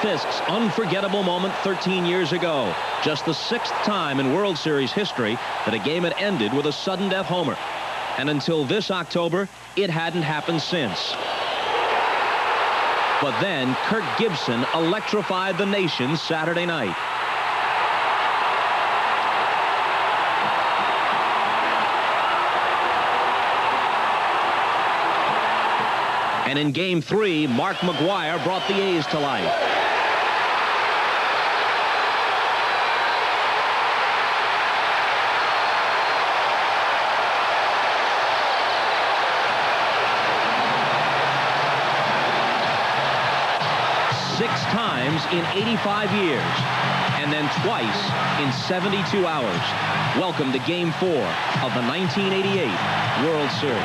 Fisk's unforgettable moment 13 years ago. Just the 6th time in World Series history that a game had ended with a sudden death homer. And until this October, it hadn't happened since. But then Kirk Gibson electrified the nation Saturday night. And in Game 3, Mark McGwire brought the A's to life. Six times in 85 years, and then twice in 72 hours. Welcome to Game 4 of the 1988 World Series.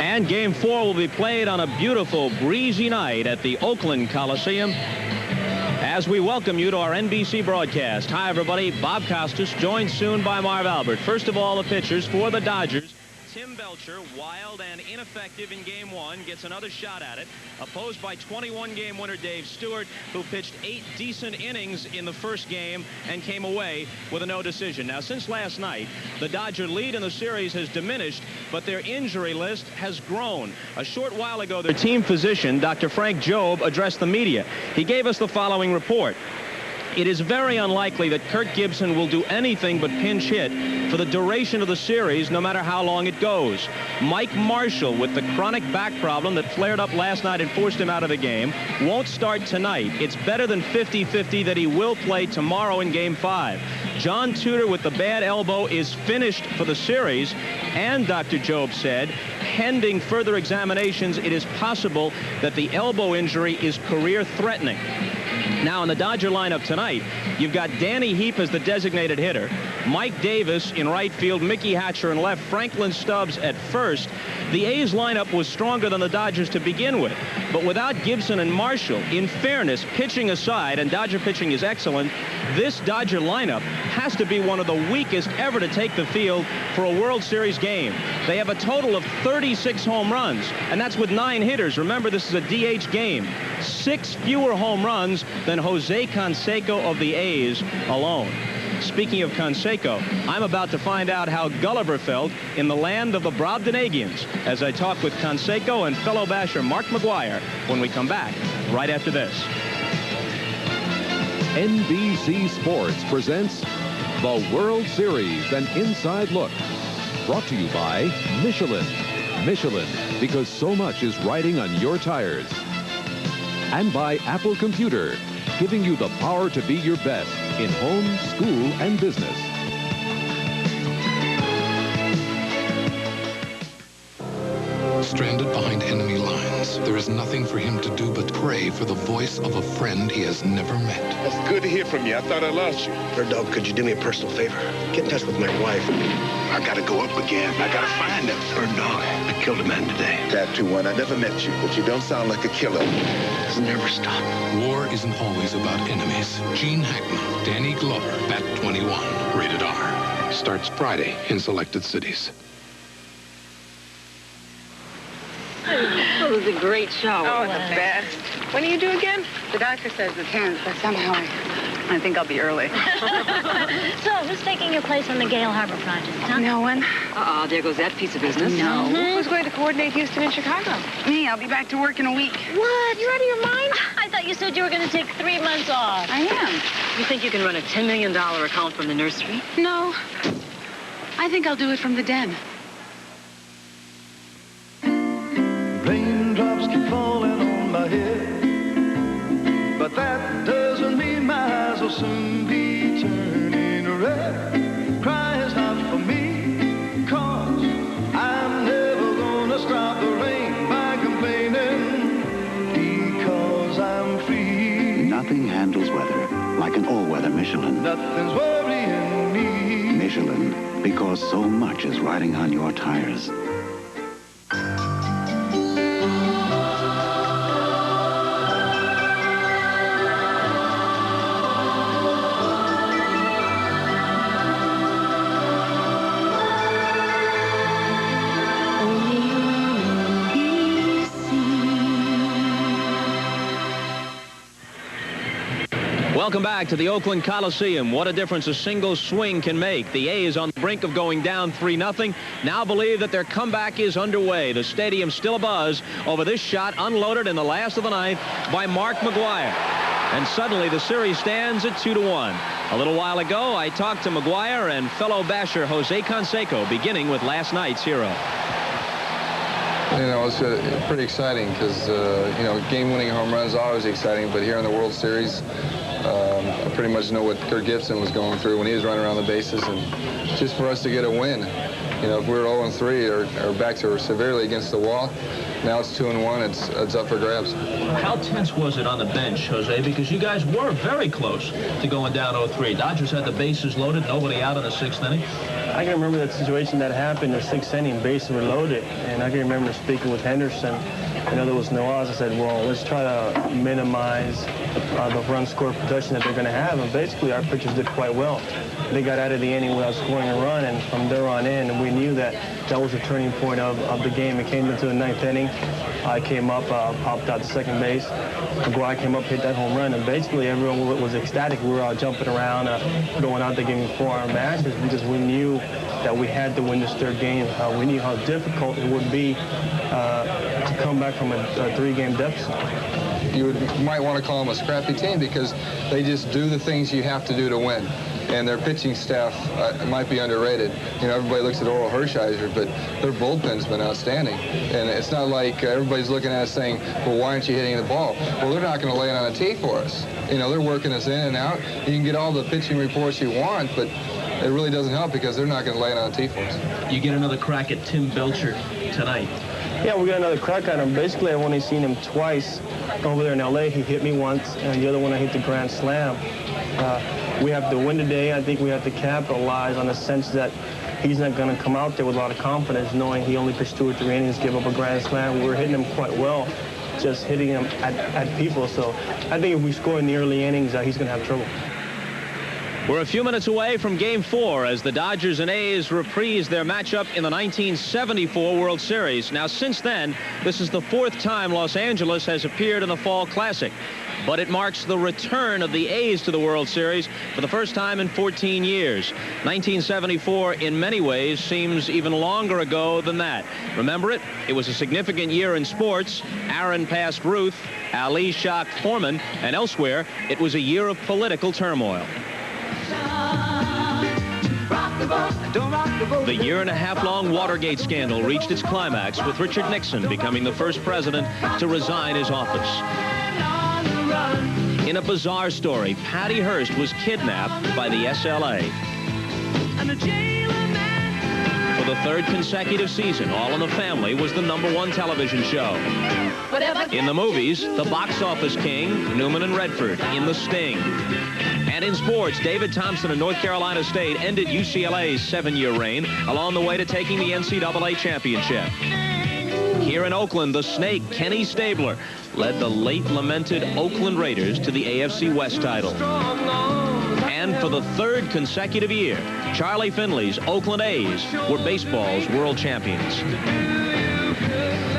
And Game 4 will be played on a beautiful, breezy night at the Oakland Coliseum as we welcome you to our NBC broadcast. Hi, everybody. Bob Costas, joined soon by Marv Albert. First of all, the pitchers for the Dodgers. Tim Belcher, wild and ineffective in Game 1, gets another shot at it, opposed by 21-game winner Dave Stewart, who pitched 8 decent innings in the first game and came away with a no decision. Now, since last night, the Dodger lead in the series has diminished, but their injury list has grown. A short while ago, their team physician, Dr. Frank Jobe, addressed the media. He gave us the following report. It is very unlikely that Kirk Gibson will do anything but pinch hit for the duration of the series, no matter how long it goes. Mike Marshall, with the chronic back problem that flared up last night and forced him out of the game, won't start tonight. It's better than 50-50 that he will play tomorrow in Game 5. John Tudor, with the bad elbow, is finished for the series, and Dr. Jobe said, pending further examinations, it is possible that the elbow injury is career-threatening. Now, in the Dodger lineup tonight, you've got Danny Heap as the designated hitter, Mike Davis in right field, Mickey Hatcher in left, Franklin Stubbs at first. The A's lineup was stronger than the Dodgers to begin with, but without Gibson and Marshall, in fairness, pitching aside, and Dodger pitching is excellent, this Dodger lineup has to be one of the weakest ever to take the field for a World Series game. They have a total of 36 home runs, and that's with 9 hitters. Remember, this is a DH game. 6 fewer home runs than Jose Canseco of the A's alone. Speaking of Canseco, I'm about to find out how Gulliver felt in the land of the Brobdingnagians as I talk with Canseco and fellow basher Mark McGwire when we come back right after this. NBC Sports presents the World Series, an inside look. Brought to you by Michelin. Michelin, because so much is riding on your tires. And by Apple Computer, giving you the power to be your best in home, school, and business. Stranded behind enemy lines, there is nothing for him to do but pray for the voice of a friend he has never met. That's good to hear from you. I thought I lost you. Bird Dog, could you do me a personal favor? Get in touch with my wife. I gotta go up again. I gotta find him. Bird Dog, I killed a man today. Tattoo one. I never met you, but you don't sound like a killer. It'll never stop. War isn't always about enemies. Gene Hackman, Danny Glover, Bat 21, rated R. Starts Friday in selected cities. It was a great show. Oh, the best. When do you do again? The doctor says the 10th, but somehow I think I'll be early. So, who's taking your place on the Gale Harbor project, huh? No one. Uh-oh, there goes that piece of business. No. Who's going to coordinate Houston and Chicago? Me. I'll be back to work in a week. What? You're out of your mind? I thought you said you were going to take 3 months off. I am. You think you can run a $10 million account from the nursery? No. I think I'll do it from the den. Raindrops keep falling on my head, but that doesn't mean my eyes will soon be turning red. Crying's not for me, 'cause I'm never gonna stop the rain by complaining, because I'm free. Nothing handles weather like an all-weather Michelin. Nothing's worrying me. Michelin, because so much is riding on your tires. Welcome back to the Oakland Coliseum. What a difference a single swing can make. The A's on the brink of going down 3-0. Now believe that their comeback is underway. The stadium's still abuzz over this shot unloaded in the last of the ninth by Mark Mcgwire. And suddenly the series stands at 2-1. A little while ago, I talked to Mcgwire and fellow basher Jose Canseco, beginning with last night's hero. You know, it's pretty exciting because, you know, game-winning home runs is always exciting, but here in the World Series, I pretty much know what Kirk Gibson was going through when he was running around the bases, and just for us to get a win, you know, if we were 0-3, our backs are severely against the wall. Now it's 2-1. It's up for grabs. How tense was it on the bench, Jose? Because you guys were very close to going down 0-3. Dodgers had the bases loaded, nobody out in the 6th inning. I can remember that situation that happened in the 6th inning, bases were loaded, and I can remember speaking with Henderson. I know there was no odds. I said, well, let's try to minimize the run score production that they're going to have, and basically our pitchers did quite well. They got out of the inning without scoring a run, and from there on in, we knew that that was the turning point of the game. It came into the 9th inning. I came up, popped out to second base. Mcgwire came up, hit that home run, and basically everyone was ecstatic. We were all jumping around, going out there giving forearm matches because we knew that we had to win this 3rd game. We knew how difficult it would be to come back from a 3-game deficit. You might want to call them a scrappy team because they just do the things you have to do to win. And their pitching staff might be underrated. You know, everybody looks at Oral Hershiser, but their bullpen's been outstanding. And it's not like everybody's looking at us saying, well, why aren't you hitting the ball? Well, they're not going to lay it on a tee for us. You know, they're working us in and out. You can get all the pitching reports you want, but it really doesn't help because they're not going to lay it on a tee for us. You get another crack at Tim Belcher tonight. Yeah, we got another crack at him. Basically, I've only seen him twice over there in L.A. He hit me once, and the other one I hit the grand slam. We have to win today. I think we have to capitalize on the sense that he's not going to come out there with a lot of confidence, knowing he only pitched 2 or 3 innings, give up a grand slam. We were hitting him quite well, just hitting him at people. So I think if we score in the early innings, he's going to have trouble. We're a few minutes away from Game 4 as the Dodgers and A's reprise their matchup in the 1974 World Series. Now, since then, this is the 4th time Los Angeles has appeared in the Fall Classic. But it marks the return of the A's to the World Series for the first time in 14 years. 1974, in many ways, seems even longer ago than that. Remember it? It was a significant year in sports. Aaron passed Ruth, Ali shocked Foreman, and elsewhere, it was a year of political turmoil. The year-and-a-half-long Watergate scandal reached its climax with Richard Nixon becoming the first president to resign his office. In a bizarre story, Patty Hearst was kidnapped by the SLA. For the 3rd consecutive season, All in the Family was the #1 television show. In the movies, The Box Office King, Newman and Redford, in The Sting. And in sports, David Thompson of North Carolina State ended UCLA's 7-year reign along the way to taking the NCAA championship. Here in Oakland, the Snake, Kenny Stabler, led the late-lamented Oakland Raiders to the AFC West title. And for the 3rd consecutive year, Charlie Finley's Oakland A's were baseball's world champions.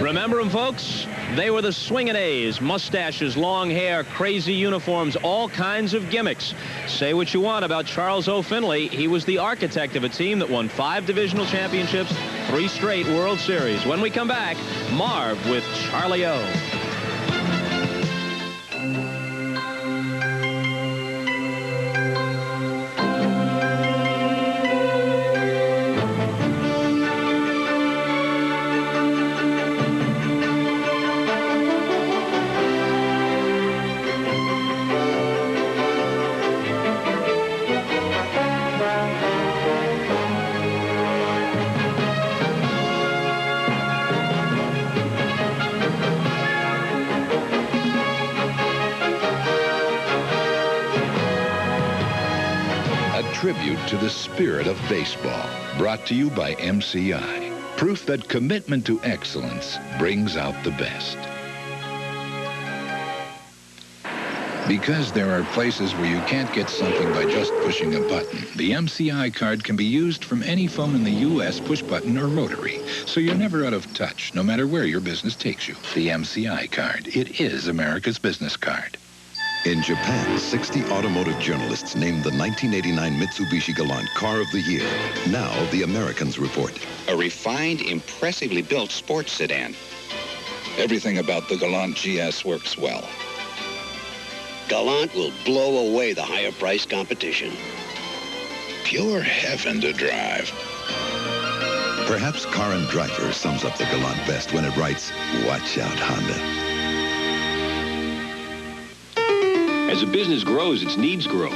Remember them, folks? They were the swinging A's, mustaches, long hair, crazy uniforms, all kinds of gimmicks. Say what you want about Charles O. Finley. He was the architect of a team that won 5 divisional championships, 3 straight World Series. When we come back, Marv with Charlie O. Tribute to the spirit of baseball, brought to you by MCI. Proof that commitment to excellence brings out the best. Because there are places where you can't get something by just pushing a button, the MCI card can be used from any phone in the U.S., push button or rotary, so you're never out of touch, no matter where your business takes you. The MCI card. It is America's business card. In Japan, 60 automotive journalists named the 1989 Mitsubishi Galant Car of the Year. Now, the Americans report. A refined, impressively built sports sedan. Everything about the Galant GS works well. Galant will blow away the higher-priced competition. Pure heaven to drive. Perhaps Car and Driver sums up the Galant best when it writes, "Watch out, Honda." As a business grows, its needs grow.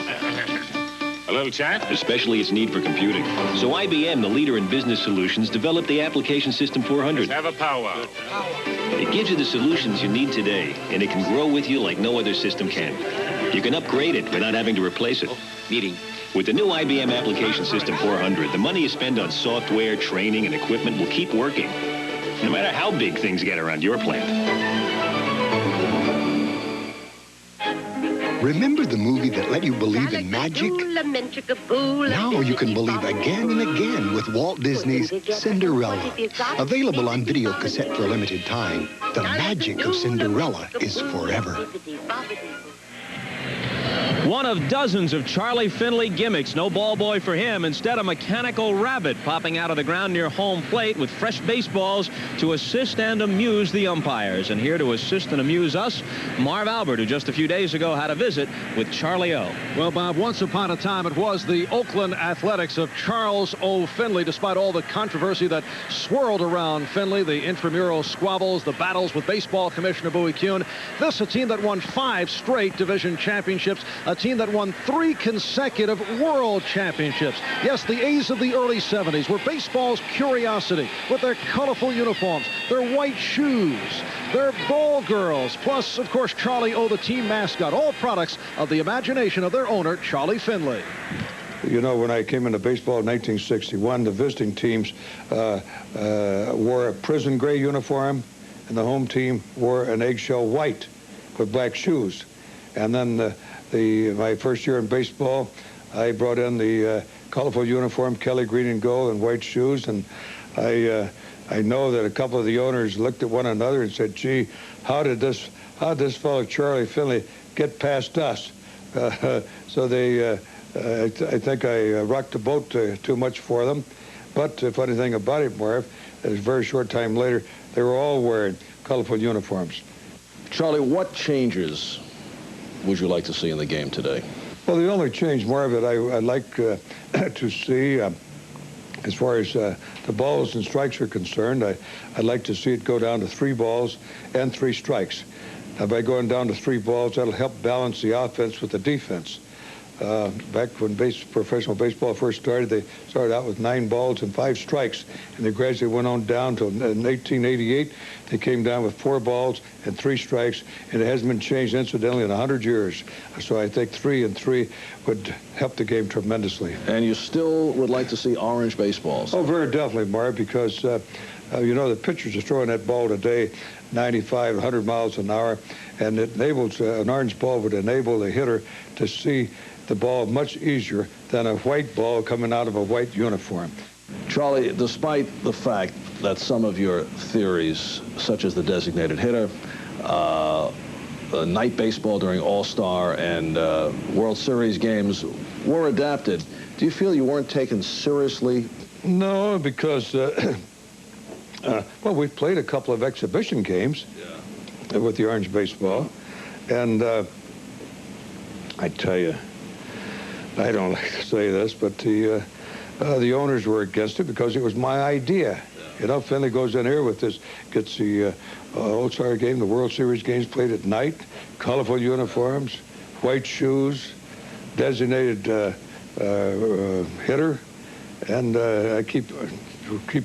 A little chat? Especially its need for computing. So IBM, the leader in business solutions, developed the Application System 400. Let's have a powwow. It gives you the solutions you need today, and it can grow with you like no other system can. You can upgrade it without having to replace it. Meeting. With the new IBM Application System 400, the money you spend on software, training, and equipment will keep working, no matter how big things get around your plant. Remember the movie that let you believe in magic? Now you can believe again and again with Walt Disney's Cinderella. Available on video cassette for a limited time, the magic of Cinderella is forever. One of dozens of Charlie Finley gimmicks. No ball boy for him. Instead, a mechanical rabbit popping out of the ground near home plate with fresh baseballs to assist and amuse the umpires. And here to assist and amuse us, Marv Albert, who just a few days ago had a visit with Charlie O. Well, Bob, once upon a time, it was the Oakland Athletics of Charles O. Finley. Despite all the controversy that swirled around Finley, the intramural squabbles, the battles with baseball commissioner Bowie Kuhn, this a team that won 5 straight division championships, a team that won 3 consecutive world championships. Yes, the A's of the early 70s were baseball's curiosity with their colorful uniforms, their white shoes, their ball girls, plus, of course, Charlie O, the team mascot, all products of the imagination of their owner, Charlie Finley. You know, when I came into baseball in 1961, the visiting teams wore a prison gray uniform, and the home team wore an eggshell white with black shoes. And then my first year in baseball, I brought in the colorful uniform, Kelly green and gold, and white shoes. And I know that a couple of the owners looked at one another and said, "Gee, how did this fellow Charlie Finley get past us?" So they, I think I rocked the boat too much for them. But the funny thing about it, Marv, is a very short time later, they were all wearing colorful uniforms. Charlie, what changes would you like to see in the game today? Well, the only change, Marv, that I'd like to see, as far as the balls and strikes are concerned, I'd like to see it go down to 3 balls and 3 strikes. Now, by going down to 3 balls, that'll help balance the offense with the defense. Back when professional baseball first started, they started out with 9 balls and 5 strikes, and they gradually went on down to, in 1888, they came down with 4 balls and 3 strikes, and it hasn't been changed, incidentally, in 100 years. So I think 3 and 3 would help the game tremendously. And you still would like to see orange baseballs? Oh, very definitely, Marv, because, you know, the pitchers are throwing that ball today 95, 100 miles an hour, and it enables, an orange ball would enable the hitter to see the ball much easier than a white ball coming out of a white uniform. Charlie, despite the fact that some of your theories, such as the designated hitter, night baseball during All-Star and World Series games were adapted, do you feel you weren't taken seriously? No, because, well, we played a couple of exhibition games with the orange baseball, and I tell you, I don't like to say this, but the owners were against it because it was my idea. You know, Finley goes in here with this, gets the All-Star game, the World Series games played at night, colorful uniforms, white shoes, designated hitter, and I keep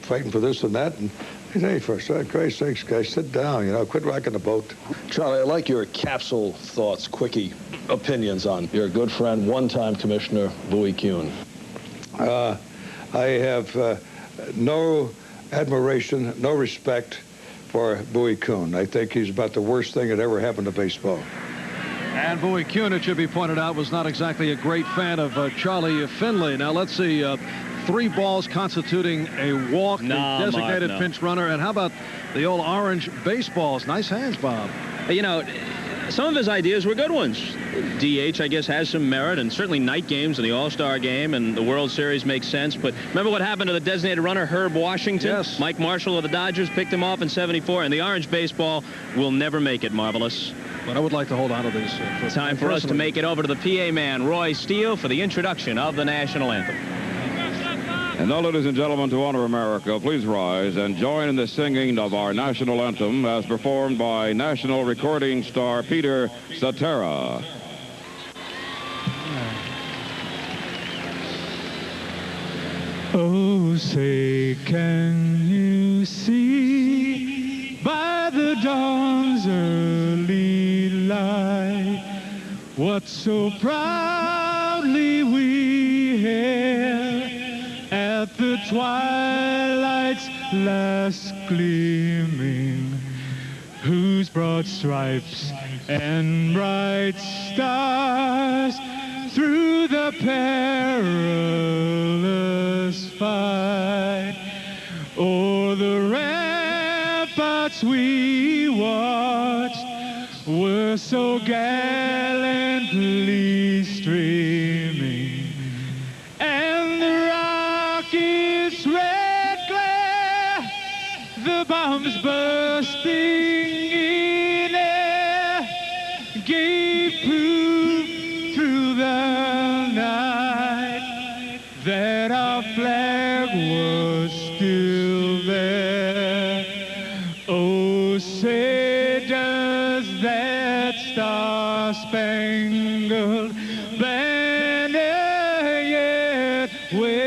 fighting for this and that. And hey, for Christ's sakes, guys, sit down. You know, quit rocking the boat. Charlie, I like your capsule thoughts, quickie opinions on your good friend, one-time Commissioner Bowie Kuhn. I have no admiration, no respect for Bowie Kuhn. I think he's about the worst thing that ever happened to baseball. And Bowie Kuhn, it should be pointed out, was not exactly a great fan of Charlie Finley. Now, let's see, 3 balls constituting a walk, the designated pinch runner. And how about the old orange baseballs? Nice hands, Bob. You know, some of his ideas were good ones. DH, I guess, has some merit, and certainly night games and the All-Star game and the World Series makes sense. But remember what happened to the designated runner, Herb Washington? Yes. Mike Marshall of the Dodgers picked him off in '74, and the orange baseball will never make it, Marvelous. But I would like to hold on to these. Time for us to make it over to the PA man, Roy Steele, for the introduction of the national anthem. And now, ladies and gentlemen, to honor America, please rise and join in the singing of our national anthem as performed by national recording star Peter Cetera. Oh, say, can you see by the dawn's early light what so proudly we hailed at the twilight's last gleaming, whose broad stripes and bright stars through the perilous fight o'er the ramparts we watched were so gallantly streaming, and the rocket's red glare, the bombs bursting in air, gave proof through the night that our flag was still there. Oh, say does that star-spangled banner yet wave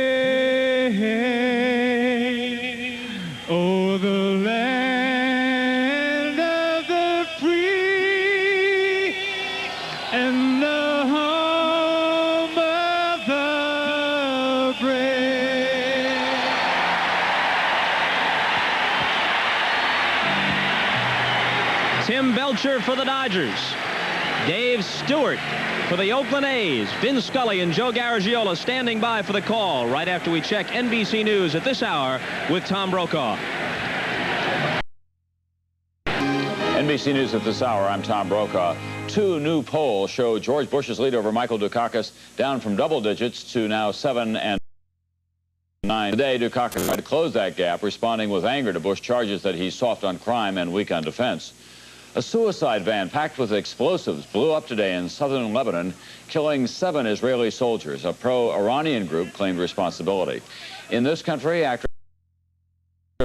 o'er the land of the free and the home of the brave. Tim Belcher for the Dodgers. Dave Stewart for the Oakland A's. Vin Scully and Joe Garagiola standing by for the call right after we check NBC News at this hour with Tom Brokaw. NBC News at this hour, I'm Tom Brokaw. Two new polls show George Bush's lead over Michael Dukakis down from double digits to now 7 and 9. Today, Dukakis tried to close that gap, responding with anger to Bush charges that he's soft on crime and weak on defense. A suicide van packed with explosives blew up today in southern Lebanon, killing 7 Israeli soldiers. A pro-Iranian group claimed responsibility. In this country, actress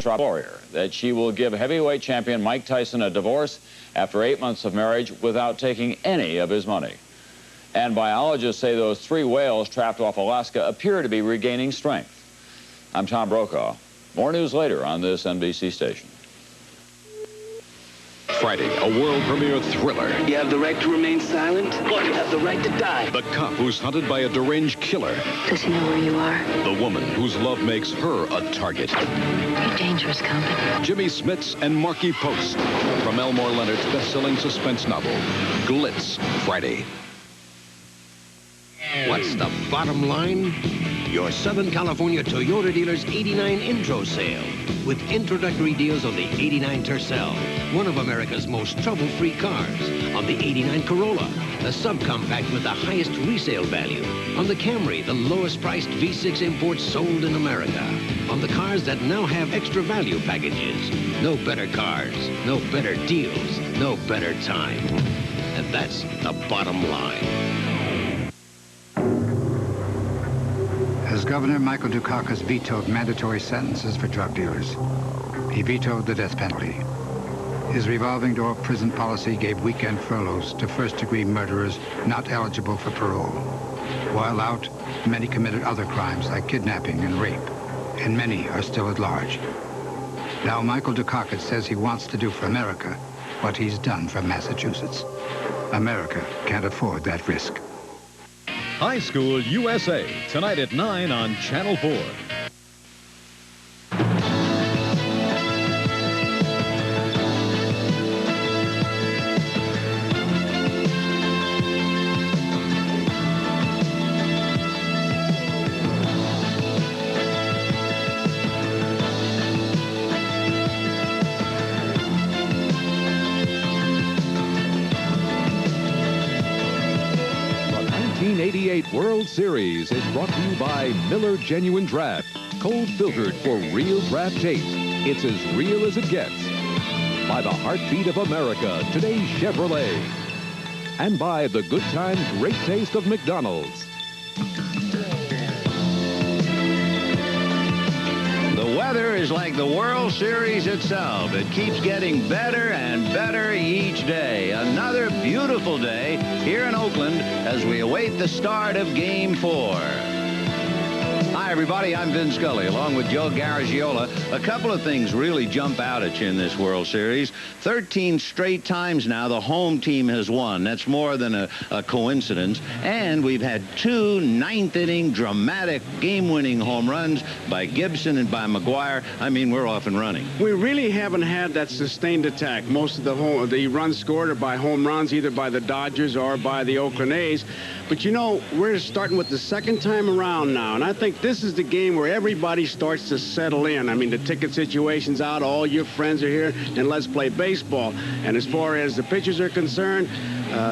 Warrior that she will give heavyweight champion Mike Tyson a divorce after 8 months of marriage without taking any of his money. And biologists say those 3 whales trapped off Alaska appear to be regaining strength. I'm Tom Brokaw. More news later on this NBC station. Friday, a world premiere thriller. You have the right to remain silent, or you have the right to die. The cop who's hunted by a deranged killer. Does he know where you are? The woman whose love makes her a target. You're dangerous company. Jimmy Smits and Marky Post. From Elmore Leonard's best-selling suspense novel, Glitz, Friday. What's the bottom line? Your Southern California Toyota dealer's 89 intro sale with introductory deals on the 89 Tercel, one of America's most trouble-free cars, on the 89 Corolla, the subcompact with the highest resale value, on the Camry, the lowest-priced V6 import sold in America, on the cars that now have extra value packages. No better cars, no better deals, no better time. And that's the bottom line. As Governor, Michael Dukakis vetoed mandatory sentences for drug dealers. He vetoed the death penalty. His revolving door prison policy gave weekend furloughs to first-degree murderers not eligible for parole. While out, many committed other crimes like kidnapping and rape, and many are still at large. Now Michael Dukakis says he wants to do for America what he's done for Massachusetts. America can't afford that risk. High School USA, tonight at 9 on Channel 4. World Series is brought to you by Miller Genuine Draft. Cold filtered for real draft taste. It's as real as it gets. By the heartbeat of America, today's Chevrolet. And by the good times, great taste of McDonald's. The weather is like the World Series itself. It keeps getting better and better each day. Another beautiful day here in Oakland as we await the start of Game 4. Hi, everybody. I'm Vin Scully, along with Joe Garagiola. A couple of things really jump out at you in this World Series. 13 straight times now the home team has won. That's more than a coincidence. And we've had 2 ninth-inning dramatic game-winning home runs by Gibson and by Mcgwire. I mean, we're off and running. We really haven't had that sustained attack. Most of the runs scored are by home runs, either by the Dodgers or by the Oakland A's. But, you know, we're starting with the second time around now, and I think this is the game where everybody starts to settle in. I mean, the ticket situation's out, all your friends are here, and let's play baseball. And as far as the pitchers are concerned,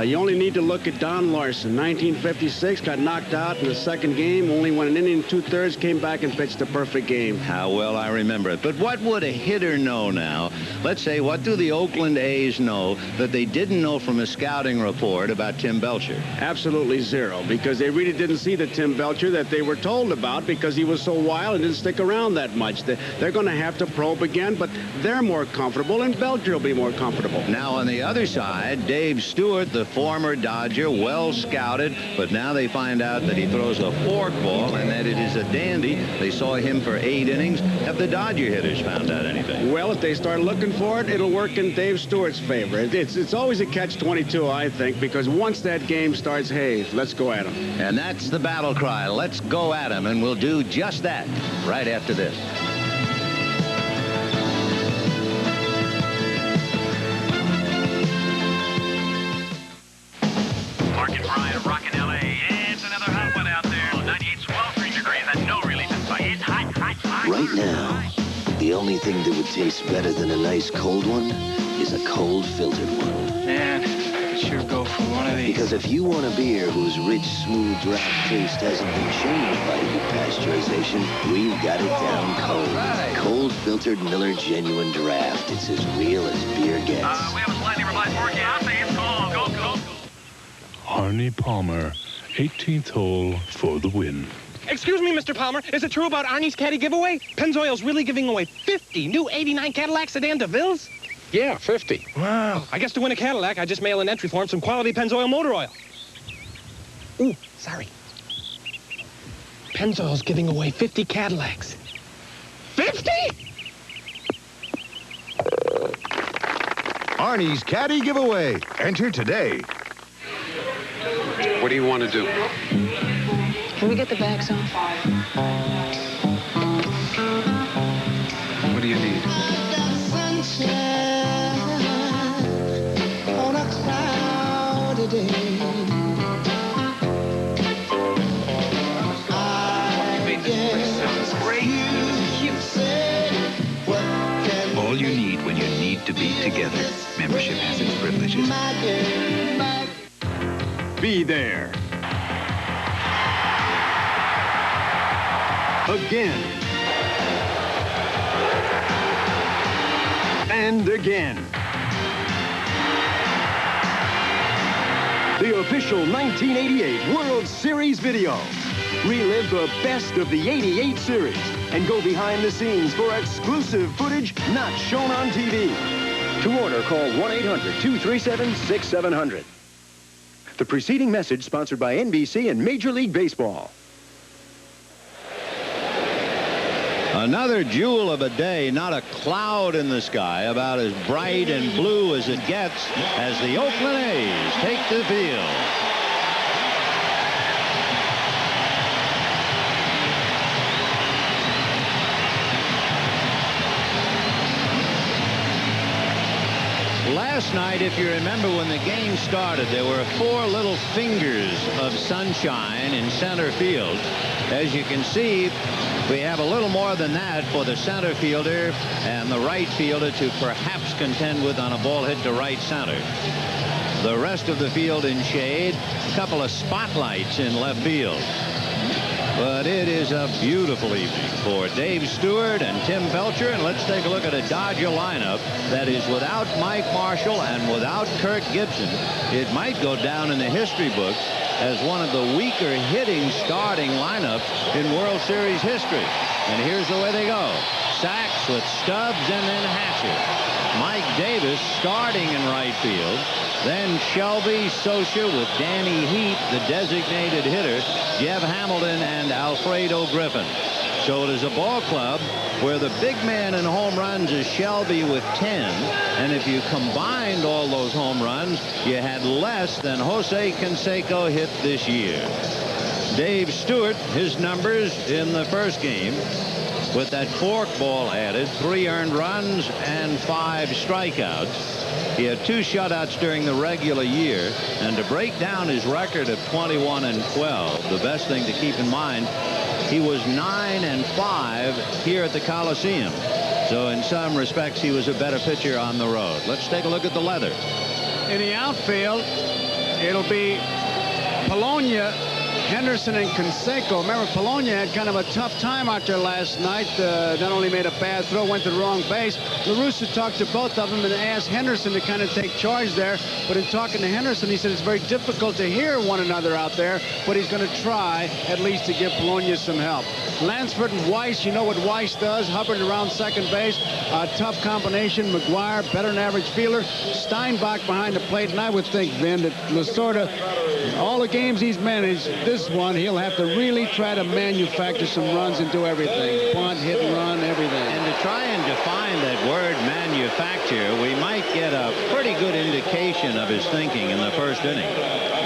you only need to look at Don Larson. 1956, got knocked out in the second game, only went an inning and 2/3, came back and pitched a perfect game. How well I remember it. But what would a hitter know now? Let's say, what do the Oakland A's know that they didn't know from a scouting report about Tim Belcher? Absolutely zero, because they really didn't see the Tim Belcher that they were told about because he was so wild and didn't stick around that much. They're going to have to probe again, but they're more comfortable, and Belcher will be more comfortable. Now, on the other side, Dave Stewart, the former Dodger, well scouted, but now they find out that he throws a forkball and that it is a dandy. They saw him for 8 innings. Have the Dodger hitters found out anything? Well, if they start looking for it, it'll work in Dave Stewart's favor. It's always a catch-22, I think, because once that game starts, hey, let's go at him. And that's the battle cry. Let's go at him, and we'll do just that right after this. Right now, the only thing that would taste better than a nice cold one is a cold filtered one. Man, I'd sure go for one of these. Because if you want a beer whose rich, smooth draft taste hasn't been changed by heat pasteurization, we've got it down cold. Right. Cold filtered Miller Genuine Draft. It's as real as beer gets. We have a slightly revised forecast. It's called. Go. Arnie Palmer, 18th hole for the win. Excuse me, Mr. Palmer. Is it true about Arnie's caddy giveaway? Pennzoil's really giving away 50 new 89 Cadillac sedan DeVilles? Yeah, 50. Wow. I guess to win a Cadillac, I just mail an entry form, some quality Pennzoil motor oil. Ooh, sorry. Pennzoil's giving away 50 Cadillacs. 50? Arnie's caddy giveaway. Enter today. What do you want to do? Can we get the bags off? What do you need? On a cloudy day. All you need when you need to be together. Membership has its privileges. Be there. Again. And again. The official 1988 World Series video. Relive the best of the '88 series and go behind the scenes for exclusive footage not shown on TV. To order, call 1-800-237-6700. The preceding message sponsored by NBC and Major League Baseball. Another jewel of a day, not a cloud in the sky, about as bright and blue as it gets as the Oakland A's take the field. Last night, if you remember when the game started, there were 4 little fingers of sunshine in center field. As you can see, we have a little more than that for the center fielder and the right fielder to perhaps contend with on a ball hit to right center. The rest of the field in shade. A couple of spotlights in left field. But it is a beautiful evening for Dave Stewart and Tim Belcher. And let's take a look at a Dodger lineup that is without Mike Marshall and without Kirk Gibson. It might go down in the history books as one of the weaker hitting starting lineups in World Series history. And here's the way they go. Sachs with Stubbs and then Hatcher. Mike Davis starting in right field. Then Shelby, Socia with Danny Heap, the designated hitter, Jeff Hamilton, and Alfredo Griffin. So it is a ball club where the big man in home runs is Shelby with 10. And if you combined all those home runs, you had less than Jose Canseco hit this year. Dave Stewart, his numbers in the first game, with that forkball added, 3 earned runs and 5 strikeouts. He had 2 shutouts during the regular year, and to break down his record of 21 and 12, the best thing to keep in mind, he was 9 and 5 here at the Coliseum. So in some respects, he was a better pitcher on the road. Let's take a look at the leather. In the outfield, it'll be Polonia, Henderson, and Canseco. Remember, Polonia had kind of a tough time out there last night. Not only made a bad throw, went to the wrong base. La Russa talked to both of them and asked Henderson to kind of take charge there. But in talking to Henderson, he said it's very difficult to hear one another out there, but he's going to try at least to give Polonia some help. Lansford and Weiss, you know what Weiss does. Hubbard around second base. A tough combination. Mcgwire, better than average fielder. Steinbach behind the plate. And I would think, Vin, that Lasorda, all the games he's managed, this one, he'll have to really try to manufacture some runs and do everything. Bunt, hit and run, everything. And to try and define that word manufacture, we might get a pretty good indication of his thinking in the first inning.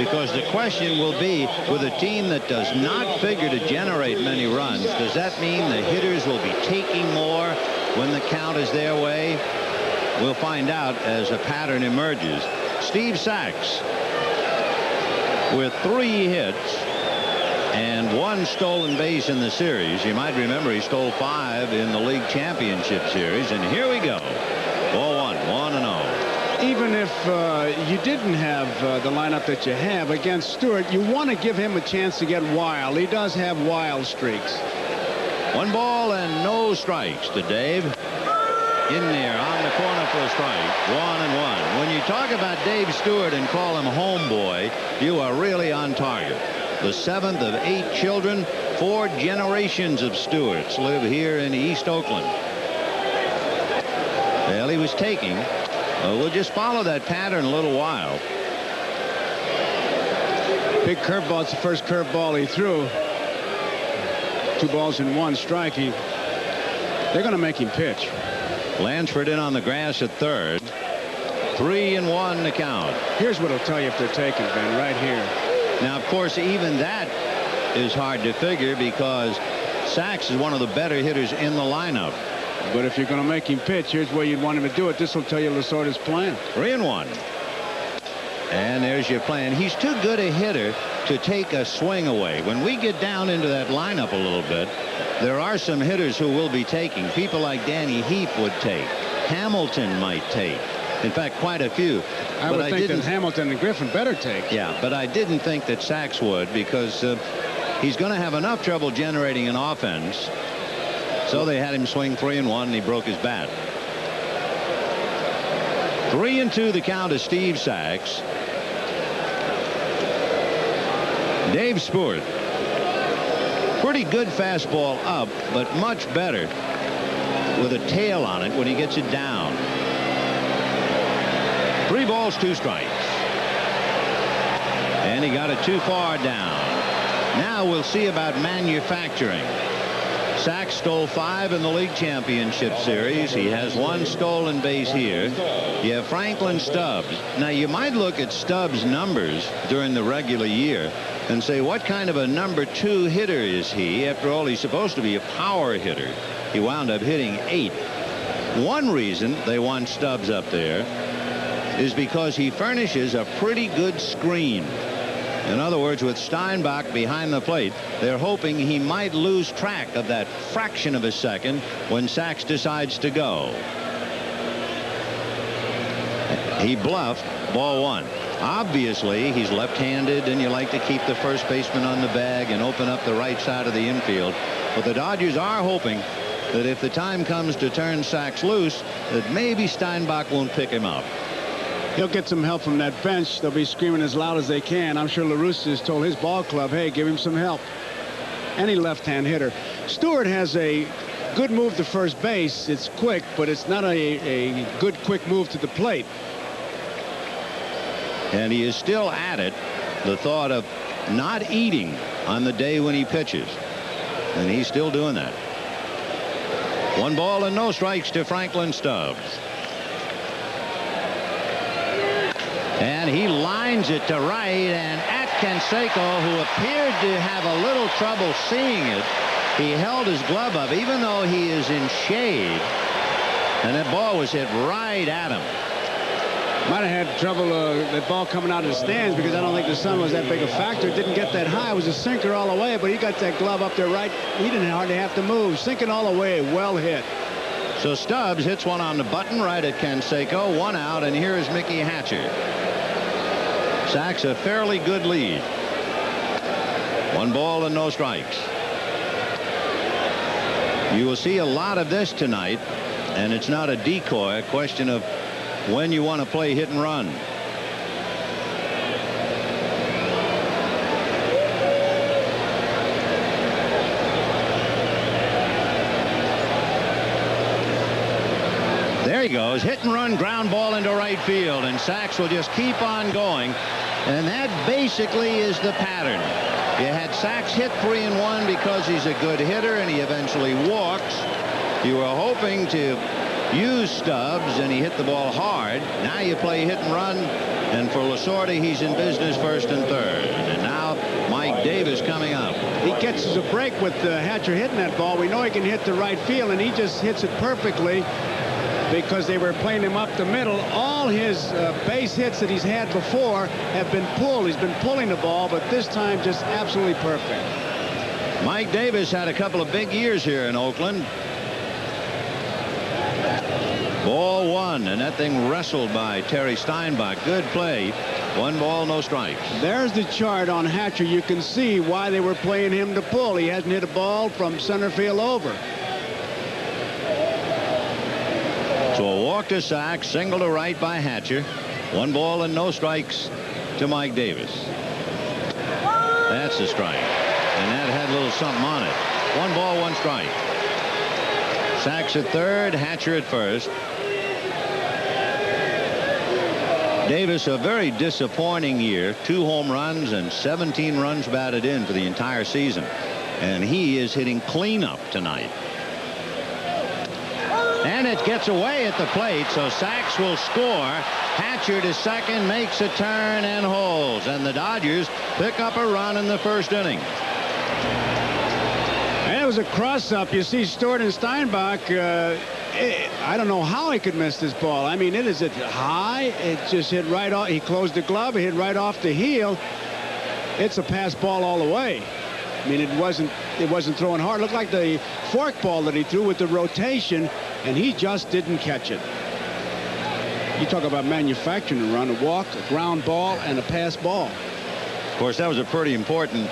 Because the question will be, with a team that does not figure to generate many runs, does that mean the hitters will be taking more when the count is their way? We'll find out as a pattern emerges. Steve Sachs with 3 hits and 1 stolen base in the series. You might remember he stole 5 in the league championship series. And here we go. Ball 1, 1-0. Even if you didn't have the lineup that you have against Stewart, you want to give him a chance to get wild. He does have wild streaks. 1 ball and no strikes to Dave. In there on the corner for a strike. 1-1. When you talk about Dave Stewart and call him homeboy, you are really on target. The 7th of 8 children. 4 generations of Stewarts live here in East Oakland. Well, he was taking. We'll just follow that pattern a little while. Big curveball. It's the first curveball he threw. 2 balls and 1 strike. They're going to make him pitch. Lansford in on the grass at third. 3-1 to count. Here's what it'll tell you if they're taking, Ben, right here. Now, of course, even that is hard to figure because Sachs is one of the better hitters in the lineup. But if you're going to make him pitch, here's where you'd want him to do it. This will tell you Lasorda's plan. 3-1. And there's your plan. He's too good a hitter to take a swing away. When we get down into that lineup a little bit, there are some hitters who will be taking. People like Danny Heap would take. Hamilton might take. In fact, quite a few. I would think that Hamilton and Griffin better take. Yeah, but I didn't think that Sachs would because he's going to have enough trouble generating an offense. So they had him swing 3-1 and he broke his bat. 3-2 the count of Steve Sachs. Dave Stewart. Pretty good fastball up, but much better with a tail on it when he gets it down. 3 balls, 2 strikes. And he got it too far down. Now we'll see about manufacturing. Sachs stole 5 in the league championship series. He has 1 stolen base here. You have Franklin Stubbs. Now you might look at Stubbs' numbers during the regular year and say, what kind of a number 2 hitter is he? After all, he's supposed to be a power hitter. He wound up hitting 8. One reason they want Stubbs up there is because he furnishes a pretty good screen. In other words, with Steinbach behind the plate, they're hoping he might lose track of that fraction of a second when Sachs decides to go. He bluffed, Ball one. Obviously, he's left-handed, and you like to keep the first baseman on the bag and open up the right side of the infield. But the Dodgers are hoping that if the time comes to turn Sachs loose, that maybe Steinbach won't pick him up. He'll get some help from that bench. They'll be screaming as loud as they can. I'm sure LaRusse has told his ball club, hey, give him some help. Any left-hand hitter. Stewart has a good move to first base. It's quick, but it's not a good, quick move to the plate. And he is still at it. The thought of not eating on the day when he pitches. And he's still doing that. 1 ball and no strikes to Franklin Stubbs. And he lines it to right, and at Canseco, who appeared to have a little trouble seeing it, he held his glove up, even though he is in shade. And that ball was hit right at him. Might have had trouble that ball coming out of the stands, because I don't think the sun was that big a factor. It didn't get that high. It was a sinker all the way, but he got that glove up there right. He didn't hardly have to move. Sinking all the way. Well hit. So Stubbs hits one on the button right at Canseco. 1 out, and here is Mickey Hatcher. Sachs a fairly good lead. 1 ball and no strikes. You will see a lot of this tonight, and it's not a decoy. A question of when you want to play hit and run. There he goes. Hit and run, ground ball into right field, and Sachs will just keep on going. And that basically is the pattern. You had Sachs hit 3-1 because he's a good hitter, and he eventually walks. You were hoping to use Stubbs, and he hit the ball hard. Now you play hit and run, and for Lasorda, he's in business first and third. And now Mike Davis coming up. He catches a break with Hatcher hitting that ball. We know he can hit the right field, and he just hits it perfectly because they were playing him up the middle. All his base hits that he's had before have been pulled. He's been pulling the ball, but this time just absolutely perfect. Mike Davis had a couple of big years here in Oakland. Ball 1, and that thing wrestled by Terry Steinbach. Good play. 1 ball, no strikes. There's the chart on Hatcher. You can see why they were playing him to pull. He hasn't hit a ball from center field over. So a walk to Sachs, single to right by Hatcher. 1 ball and no strikes to Mike Davis. That's a strike. And that had a little something on it. 1 ball, 1 strike. Sachs at third, Hatcher at first. Davis, a very disappointing year. 2 home runs and 17 runs batted in for the entire season. And he is hitting cleanup tonight. And it gets away at the plate, so Sachs will score. Hatcher to second, makes a turn and holds. And the Dodgers pick up a run in the first inning. And it was a cross-up. You see Stewart and Steinbach. I don't know how he could miss this ball. I mean, it is high. It just hit right off. He closed the glove. It hit right off the heel. It's a pass ball all the way. I mean, it wasn't throwing hard. It looked like the fork ball that he threw with the rotation, and he just didn't catch it. You talk about manufacturing a run, a walk, a ground ball, and a pass ball. Of course, that was a pretty important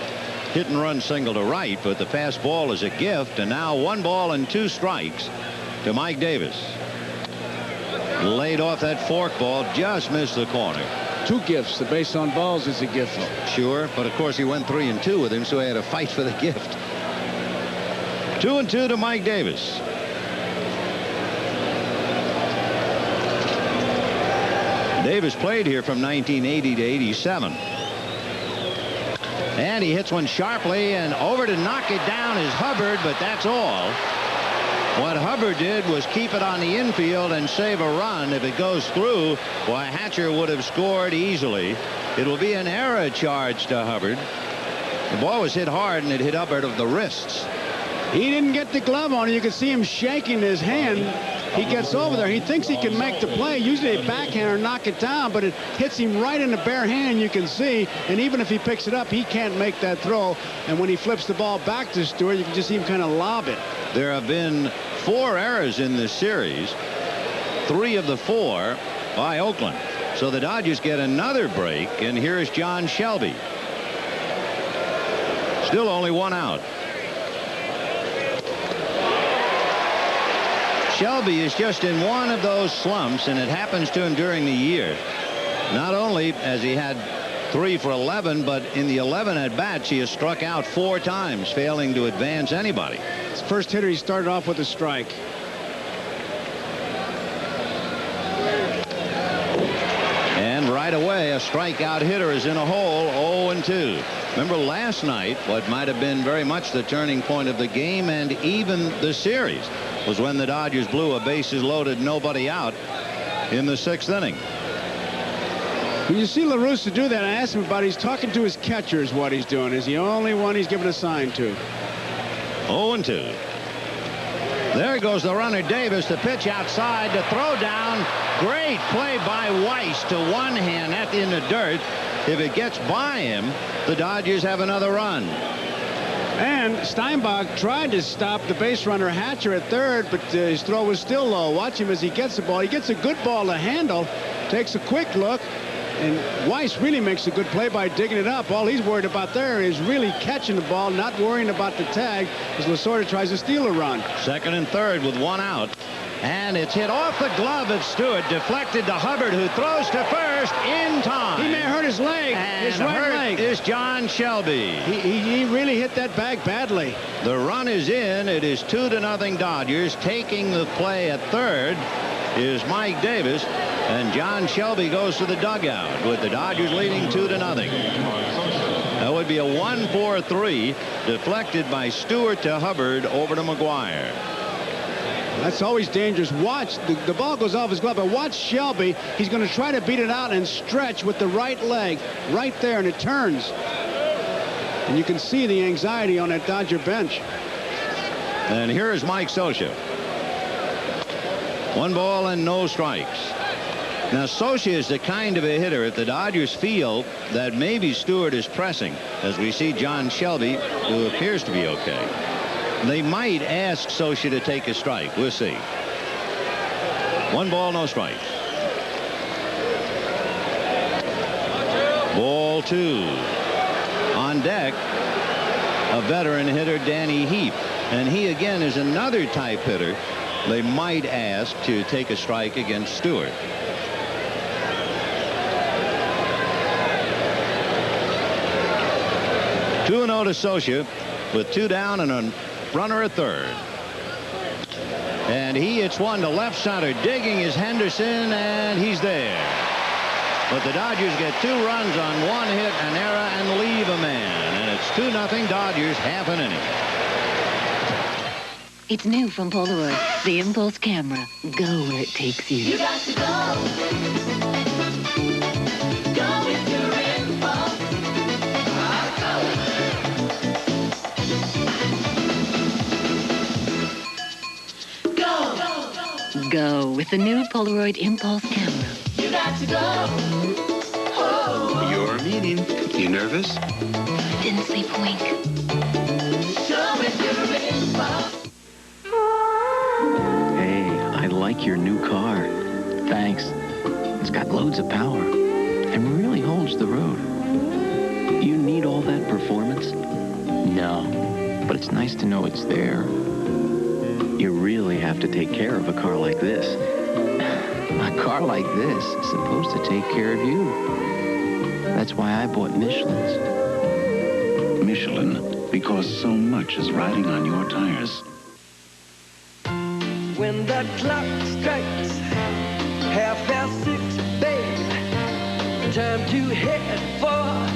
hit and run single to right, but the fast ball is a gift, and now 1 ball and 2 strikes to Mike Davis. Laid off that fork ball, just missed the corner. 2 gifts. The base on balls is a gift. Sure, but of course he went 3-2 with him, so he had to fight for the gift. 2-2 to Mike Davis. Davis played here from 1980 to 87. And he hits one sharply, and over to knock it down is Hubbard, but that's all. What Hubbard did was keep it on the infield and save a run. If it goes through, why, Hatcher would have scored easily. It will be an error charge to Hubbard. The ball was hit hard, and it hit Hubbard of the wrists. He didn't get the glove on it. You can see him shaking his hand. He gets over there. He thinks he can make the play. Usually a backhander knock it down, but it hits him right in the bare hand, you can see. And even if he picks it up, he can't make that throw. And when he flips the ball back to Stewart, you can just see him kind of lob it. There have been 4 errors in this series. 3 of the 4 by Oakland. So the Dodgers get another break, and here's John Shelby. Still only one out. Shelby is just in one of those slumps, and it happens to him during the year. Not only has he had 3 for 11, but in the 11 at-bats, he has struck out 4 times, failing to advance anybody. His first hitter, he started off with a strike. And right away, a strikeout hitter is in a hole, 0-2. Remember last night, what might have been very much the turning point of the game and even the series was when the Dodgers blew a bases loaded, nobody out in the 6th inning. When you see La Russa do that, I asked him about it. He's talking to his catchers what he's doing. Is the only one he's given a sign to. 0-2. There goes the runner Davis. The pitch outside, the throw down. Great play by Weiss to one hand in the dirt. If it gets by him, the Dodgers have another run. And Steinbach tried to stop the base runner Hatcher at third, but his throw was still low. Watch him as he gets the ball. He gets a good ball to handle, takes a quick look, and Weiss really makes a good play by digging it up. All he's worried about there is really catching the ball, not worrying about the tag as Lasorda tries to steal a run. 2nd and 3rd with 1 out. And it's hit off the glove of Stewart, deflected to Hubbard, who throws to first in time. He may have hurt his leg. And his right leg is John Shelby. He really hit that bag badly. The run is in. It is 2-0 Dodgers. Taking the play at third is Mike Davis, and John Shelby goes to the dugout with the Dodgers leading 2-0. That would be a 1-4-3 deflected by Stewart to Hubbard over to Mcgwire. That's always dangerous. Watch, the ball goes off his glove, but watch Shelby. He's going to try to beat it out and stretch with the right leg right there, and it turns. And you can see the anxiety on that Dodger bench. And here is Mike Scioscia. 1 ball and no strikes. Now, Scioscia is the kind of a hitter, if the Dodgers feel that maybe Stewart is pressing, as we see John Shelby, who appears to be okay, they might ask Scioscia to take a strike. We'll see. 1 ball, no strikes. Ball 2. On deck, a veteran hitter, Danny Heap. And he, again, is another type hitter they might ask to take a strike against Stewart. Two 2-0 to Scioscia with 2 down and a runner at third. And he hits one to left center. Digging is Henderson, and he's there. But the Dodgers get 2 runs on 1 hit, an error, and leave a man. And it's 2-0 Dodgers, half an inning. It's new from Polaroid, the Impulse camera. Go where it takes you. You got to go. Go with your impulse. Go. Go with the new Polaroid Impulse camera. You got to go. Oh. Your meeting. You nervous? Didn't sleep a wink. Go with your impulse. I like your new car. Thanks. It's got loads of power and really holds the road. You need all that performance? No, but it's nice to know it's there. You really have to take care of a car like this. A car like this is supposed to take care of you. That's why I bought Michelin's. Michelin, because so much is riding on your tires. When the clock strikes 6:30, babe, time to head for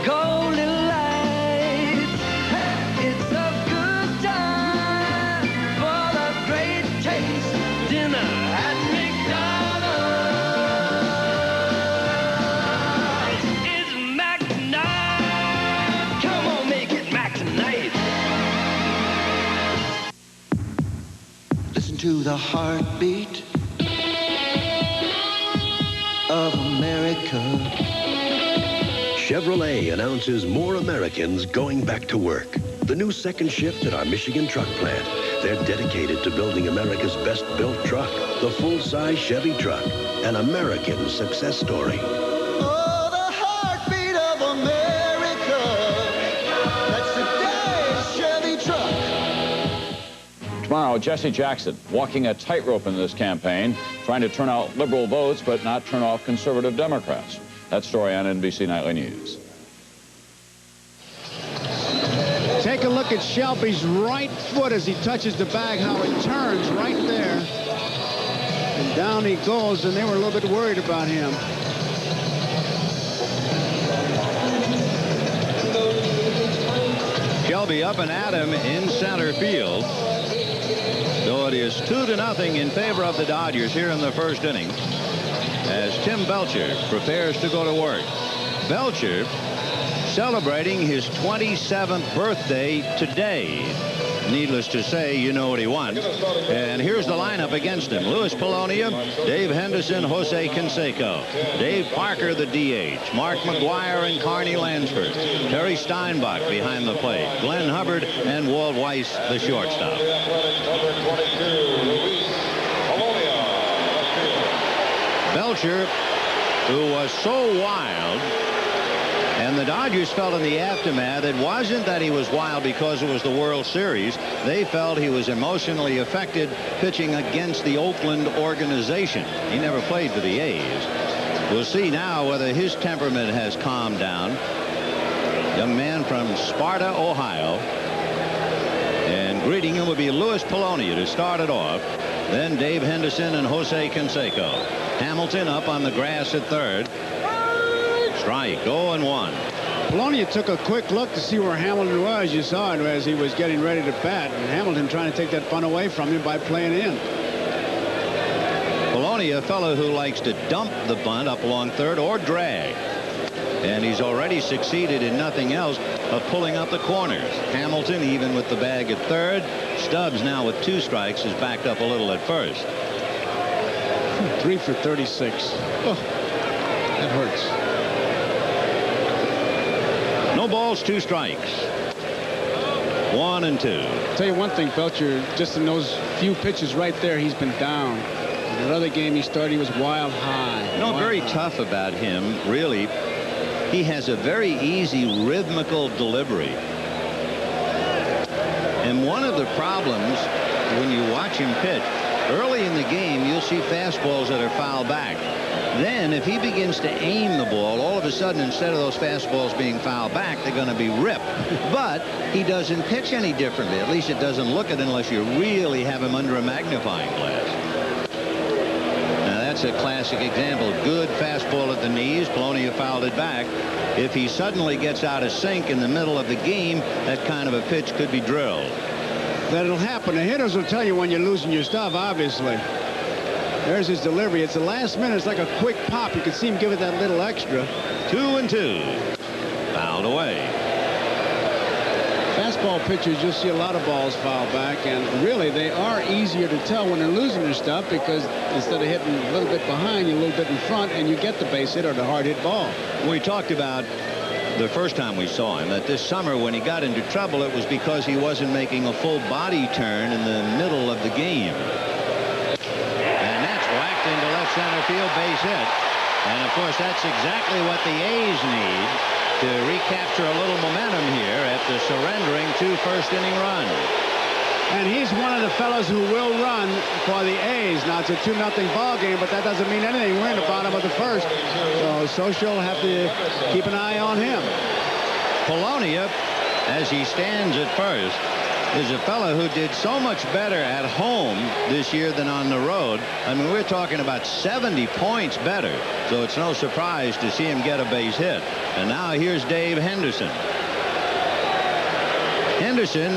golden lights. It's a good time for a great taste dinner at McDonald's. It's Mac tonight. Come on, make it Mac tonight. Listen to the heartbeat of America. Chevrolet announces more Americans going back to work. The new second shift at our Michigan truck plant. They're dedicated to building America's best built truck, the full-size Chevy truck. an American success story. Oh, the heartbeat of America. That's today's Chevy truck. Tomorrow, Jesse Jackson walking a tightrope in this campaign, trying to turn out liberal votes but not turn off conservative Democrats. That story on NBC Nightly News. Take a look at Shelby's right foot as he touches the bag, how it turns right there. And down he goes, and they were a little bit worried about him. Shelby up and at him in center field. So it is 2-0 in favor of the Dodgers here in the first inning as Tim Belcher prepares to go to work. Belcher celebrating his 27th birthday today. Needless to say, you know what he wants. And here's the lineup against him. Louis Polonia, Dave Henderson, Jose Canseco. Dave Parker, the DH. Mark Mcgwire and Carney Lansford. Terry Steinbach behind the plate. Glenn Hubbard and Walt Weiss, the shortstop. Belcher, who was so wild, and the Dodgers felt in the aftermath it wasn't that he was wild because it was the World Series. They felt he was emotionally affected pitching against the Oakland organization. He never played for the A's. We'll see now whether his temperament has calmed down. Young man from Sparta, Ohio. And greeting him would be Louis Polonia to start it off. Then Dave Henderson and Jose Canseco. Hamilton up on the grass at third. Strike, 0-1. Polonia took a quick look to see where Hamilton was. You saw it as he was getting ready to bat. And Hamilton trying to take that bunt away from him by playing in. Polonia, a fellow who likes to dump the bunt up along third or drag. And he's already succeeded in nothing else of pulling up the corners. Hamilton, even with the bag at third. Stubbs now with 2 strikes is backed up a little at first. 3 for 36. Oh, that hurts. No balls, 2 strikes. 1 and 2. I'll tell you one thing, Belcher, just in those few pitches right there, he's been down. In another game he started, he was wild high. No, very tough about him, really. He has a very easy rhythmical delivery. And one of the problems when you watch him pitch, early in the game, you'll see fastballs that are foul back. Then, if he begins to aim the ball, all of a sudden, instead of those fastballs being foul back, they're going to be ripped. But he doesn't pitch any differently. At least it doesn't look it unless you really have him under a magnifying glass. Now, that's a classic example. Good fastball at the knees. Polonia fouled it back. If he suddenly gets out of sync in the middle of the game, that kind of a pitch could be drilled. That'll happen. The hitters will tell you when you're losing your stuff, obviously. There's his delivery. It's the last minute. It's like a quick pop. You can see him give it that little extra. 2 and 2. Fouled away. Fastball pitchers, you'll see a lot of balls foul back, and really they are easier to tell when they're losing their stuff because instead of hitting a little bit behind, you're a little bit in front, and you get the base hit or the hard hit ball. We talked about the first time we saw him that this summer when he got into trouble, it was because he wasn't making a full body turn in the middle of the game. And that's whacked into left center field, base hit. And of course that's exactly what the A's need to recapture a little momentum here after surrendering 2 first-inning runs. And he's one of the fellows who will run for the A's. Now, it's a 2-0 ball game, but that doesn't mean anything. We're in the bottom of the first. So Social will have to keep an eye on him. Polonia, as he stands at first, is a fellow who did so much better at home this year than on the road. I mean, we're talking about 70 points better. So it's no surprise to see him get a base hit. And now here's Dave Henderson. Henderson,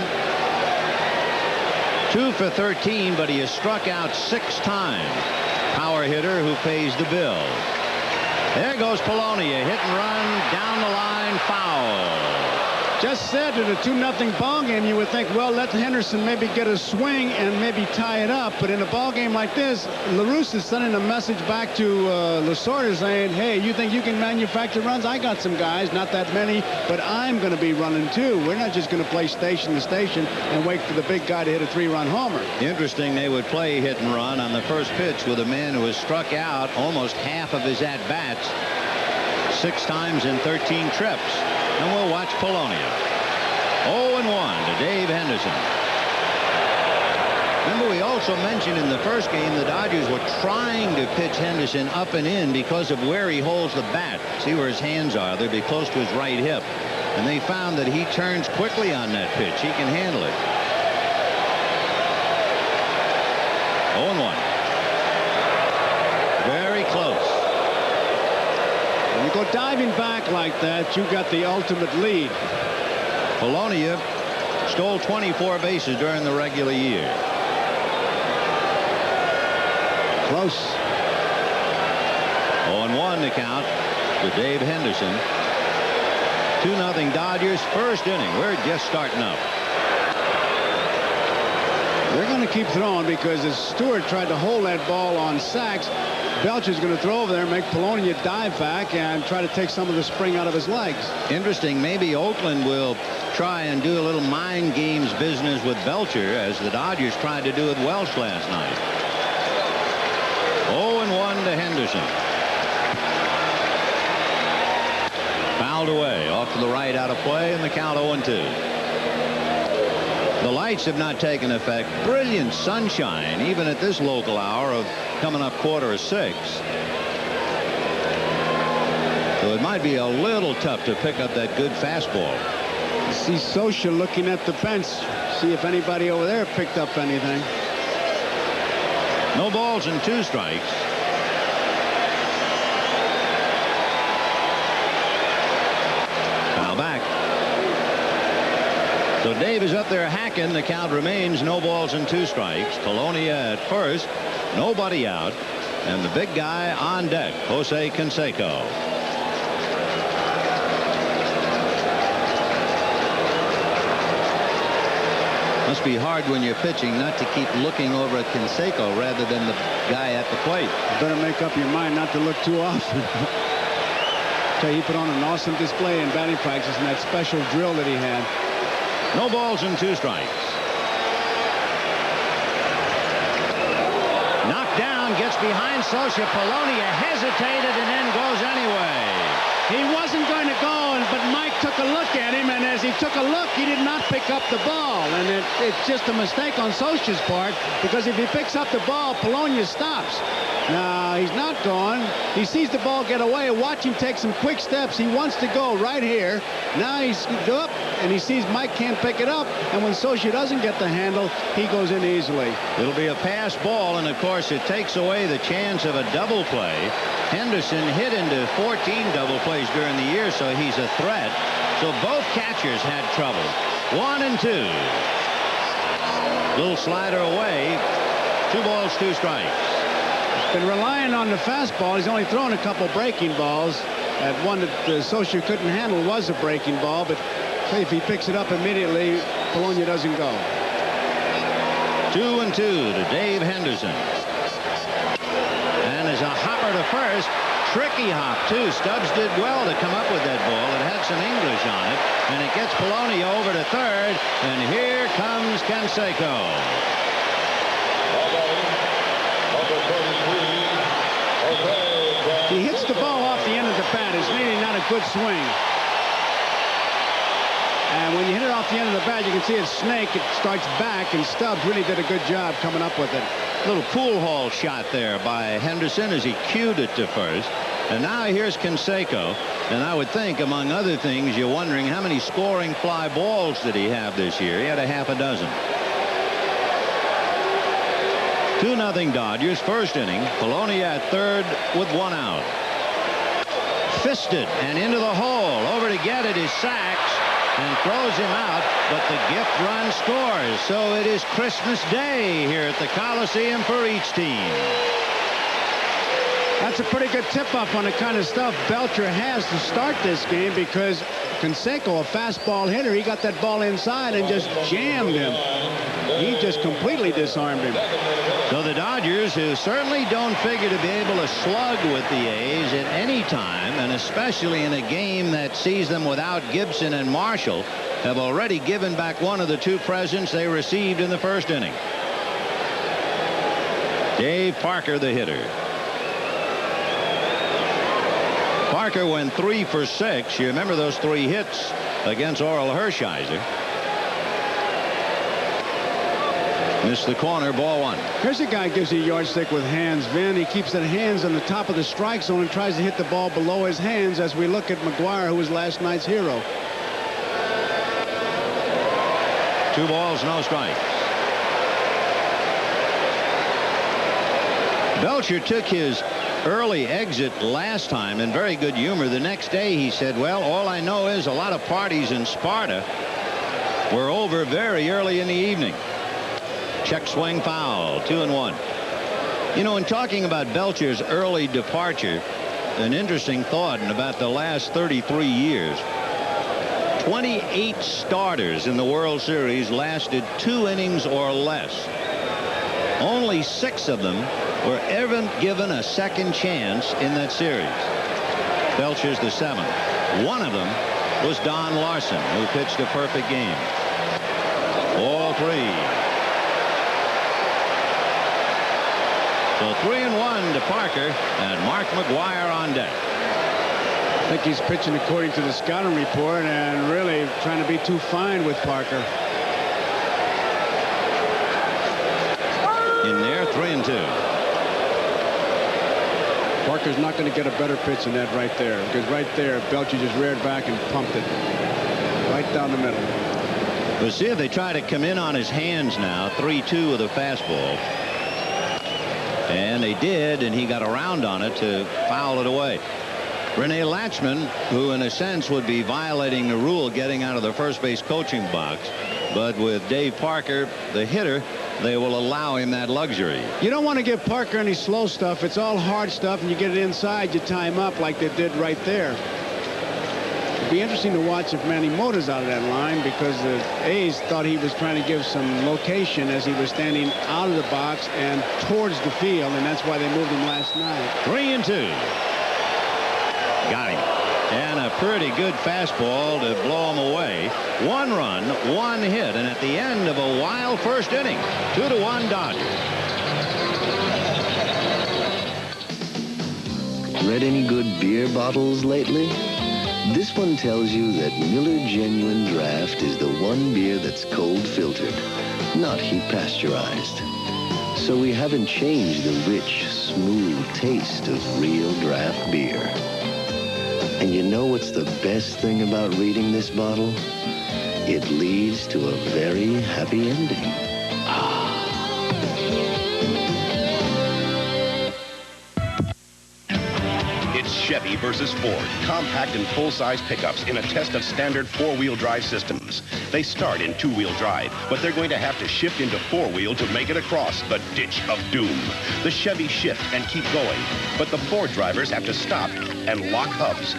2 for 13, but he has struck out 6 times. Power hitter who pays the bill. There goes Polonia. Hit and run down the line, foul. Just said in a 2-0 ball game, you would think, well, let Henderson maybe get a swing and maybe tie it up. But in a ball game like this, LaRousse is sending a message back to Lasorda saying, hey, you think you can manufacture runs? I got some guys, not that many, but I'm going to be running too. We're not just going to play station to station and wait for the big guy to hit a 3-run homer. Interesting, they would play hit and run on the first pitch with a man who has struck out almost half of his at-bats 6 times in 13 trips. And we'll watch Polonia. 0-1 to Dave Henderson. Remember, we also mentioned in the first game the Dodgers were trying to pitch Henderson up and in because of where he holds the bat. See where his hands are. They'd be close to his right hip. And they found that he turns quickly on that pitch. He can handle it. 0-1. Very close. When you go diving back like that, you got the ultimate lead. Polonia stole 24 bases during the regular year. Close. 0-1 to count to Dave Henderson. 2-0 Dodgers, first inning. We're just starting up. They're going to keep throwing because as Stewart tried to hold that ball on sacks, Belcher's going to throw over there, make Polonia dive back and try to take some of the spring out of his legs. Interesting. Maybe Oakland will try and do a little mind games business with Belcher as the Dodgers tried to do with Welsh last night. 0-1 to Henderson. Fouled away off to the right, out of play, and the count 0-2. The lights have not taken effect. Brilliant sunshine, even at this local hour of coming up 5:45. So it might be a little tough to pick up that good fastball. See Scioscia looking at the bench. See if anybody over there picked up anything. No balls and 2 strikes. Foul back. So Dave is up there hacking. The count remains no balls and 2 strikes. Polonia at first. Nobody out. And the big guy on deck, Jose Canseco. Must be hard when you're pitching not to keep looking over at Canseco rather than the guy at the plate. You better make up your mind not to look too often. Tell you, he put on an awesome display in batting practice in that special drill that he had. No balls and 2 strikes. Knocked down, gets behind Scioscia. Polonia hesitated and then goes anyway. He wasn't going to go, but Mike took a look at him, and as he took a look, he did not pick up the ball. And it's just a mistake on Scioscia's part, because if he picks up the ball, Polonia stops. Now, he's not gone. He sees the ball get away. Watch him take some quick steps. He wants to go right here. Now he's up, and he sees Mike can't pick it up. And when Scioscia doesn't get the handle, he goes in easily. It'll be a pass ball, and, of course, it takes away the chance of a double play. Henderson hit into 14 double plays during the year, so he's a threat. So both catchers had trouble. 1-2. Little slider away. 2 balls, 2 strikes. Been relying on the fastball. He's only thrown a couple breaking balls. That one that Scioscia couldn't handle was a breaking ball, but if he picks it up immediately, Polonia doesn't go. 2-2 to Dave Henderson. And there's a hopper to first. Tricky hop, too. Stubbs did well to come up with that ball. It had some English on it, and it gets Polonia over to third, and here comes Canseco. He hits the ball off the end of the bat. It's really not a good swing. And when you hit it off the end of the bat, you can see it snake. It starts back, and Stubbs really did a good job coming up with it. Little pool hall shot there by Henderson as he cued it to first. And now here's Canseco. And I would think, among other things, you're wondering how many scoring fly balls did he have this year? He had a half a dozen. 2-0 Dodgers, first inning. Polonia at third with 1 out. Fisted and into the hole. Over to get it is Sachs and throws him out, but the gift run scores. So it is Christmas Day here at the Coliseum for each team. That's a pretty good tip-off on the kind of stuff Belcher has to start this game, because Canseco, a fastball hitter, he got that ball inside and just jammed him. He just completely disarmed him. So the Dodgers, who certainly don't figure to be able to slug with the A's at any time, and especially in a game that sees them without Gibson and Marshall, have already given back one of the 2 presents they received in the first inning. Dave Parker, the hitter. Parker went 3 for 6. You remember those 3 hits against Oral Hershiser. Missed the corner, ball 1. Here's a guy who gives you a yardstick with hands, Vin. He keeps the hands on the top of the strike zone and tries to hit the ball below his hands, as we look at Mcgwire, who was last night's hero. 2 balls, no strikes. Belcher took his early exit last time in very good humor. The next day he said, well, all I know is a lot of parties in Sparta were over very early in the evening. Check swing foul, 2-1. You know, in talking about Belcher's early departure, an interesting thought in about the last 33 years, 28 starters in the World Series lasted 2 innings or less. Only 6 of them were ever given a second chance in that series. Belcher's the 7th. One of them was Don Larson, who pitched a perfect game. All 3. So 3-1 to Parker, and Mark Mcgwire on deck. I think he's pitching according to the scouting report and really trying to be too fine with Parker. In there, 3-2. Parker's not going to get a better pitch than that right there, because right there, Belcher just reared back and pumped it right down the middle. We'll see if they try to come in on his hands now. 3-2 with a fastball. And they did, and he got around on it to foul it away. Rene Latchman, who in a sense would be violating the rule getting out of the first base coaching box, but with Dave Parker, the hitter, they will allow him that luxury. You don't want to give Parker any slow stuff. It's all hard stuff, and you get it inside, you tie him up like they did right there. It'd be interesting to watch if Manny Mota's out of that line, because the A's thought he was trying to give some location as he was standing out of the box and towards the field, and that's why they moved him last night. 3-2. Got him. And a pretty good fastball to blow him away. 1 run, 1 hit, and at the end of a wild first inning, 2-1 Dodgers. Read any good beer bottles lately? This one tells you that Miller Genuine Draft is the one beer that's cold filtered, not heat pasteurized. So we haven't changed the rich, smooth taste of real draft beer. And you know what's the best thing about reading this bottle? It leads to a very happy ending. It's Chevy versus Ford, compact and full-size pickups in a test of standard 4-wheel drive systems. They start in 2-wheel drive, but they're going to have to shift into 4-wheel to make it across the ditch of doom. The Chevy shift and keep going, but the Ford drivers have to stop and lock hubs.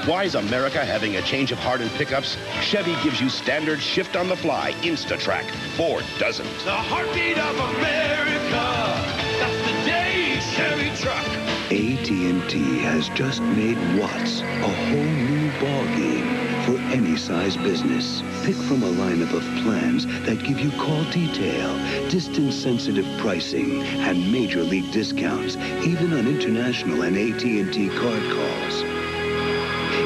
Why is America having a change of heart in pickups? Chevy gives you standard shift on the fly, Insta-Track. Ford doesn't. The heartbeat of America. That's the day Chevy truck. AT&T has just made Watts a whole new ballgame for any size business. Pick from a lineup of plans that give you call detail, distance-sensitive pricing, and major league discounts, even on international and AT&T card calls.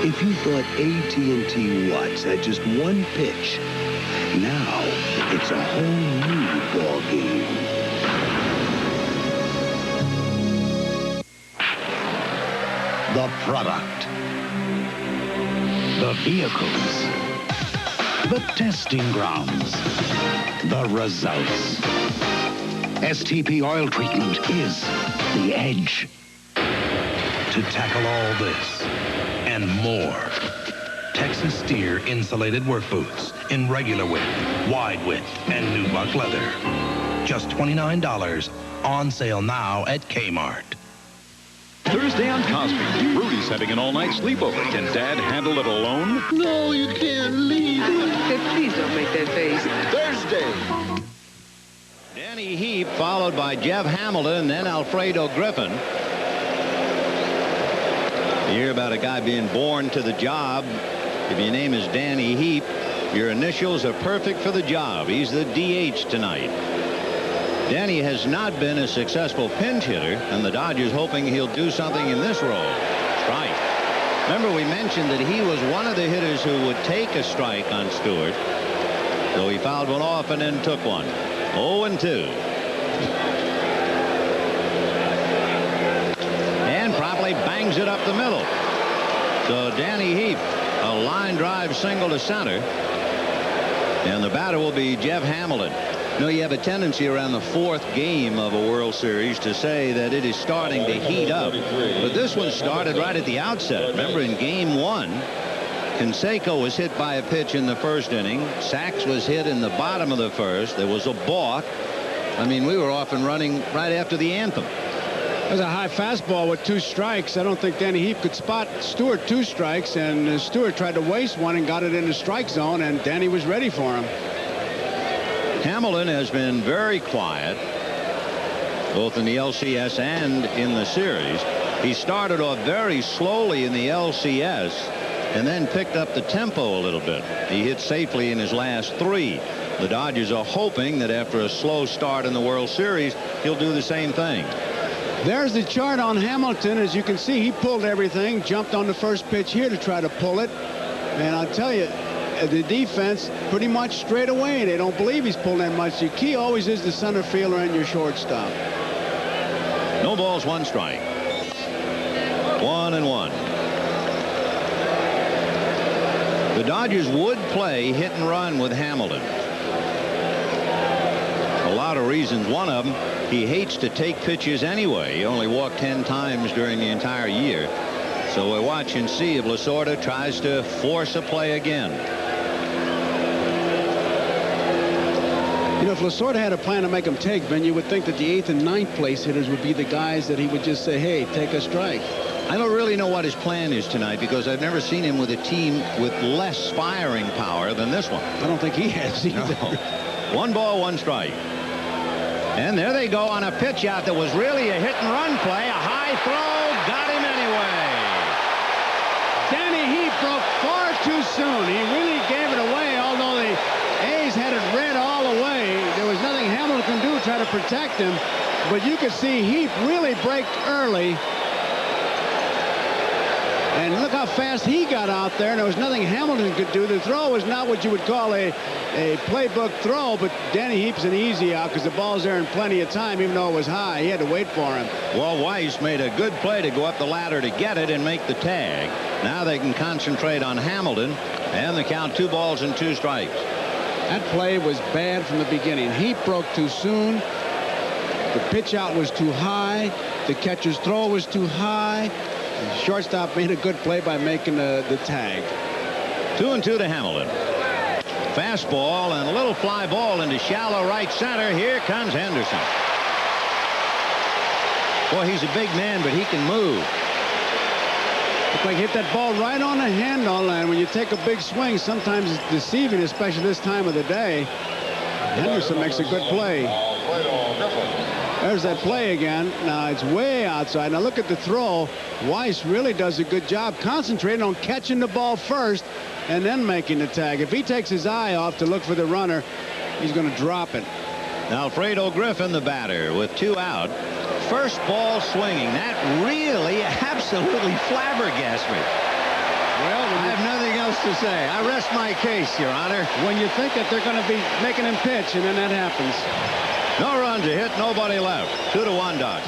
If you thought AT&T Watts had just one pitch, now it's a whole new ballgame. The product, the vehicles, the testing grounds, the results. STP oil treatment is the edge. To tackle all this and more, Texas Steer insulated work boots in regular width, wide width, and nubuck leather. Just $29 on sale now at Kmart. Thursday on Cosby. Rudy's having an all-night sleepover. Can Dad handle it alone? No, you can't leave. Hey, please don't make that face. Thursday. Danny Heap, followed by Jeff Hamilton, then Alfredo Griffin. You hear about a guy being born to the job. If your name is Danny Heap, your initials are perfect for the job. He's the DH tonight. Danny has not been a successful pinch hitter, and the Dodgers hoping he'll do something in this role. Strike. Remember, we mentioned that he was one of the hitters who would take a strike on Stewart. So he fouled one off and then took one. 0-2. And promptly bangs it up the middle. So Danny Heap, a line drive single to center. And the batter will be Jeff Hamilton. No, you have a tendency around the fourth game of a World Series to say that it is starting to heat up. But this one started right at the outset. Remember, in game 1, Canseco was hit by a pitch in the first inning. Sachs was hit in the bottom of the first. There was a balk. I mean, we were off and running right after the anthem. It was a high fastball with 2 strikes. I don't think Danny Heap could spot Stewart 2 strikes, and Stewart tried to waste one and got it in the strike zone, and Danny was ready for him. Hamilton has been very quiet, both in the LCS and in the series. He started off very slowly in the LCS and then picked up the tempo a little bit. He hit safely in his last 3. The Dodgers are hoping that after a slow start in the World Series, he'll do the same thing. There's the chart on Hamilton. As you can see, he pulled everything, jumped on the first pitch here to try to pull it. And I'll tell you, the defense pretty much straight away. They don't believe he's pulled that much. Your key always is the center fielder and your shortstop. No balls, 1 strike. 1-1. The Dodgers would play hit and run with Hamilton. A lot of reasons. One of them, he hates to take pitches anyway. He only walked 10 times during the entire year. So we'll watch and see if Lasorda tries to force a play again. You know, if Lasorda had a plan to make him take, Ben, you would think that the 8th and 9th place hitters would be the guys that he would just say, hey, take a strike. I don't really know what his plan is tonight because I've never seen him with a team with less firing power than this one. I don't think he has either. No. 1 ball, 1 strike. And there they go on a pitch out that was really a hit and run play. A high throw, got him anyway. Danny Heap broke far too soon. He really gave it away, although the A's had it read all the way. There was nothing Hamilton can do to try to protect him. But you could see Heap really braked early. And look how fast he got out there. And there was nothing Hamilton could do. The throw was not what you would call a playbook throw, but Danny Heap's an easy out because the ball's there in plenty of time, even though it was high. He had to wait for him. Well, Weiss made a good play to go up the ladder to get it and make the tag. Now they can concentrate on Hamilton, and the count 2 balls and 2 strikes. That play was bad from the beginning. Heap broke too soon. The pitch out was too high. The catcher's throw was too high. The shortstop made a good play by making the tag. 2-2 to Hamilton. Fastball and a little fly ball into shallow right center. Here comes Henderson. Boy, he's a big man, but he can move. Looked like he hit that ball right on the handle, and when you take a big swing, sometimes it's deceiving, especially this time of the day. Henderson makes a good play. There's that play again. Now it's way outside. Now look at the throw. Weiss really does a good job concentrating on catching the ball first and then making the tag. If he takes his eye off to look for the runner, he's going to drop it. Alfredo Griffin, the batter, with 2 out. First ball swinging. That really absolutely flabbergasted me. Well, I have nothing else to say. I rest my case, Your Honor. When you think that they're going to be making him pitch, and then that happens. No runs, a hit, nobody left. 2-1 Dodgers.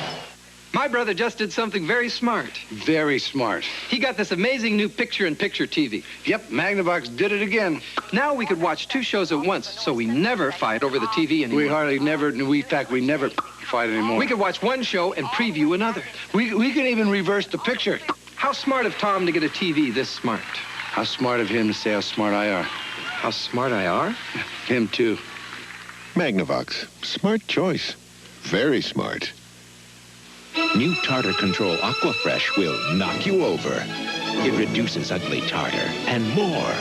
My brother just did something very smart. Very smart. He got this amazing new picture-in-picture TV. Yep, Magnavox did it again. Now we could watch 2 shows at once, so we never fight over the TV anymore. We hardly never, in fact, we never fight anymore. We could watch one show and preview another. We can even reverse the picture. How smart of Tom to get a TV this smart. How smart of him to say how smart I are. How smart I are? Him, too. Magnavox. Smart choice. Very smart. New Tartar Control Aqua Fresh will knock you over. It reduces ugly tartar and more.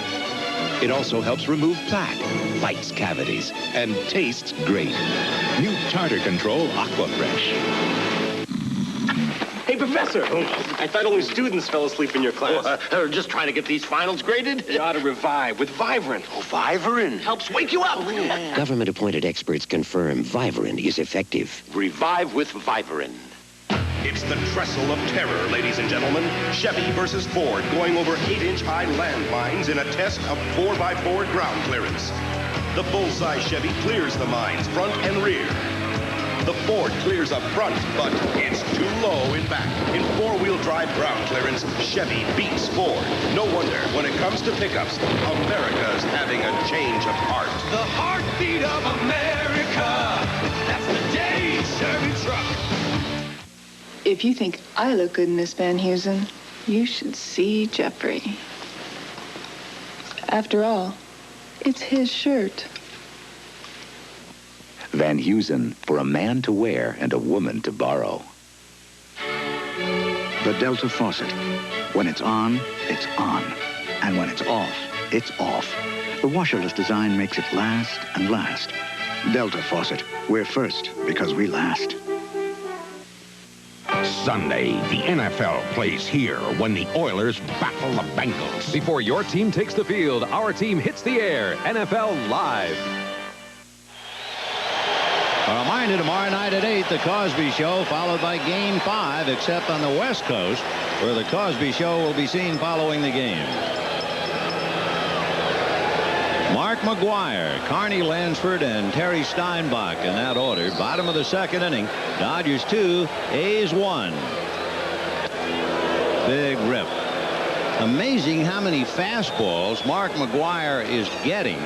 It also helps remove plaque, fights cavities, and tastes great. New Tartar Control Aqua Fresh. Hey, Professor, I thought only students fell asleep in your class. Just trying to get these finals graded? You ought to revive with Vibrant. Oh, Vibrant? Helps wake you up. Government-appointed experts confirm Vibrant is effective. Revive with Vibrant. It's the trestle of terror, ladies and gentlemen. Chevy versus Ford going over 8-inch high landmines in a test of 4x4 ground clearance. The full-size Chevy clears the mines front and rear. The Ford clears up front, but it's too low in back. In four-wheel drive ground clearance, Chevy beats Ford. No wonder, when it comes to pickups, America's having a change of heart. The heartbeat of America. That's the day Chevy truck. If you think I look good in this Van Heusen, you should see Jeffrey. After all, it's his shirt. Van Heusen, for a man to wear and a woman to borrow. The Delta faucet. When it's on, it's on. And when it's off, it's off. The washerless design makes it last and last. Delta faucet. We're first because we last. Sunday, the NFL plays here when the Oilers baffle the Bengals. Before your team takes the field, our team hits the air. NFL Live. A reminder, tomorrow night at 8, The Cosby Show, followed by Game 5, except on the West Coast, where The Cosby Show will be seen following the game. Mark McGwire, Carney Lansford, and Terry Steinbach in that order. Bottom of the second inning. Dodgers 2, A's 1. Big rip. Amazing how many fastballs Mark McGwire is getting.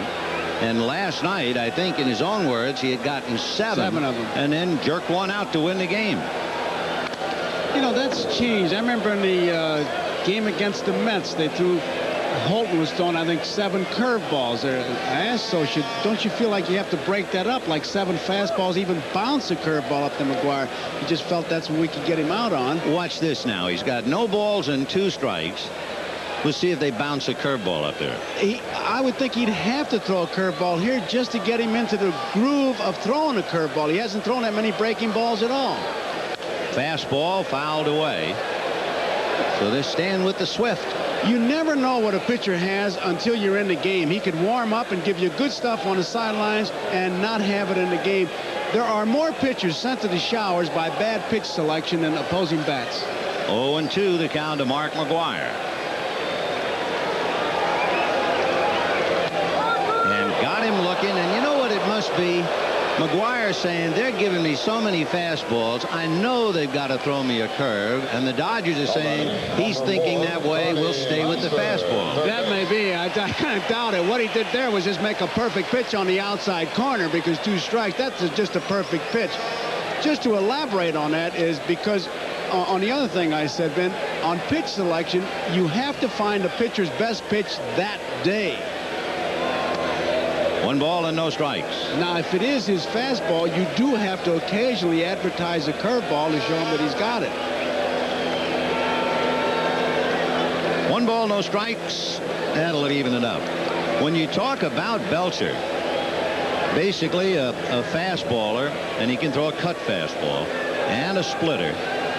And last night, I think in his own words, he had gotten seven of them. And then jerked one out to win the game. You know, that's changed. I remember in the game against the Mets, they threw, Holton was throwing, I think, 7 curveballs there. I asked, so don't you feel like you have to break that up, like 7 fastballs, even bounce a curveball up to McGwire? He just felt that's what we could get him out on. Watch this now. He's got no balls and 2 strikes. We'll see if they bounce a curveball up there. I would think he'd have to throw a curveball here just to get him into the groove of throwing a curveball. He hasn't thrown that many breaking balls at all. Fastball fouled away. So they're staying with the Swift. You never know what a pitcher has until you're in the game. He could warm up and give you good stuff on the sidelines and not have it in the game. There are more pitchers sent to the showers by bad pitch selection than opposing bats. 0-2 the count to Mark McGwire. Got him looking, and you know what it must be? McGwire saying, they're giving me so many fastballs, I know they've got to throw me a curve, and the Dodgers are saying, he's thinking that way, we'll stay with the fastball. That may be. I kind of doubt it. What he did there was just make a perfect pitch on the outside corner because 2 strikes, that's just a perfect pitch. Just to elaborate on that is because on the other thing I said, Ben, on pitch selection, you have to find the pitcher's best pitch that day. 1 ball and no strikes. Now, if it is his fastball, you do have to occasionally advertise a curveball to show him that he's got it. 1 ball, no strikes. That'll even it up. When you talk about Belcher, basically a fastballer, and he can throw a cut fastball and a splitter.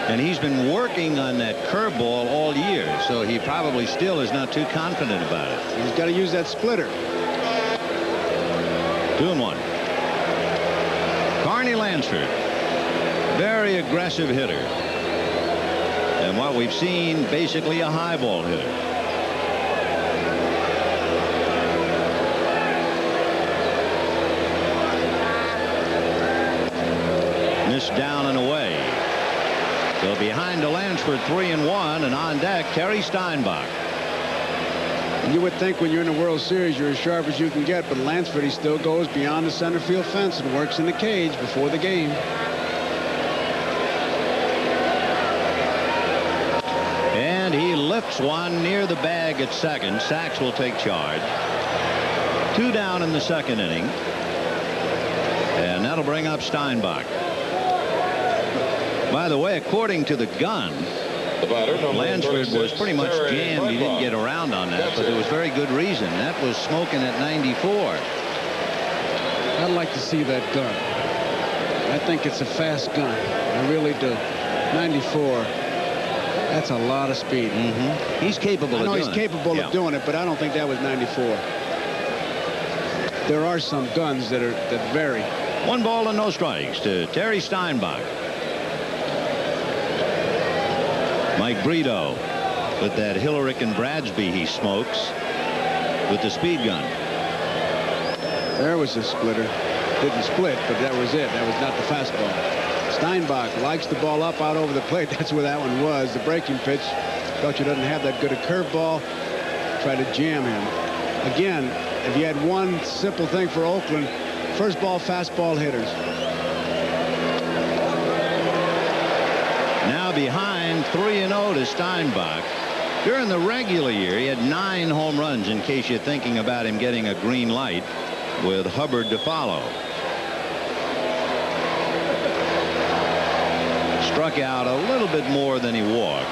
And he's been working on that curveball all year, so he probably still is not too confident about it. He's got to use that splitter. 2-1. Carney Lansford, very aggressive hitter. And what we've seen, basically a high ball hitter. Missed down and away. So behind to Lansford, 3-1, and on deck, Terry Steinbach. You would think when you're in the World Series, you're as sharp as you can get, but Lansford, he still goes beyond the center field fence and works in the cage before the game. And he lifts one near the bag at second. Sachs will take charge. 2 down in the second inning. And that'll bring up Steinbach. By the way, according to the gun, Lansford was pretty much jammed. He didn't get around on that, but there was very good reason. That was smoking at 94. I'd like to see that gun. I think it's a fast gun. I really do. 94. That's a lot of speed. He's capable of doing it. I know he's capable of doing it, but I don't think that was 94. There are some guns that vary. 1 ball and no strikes to Terry Steinbach. Mike Brito with that Hillerick and Bradsby he smokes with the speed gun. There was a splitter. Didn't split, but that was it. That was not the fastball. Steinbach likes the ball up out over the plate. That's where that one was. The breaking pitch. Belcher doesn't have that good a curveball. Try to jam him. Again, if you had one simple thing for Oakland, first ball, fastball hitters. Now behind 3-0 to Steinbach. During the regular year, he had 9 home runs, in case you're thinking about him getting a green light, with Hubbard to follow. Struck out a little bit more than he walked.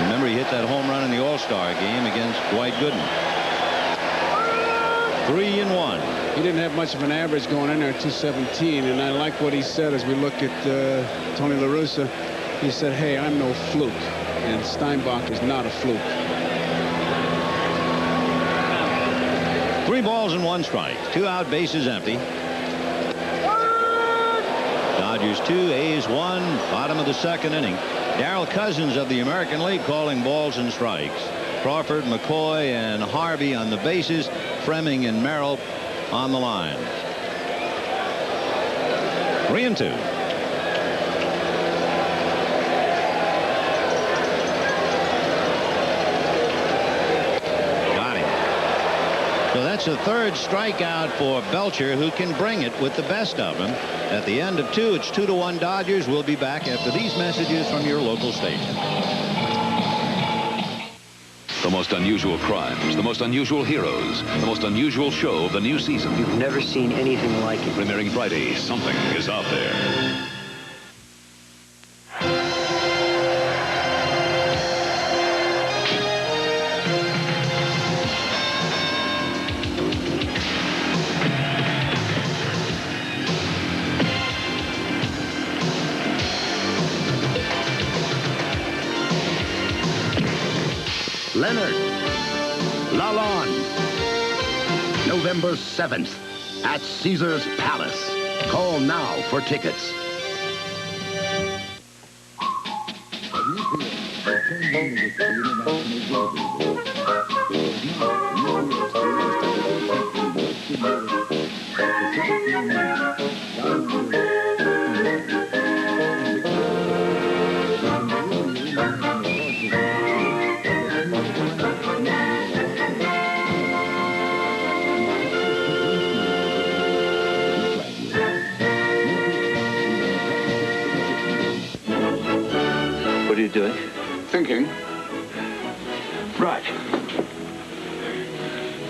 Remember, he hit that home run in the All-Star game against Dwight Gooden. 3-1. He didn't have much of an average going in there at 217, and I like what he said as we look at Tony La Russa. He said, hey, I'm no fluke, and Steinbach is not a fluke. 3 balls and 1 strike. 2 out, bases empty. Dodgers 2, A's 1, bottom of the 2nd inning. Darrell Cousins of the American League calling balls and strikes. Crawford, McCoy, and Harvey on the bases. Fremming and Merrill on the line. 3-2. Got him. So that's a 3rd strikeout for Belcher, who can bring it with the best of them. At the end of 2, it's 2-1 Dodgers. We'll be back after these messages from your local station. The most unusual crimes, the most unusual heroes, the most unusual show of the new season. You've never seen anything like it. Premiering Friday, something is out there. Leonard, Lalonde, November 7th at Caesar's Palace. Call now for tickets. What are you doing? Thinking. Right.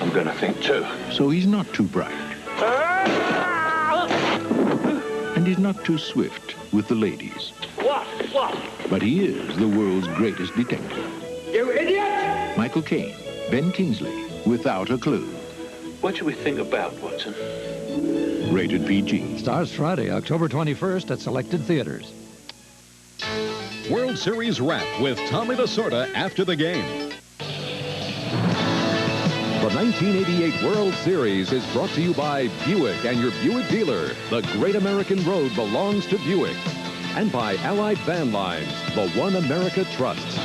I'm going to think too. So he's not too bright. And he's not too swift with the ladies. What? But he is the world's greatest detective. You idiot! Michael Caine, Ben Kingsley, without a clue. What should we think about, Watson? Rated PG. Stars Friday, October 21st at selected theaters. World Series Wrap with Tommy Lasorda after the game. The 1988 World Series is brought to you by Buick and your Buick dealer. The great American road belongs to Buick. And by Allied Van Lines, the one America trusts.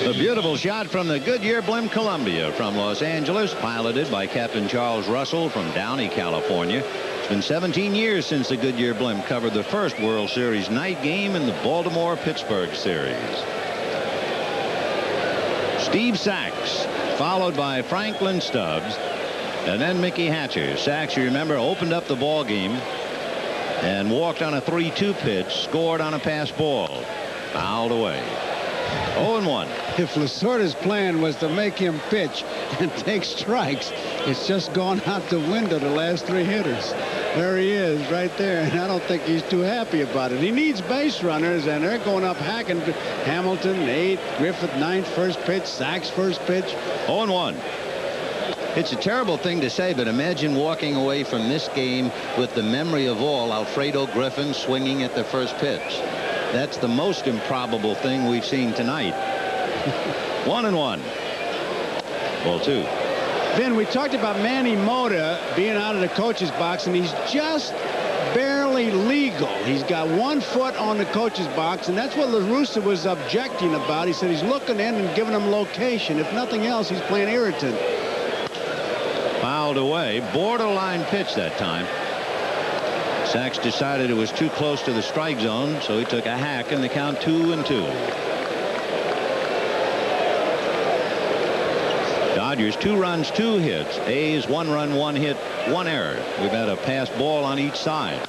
A beautiful shot from the Goodyear Blimp Columbia from Los Angeles, piloted by Captain Charles Russell from Downey, California. It's been 17 years since the Goodyear Blimp covered the first World Series night game in the Baltimore-Pittsburgh series. Steve Sachs, followed by Franklin Stubbs, and then Mickey Hatcher. Sachs, you remember, opened up the ball game and walked on a 3-2 pitch, scored on a pass ball, fouled away. 0-1. If Lasorda's plan was to make him pitch and take strikes, it's just gone out the window the last 3 hitters. There he is, right there, and I don't think he's too happy about it. He needs base runners, and they're going up hacking. Hamilton, 8th, Griffith, 9th, first pitch, Sachs, first pitch. 0-1. It's a terrible thing to say, but imagine walking away from this game with the memory of all Alfredo Griffin swinging at the first pitch. That's the most improbable thing we've seen tonight. 1-1. Ball 2. Then we talked about Manny Mota being out of the coach's box, and he's just barely legal. He's got 1 foot on the coach's box, and that's what La Russa was objecting about. He said he's looking in and giving him location. If nothing else, he's playing irritant. Fouled away. Borderline pitch that time. Sachs decided it was too close to the strike zone, so he took a hack, and the count 2-2. Dodgers 2 runs, 2 hits. A's 1 run, 1 hit, 1 error. We've had a pass ball on each side.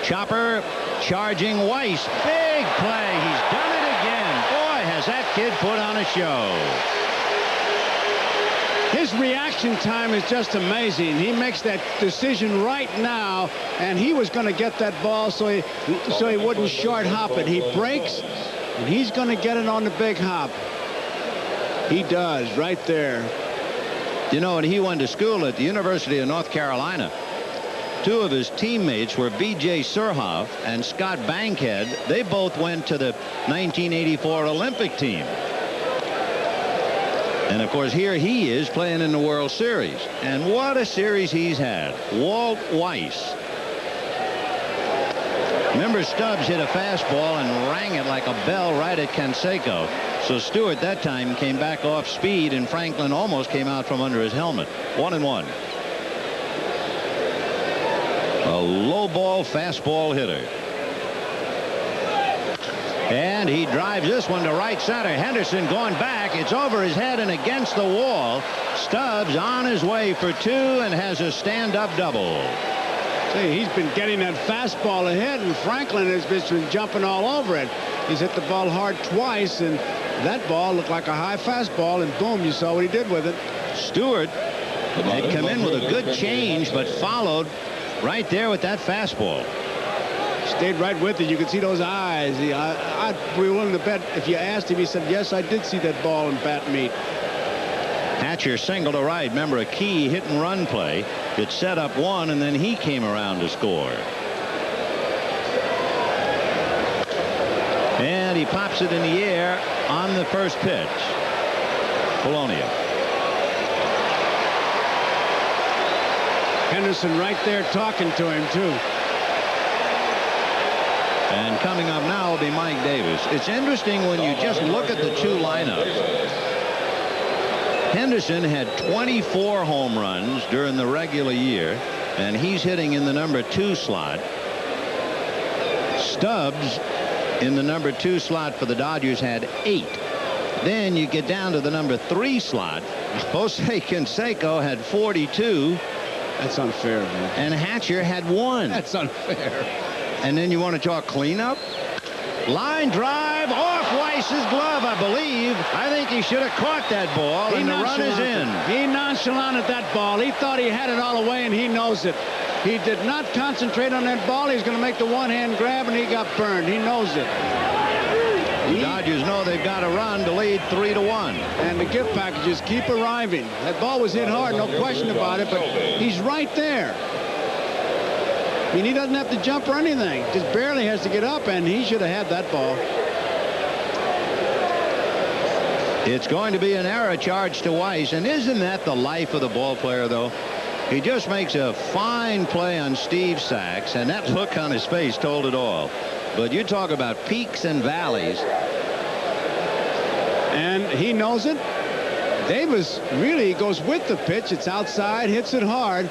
Chopper charging Weiss. Big play. He's done it again. Boy, has that kid put on a show. His reaction time is just amazing. He makes that decision right now, and he was going to get that ball so he wouldn't short hop it. He breaks, and he's going to get it on the big hop. He does, right there. You know, when he went to school at the University of North Carolina, 2 of his teammates were B.J. Surhoff and Scott Bankhead. They both went to the 1984 Olympic team. And, of course, here he is playing in the World Series. And what a series he's had. Walt Weiss. Remember, Stubbs hit a fastball and rang it like a bell right at Canseco. So Stewart that time came back off speed, and Franklin almost came out from under his helmet. 1-1. A low ball fastball hitter. And he drives this one to right center. Henderson going back. It's over his head and against the wall. Stubbs on his way for 2 and has a stand-up double. See, he's been getting that fastball ahead, and Franklin has been jumping all over it. He's hit the ball hard twice, and that ball looked like a high fastball, and boom, you saw what he did with it. Stewart had come in with a good change, but followed right there with that fastball. Stayed right with it. You could see those eyes. I'd be willing to bet if you asked him, he said, yes, I did see that ball in bat meat. Hatcher single to right. Remember, a key hit-and-run play. It set up 1, and then he came around to score. And he pops it in the air on the first pitch. Polonia. Henderson right there talking to him, too. And coming up now will be Mike Davis. It's interesting when you just look at the 2 lineups. Henderson had 24 home runs during the regular year, and he's hitting in the number 2 slot. Stubbs in the number 2 slot for the Dodgers had 8. Then you get down to the number 3 slot. Jose Canseco had 42. That's unfair, man. And Hatcher had 1. That's unfair. And then you want to talk cleanup? Line drive off Weiss's glove, I believe. I think he should have caught that ball, and the run is in. He nonchalanted that ball. He thought he had it all away, and he knows it. He did not concentrate on that ball. He's going to make the one-hand grab, and he got burned. He knows it. The Dodgers know they've got to run to lead 3-1. And the gift packages keep arriving. That ball was hit hard, no question about it, but he's right there. I mean, he doesn't have to jump or anything. Just barely has to get up, and he should have had that ball. It's going to be an error charge to Weiss, and isn't that the life of the ball player, though? He just makes a fine play on Steve Sachs, and that look on his face told it all. But you talk about peaks and valleys. And he knows it. Davis really goes with the pitch. It's outside, hits it hard.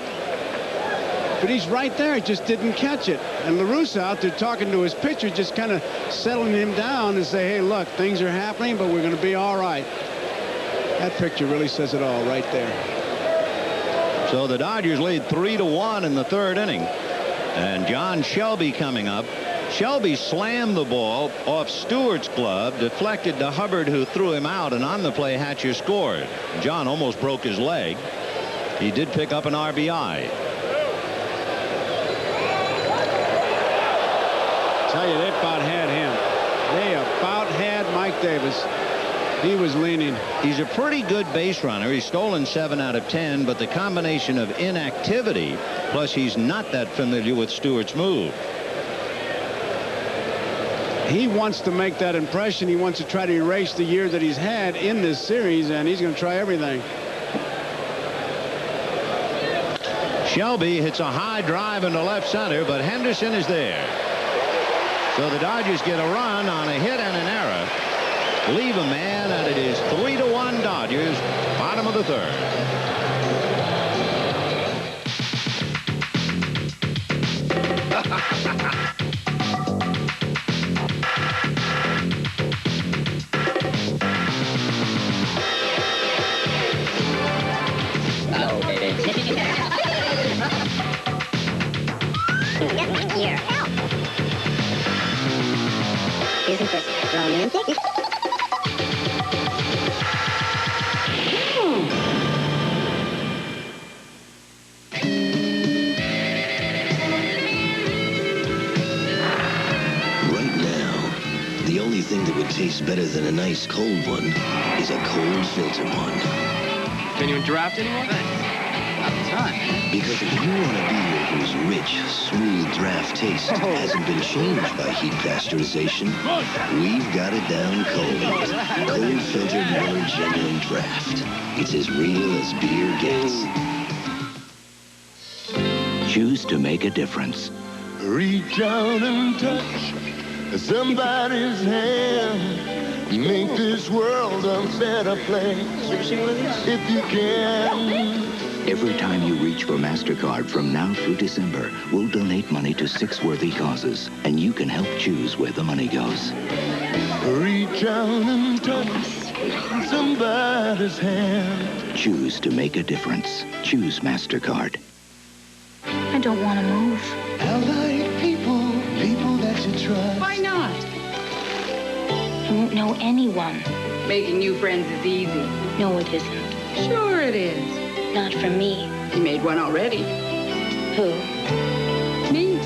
But he's right there, just didn't catch it. And La Russa out there talking to his pitcher, just kind of settling him down and say, hey, look, things are happening, but we're going to be all right. That picture really says it all right there. So the Dodgers lead 3-1 in the 3rd inning. And John Shelby coming up. Shelby slammed the ball off Stewart's glove, deflected to Hubbard, who threw him out, and on the play, Hatcher scored. John almost broke his leg. He did pick up an RBI. Tell you, they about had him. They about had Mike Davis. He was leaning. He's a pretty good base runner. He's stolen 7 out of 10, but the combination of inactivity, plus he's not that familiar with Stewart's move. He wants to make that impression. He wants to try to erase the year that he's had in this series, and he's going to try everything. Shelby hits a high drive into left center, but Henderson is there. So the Dodgers get a run on a hit and an error. Leave a man, and it is 3-1 Dodgers, bottom of the third. Here, help! Isn't this romantic? The only thing that would taste better than a nice cold one is a cold filtered one. Anyone draft anyone? Not the time. Because if you want a beer whose rich, smooth draft taste hasn't been changed by heat pasteurization, we've got it down cold. Cold filtered Miller Genuine Draft. It's as real as beer gets. Choose to make a difference. Reach out and touch somebody's hand. Make this world a better place if you can. Every time you reach for MasterCard from now through December, we'll donate money to 6 worthy causes, and you can help choose where the money goes. Reach out and touch somebody's hand. Choose to make a difference. Choose MasterCard. I don't want to move. I like people that you trust. Why not? I won't know anyone. Making new friends is easy. No, it isn't. Sure it is. Not for me. You made one already. Who? Me.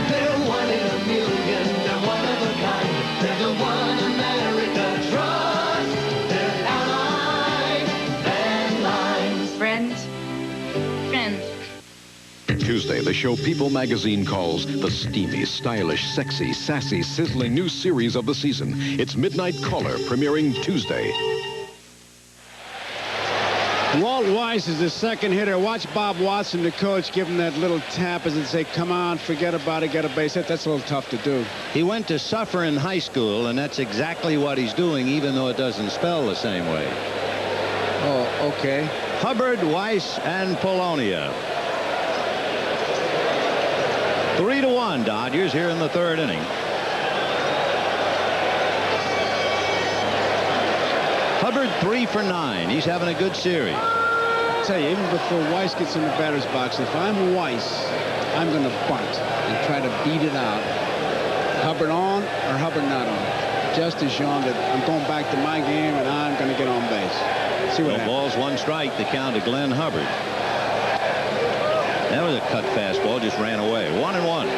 They're 1 in a million. They're one of a kind. They're the one America trusts. They're Allied Van Lines. Friends? Friends. Tuesday, the show People magazine calls the steamy, stylish, sexy, sassy, sizzling new series of the season. It's Midnight Caller, premiering Tuesday. Walt Weiss is the second hitter. Watch Bob Watson, the coach, give him that little tap as and say, come on, forget about it, get a base hit. That's a little tough to do. He went to Suffer in high school, and that's exactly what he's doing, even though it doesn't spell the same way. Oh, okay. Hubbard, Weiss, and Polonia. 3-1 Dodgers here in the third inning. Hubbard 3 for 9. He's having a good series. I'll tell you, even before Weiss gets in the batter's box, if I'm Weiss, I'm going to bunt and try to beat it out. Hubbard on or Hubbard not on. Just as shown that I'm going back to my game and I'm going to get on base. See what happens. Balls, 1 strike, the count to Glenn Hubbard. That was a cut fastball, just ran away. 1-1.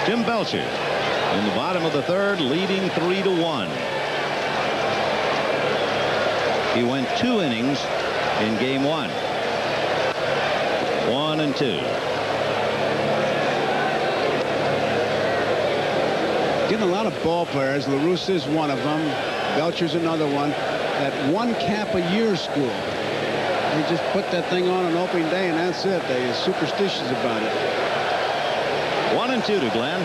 Jim Belcher in the bottom of the third, leading 3-1. He went 2 innings in game 1. 1-2. Getting a lot of ball players. LaRusse is one of them. Belcher's another one. That 1 cap a year school. They just put that thing on opening day, and that's it. They're superstitious about it. 1-2 to Glenn.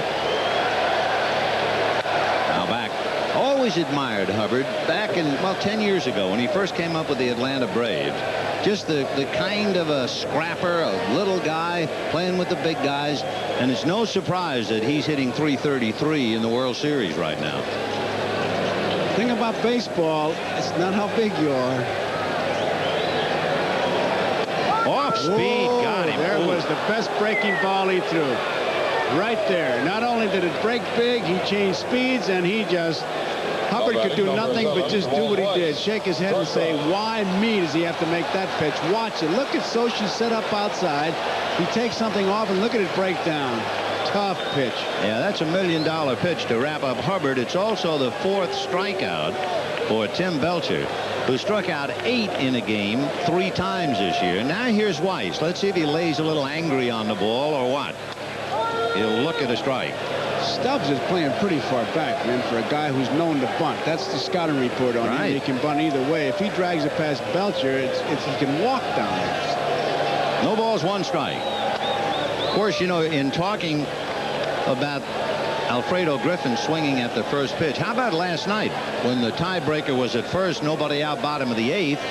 Now back. Always admired Hubbard back in, well, 10 years ago when he first came up with the Atlanta Braves. Just the kind of a scrapper, a little guy playing with the big guys. And it's no surprise that he's hitting .333 in the World Series right now. The thing about baseball, it's not how big you are. Off speed, got him. There was the best breaking ball he threw. Right there. Not only did it break big, he changed speeds, and he just... Hubbard could do nothing but just do what he did. Shake his head and say, why me does he have to make that pitch? Watch it. Look at Sochi set up outside. He takes something off, and look at it break down. tough pitch. Yeah, that's $1 million pitch to wrap up Hubbard. It's also the 4th strikeout for Tim Belcher, who struck out 8 in a game 3 times this year. Now here's Weiss. Let's see if he lays a little angry on the ball or what. He'll look at a strike. Stubbs is playing pretty far back, man, for a guy who's known to bunt. That's the scouting report on him. He can bunt either way. If he drags it past Belcher, he can walk down there. No balls, 1 strike. Of course, you know, in talking about Alfredo Griffin swinging at the first pitch, how about last night when the tiebreaker was at first, nobody out, bottom of the 8th,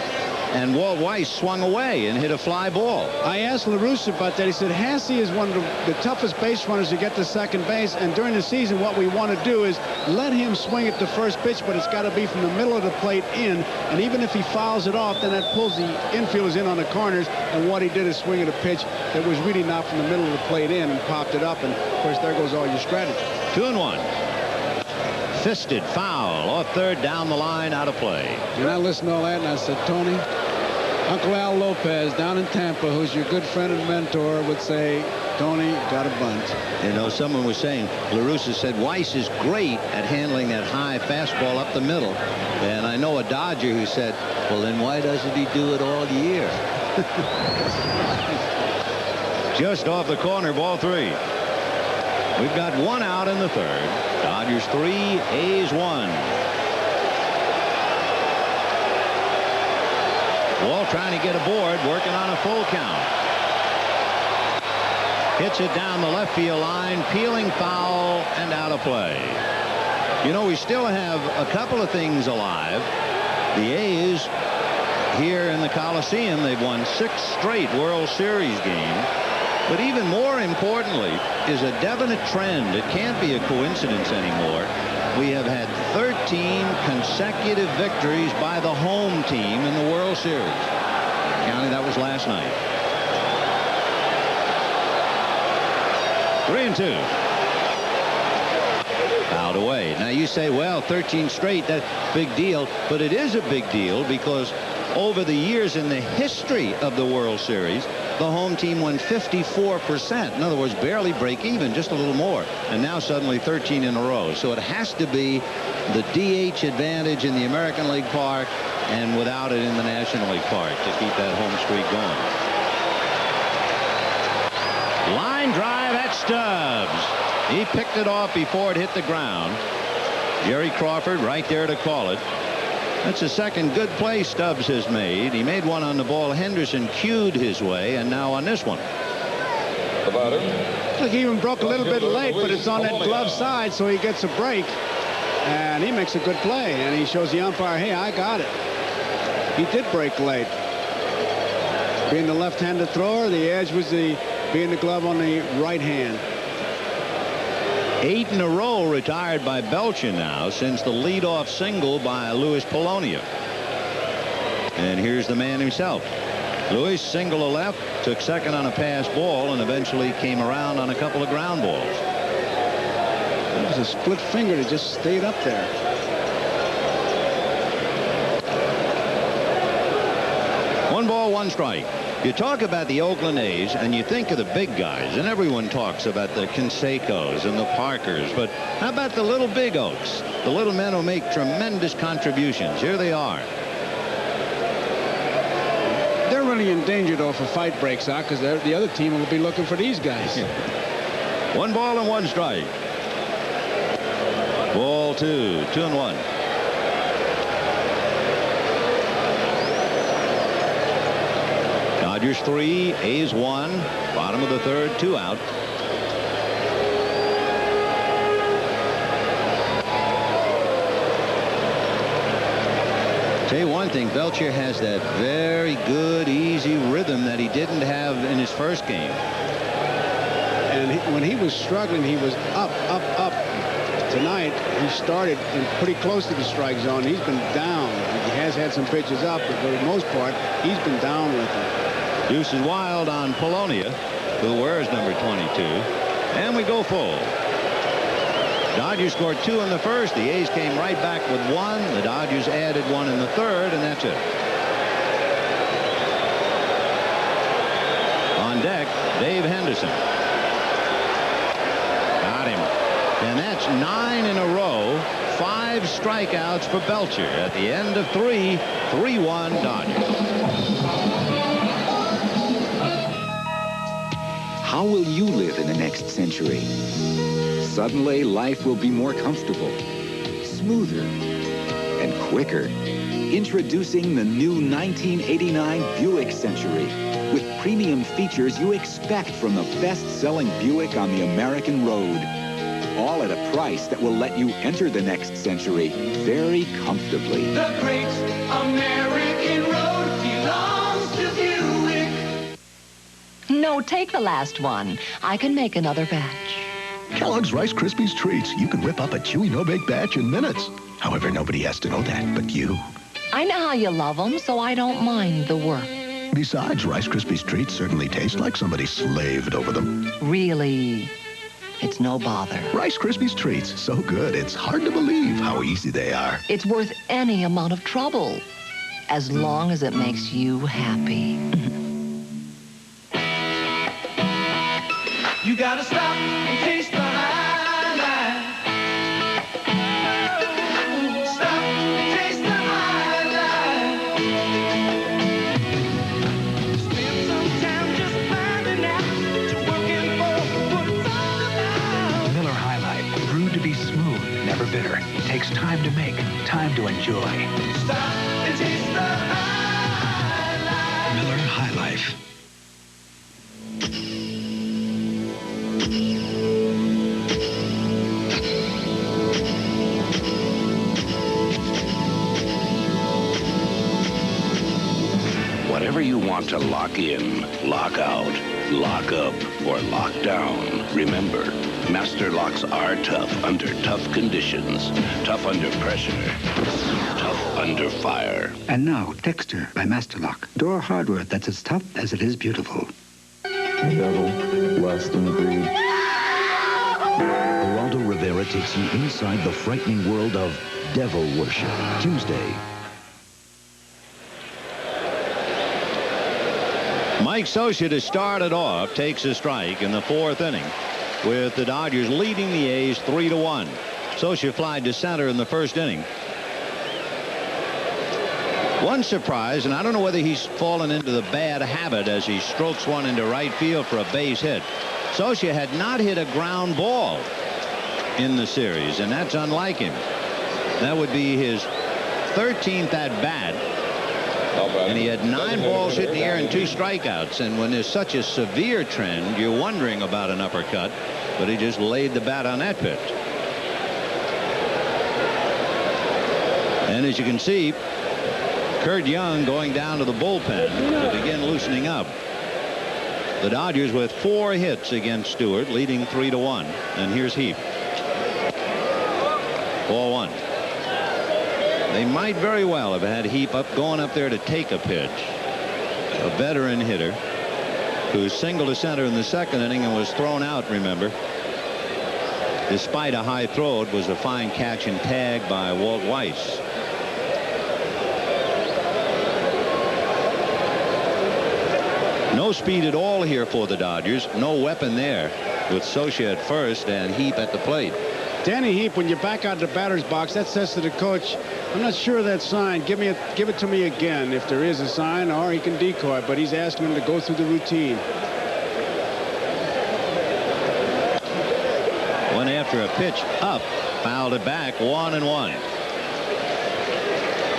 and Walt Weiss swung away and hit a fly ball. I asked LaRusse about that. He said Hasse is one of the toughest base runners to get to second base, and during the season what we want to do is let him swing at the first pitch, but it's got to be from the middle of the plate in, and even if he fouls it off, then that pulls the infielders in on the corners, and what he did is swing at a pitch that was really not from the middle of the plate in and popped it up, and of course there goes all your strategy. 2-1. Fisted foul off third, down the line, out of play. And I listened to all that and I said, Tony, Uncle Al Lopez down in Tampa, who's your good friend and mentor, would say, Tony, got a bunt. You know, someone was saying, LaRusse said Weiss is great at handling that high fastball up the middle. And I know a Dodger who said, well, then why doesn't he do it all year? Just off the corner, ball 3. We've got 1 out in the 3rd. Dodgers 3, A's 1. Wall trying to get aboard, working on a full count. Hits it down the left field line, peeling foul, and out of play. You know, we still have a couple of things alive. The A's here in the Coliseum, they've won 6 straight World Series games. But even more importantly is a definite trend. It can't be a coincidence anymore. We have had 13 consecutive victories by the home team in the World Series. County, that was last night. 3-2. Fouled away. Now you say, well, 13 straight, that's a big deal. But it is a big deal because over the years in the history of the World Series, the home team won 54%. In other words, barely break even, just a little more. And now suddenly 13 in a row. So it has to be the DH advantage in the American League Park and without it in the National League Park to keep that home streak going. Line drive at Stubbs. He picked it off before it hit the ground. Jerry Crawford right there to call it. That's the second good play Stubbs has made. He made one on the ball. Henderson cued his way, and now on this one. The batter. Look, he even broke a little bit late, but it's on that glove side, so he gets a break. And he makes a good play, and he shows the umpire, hey, I got it. He did break late. Being the left-handed thrower, the edge was being the glove on the right hand. 8 in a row retired by Belcher now since the leadoff single by Luis Polonia. And here's the man himself. Luis single to left, took second on a pass ball, and eventually came around on a couple of ground balls. It was a split finger that just stayed up there. One ball, 1 strike. You talk about the Oakland A's and you think of the big guys, and everyone talks about the Cansecos and the Parkers, but how about the little big oaks, the little men who make tremendous contributions? Here they are. They're really in danger, though, if a fight breaks out, because the other team will be looking for these guys. 1 ball and 1 strike. Ball 2, 2-1. Dodgers 3, A's 1. Bottom of the 3rd, 2 out. Tell you one thing, Belcher has that very good, easy rhythm that he didn't have in his first game. And when he was struggling, he was up, up, up. Tonight, he started pretty close to the strike zone. He's been down. He has had some pitches up, but for the most part, he's been down with him. Deuce is wild on Polonia, who wears number 22. And we go full. Dodgers scored 2 in the first. The A's came right back with 1. The Dodgers added 1 in the 3rd, and that's it. On deck, Dave Henderson. That's 9 in a row. 5 strikeouts for Belcher. At the end of 3, 3-1 Dodgers. How will you live in the next century? Suddenly, life will be more comfortable, smoother, and quicker. Introducing the new 1989 Buick Century with premium features you expect from the best-selling Buick on the American road. All at a price that will let you enter the next century very comfortably. The great American road belongs to Buick. No, take the last one. I can make another batch. Kellogg's Rice Krispies Treats. You can whip up a chewy no-bake batch in minutes. However, nobody has to know that but you. I know how you love them, so I don't mind the work. Besides, Rice Krispies Treats certainly taste like somebody slaved over them. Really? It's no bother. Rice Krispies Treats, so good, it's hard to believe how easy they are. It's worth any amount of trouble, as long as it makes you happy. You gotta stop and taste the high life. Stop and taste the high life. Spend some time just finding out what you're working for, what it's all about. Miller High Life, brewed to be smooth, never bitter. Takes time to make, time to enjoy. Stop and taste the high life. Miller High Life. Whatever you want to lock in, lock out, lock up, or lock down, remember, master locks are tough under tough conditions, tough under pressure, tough under fire. And now, Dexter by Master Lock. Door hardware that's as tough as it is beautiful. Devil, lust, and greed. Geraldo Rivera takes you inside the frightening world of devil worship. Tuesday. Mike Scioscia, to start it off, takes a strike in the 4th inning, with the Dodgers leading the A's 3-1. Scioscia flied to center in the 1st inning. One surprise, and I don't know whether he's fallen into the bad habit as he strokes one into right field for a base hit. Scioscia had not hit a ground ball in the series, and that's unlike him. That would be his 13th at bat. And he had 9 balls hit in the air and 2 strikeouts. And when there's such a severe trend, you're wondering about an uppercut. But he just laid the bat on that pitch. And as you can see, Kurt Young going down to the bullpen to begin loosening up. The Dodgers with 4 hits against Stewart, leading 3-1. And here's Heap. 4-1. They might very well have had Heap going up there to take a pitch. A veteran hitter who singled to center in the 2nd inning and was thrown out, remember. Despite a high throw, it was a fine catch and tag by Walt Weiss. No speed at all here for the Dodgers. No weapon there, with Scioscia at first and Heap at the plate. Danny Heap, when you back out the batter's box, that says to the coach, I'm not sure of that sign. Give it to me again if there is a sign, or he can decoy, but he's asking him to go through the routine. Went after a pitch up, fouled it back, 1-1.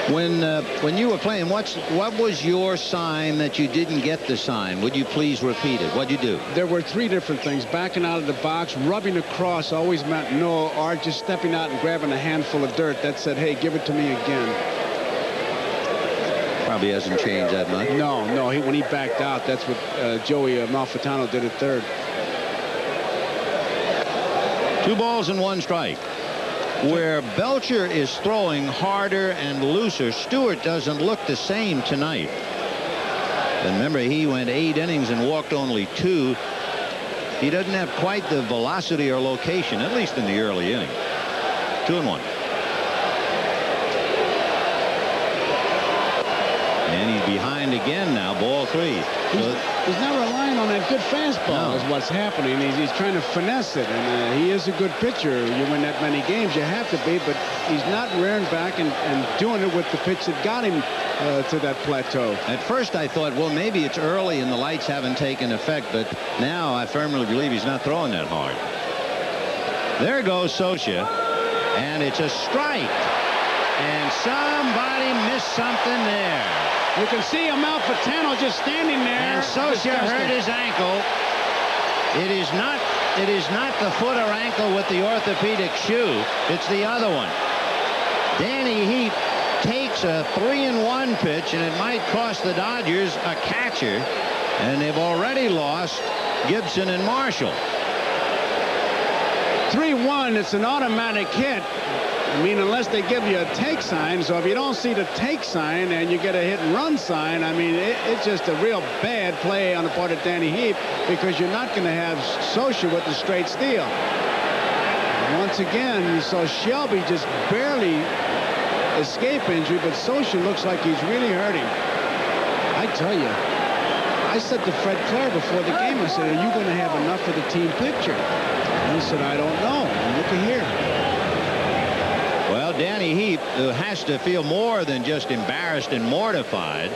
When you were playing, what was your sign that you didn't get the sign? Would you please repeat it? What'd you do? There were 3 different things. Backing out of the box, rubbing across always meant no, or just stepping out and grabbing a handful of dirt. That said, hey, give it to me again. Probably hasn't changed that much. No. When he backed out, that's what Joey Malfitano did at 3rd. 2 balls and 1 strike. Where Belcher is throwing harder and looser, Stewart doesn't look the same tonight. And remember, he went 8 innings and walked only 2. He doesn't have quite the velocity or location, at least in the early inning. 2-1. And he's behind again now, ball 3. He's not relying on that good fastball is what's happening. He's trying to finesse it, and he is a good pitcher. You win that many games, you have to be, but he's not rearing back and doing it with the pitch that got him to that plateau. At first I thought, well, maybe it's early and the lights haven't taken effect, but now I firmly believe he's not throwing that hard. There goes Socia, and it's a strike. And somebody missed something there. You can see Amalfitano just standing there. And Socia hurt his ankle. It is not the foot or ankle with the orthopedic shoe. It's the other one. Danny Heap takes a 3-1 pitch, and it might cost the Dodgers a catcher. And they've already lost Gibson and Marshall. 3-1, it's an automatic hit. I mean, unless they give you a take sign. So if you don't see the take sign and you get a hit and run sign, I mean, it's just a real bad play on the part of Danny Heap, because you're not going to have Socia with the straight steal. And once again, you saw Shelby just barely escape injury, but Socia looks like he's really hurting. I tell you, I said to Fred Clare before the game, I said, are you going to have enough for the team picture? And he said, I don't know. And look at here. Well, Danny Heap, who has to feel more than just embarrassed and mortified,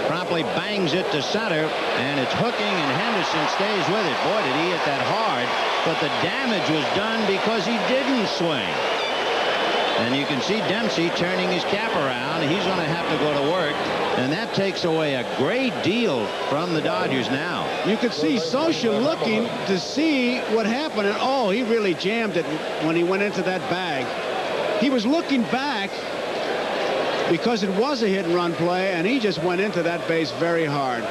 promptly bangs it to center, and it's hooking, and Henderson stays with it. Boy, did he hit that hard, but the damage was done because he didn't swing. And you can see Dempsey turning his cap around. He's going to have to go to work, and that takes away a great deal from the Dodgers now. You could see Socia looking to see what happened, and oh, he really jammed it when he went into that bag. He was looking back because it was a hit-and-run play, and he just went into that base very hard.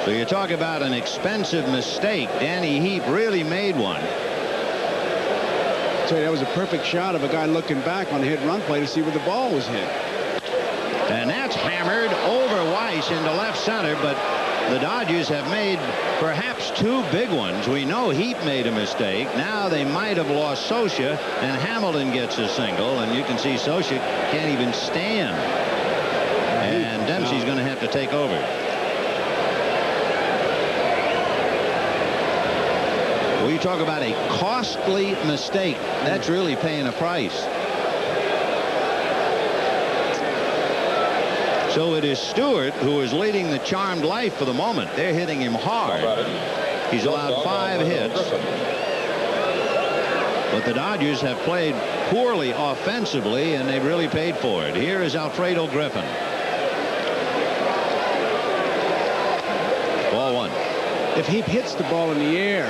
So you talk about an expensive mistake. Danny Heap really made one. So that was a perfect shot of a guy looking back on the hit-and-run play to see where the ball was hit. And that's hammered over Weiss into left center, but the Dodgers have made perhaps 2 big ones. We know Heap made a mistake. Now they might have lost Socia, and Hamilton gets a single, and you can see Socia can't even stand. And Dempsey's going to have to take over. Well, you talk about a costly mistake. That's really paying a price. So it is Stewart who is leading the charmed life for the moment. They're hitting him hard. He's allowed 5 hits. But the Dodgers have played poorly offensively, and they've really paid for it. Here is Alfredo Griffin. Ball 1. If he hits the ball in the air,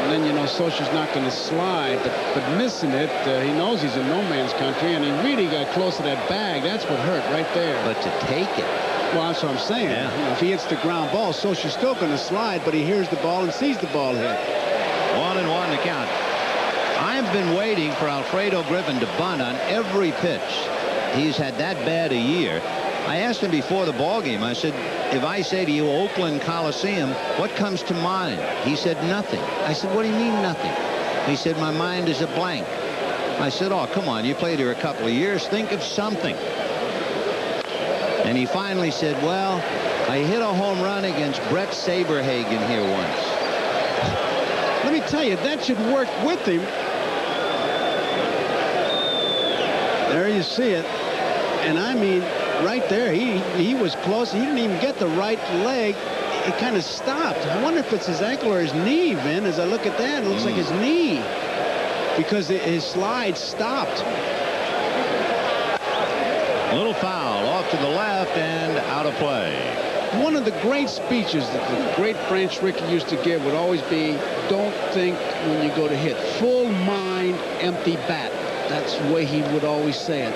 then, you know, Socia's not going to slide, but missing it, he knows he's in no man's country, and he really got close to that bag. That's what hurt right there. But to take it. Well, that's what I'm saying. Yeah. You know, if he hits the ground ball, Socia's still going to slide, but he hears the ball and sees the ball hit. 1-1 to count. I've been waiting for Alfredo Griffin to bunt on every pitch. He's had that bad a year. I asked him before the ball game, I said, if I say to you Oakland Coliseum, what comes to mind? He said, nothing. I said, what do you mean nothing? He said, my mind is a blank. I said, oh, come on, you played here a couple of years. Think of something. And he finally said, well, I hit a home run against Brett Saberhagen here once. Let me tell you, that should work with him. There you see it. And I mean, right there, he was close. He didn't even get the right leg. It kind of stopped. I wonder if it's his ankle or his knee, Vin. As I look at that, it looks like his knee, because his slide stopped. Little foul off to the left and out of play. One of the great speeches that the great Branch Rickey used to give would always be, don't think when you go to hit. Full mind, empty bat. That's the way he would always say it.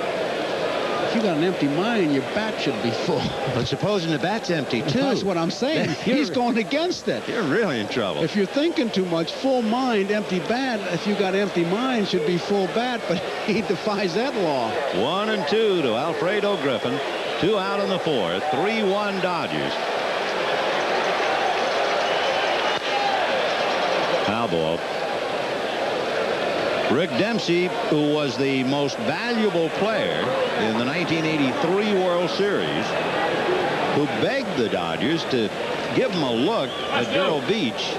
If you got an empty mind, your bat should be full. But supposing the bat's empty, too. That's what I'm saying. He's going against it. You're really in trouble. If you're thinking too much, full mind, empty bat. If you got empty mind, should be full bat, but he defies that law. 1-2 to Alfredo Griffin. 2 out in the 4th. 3-1 Dodgers. Foul ball. Rick Dempsey, who was the most valuable player in the 1983 World Series, who begged the Dodgers to give him a look at Vero Beach,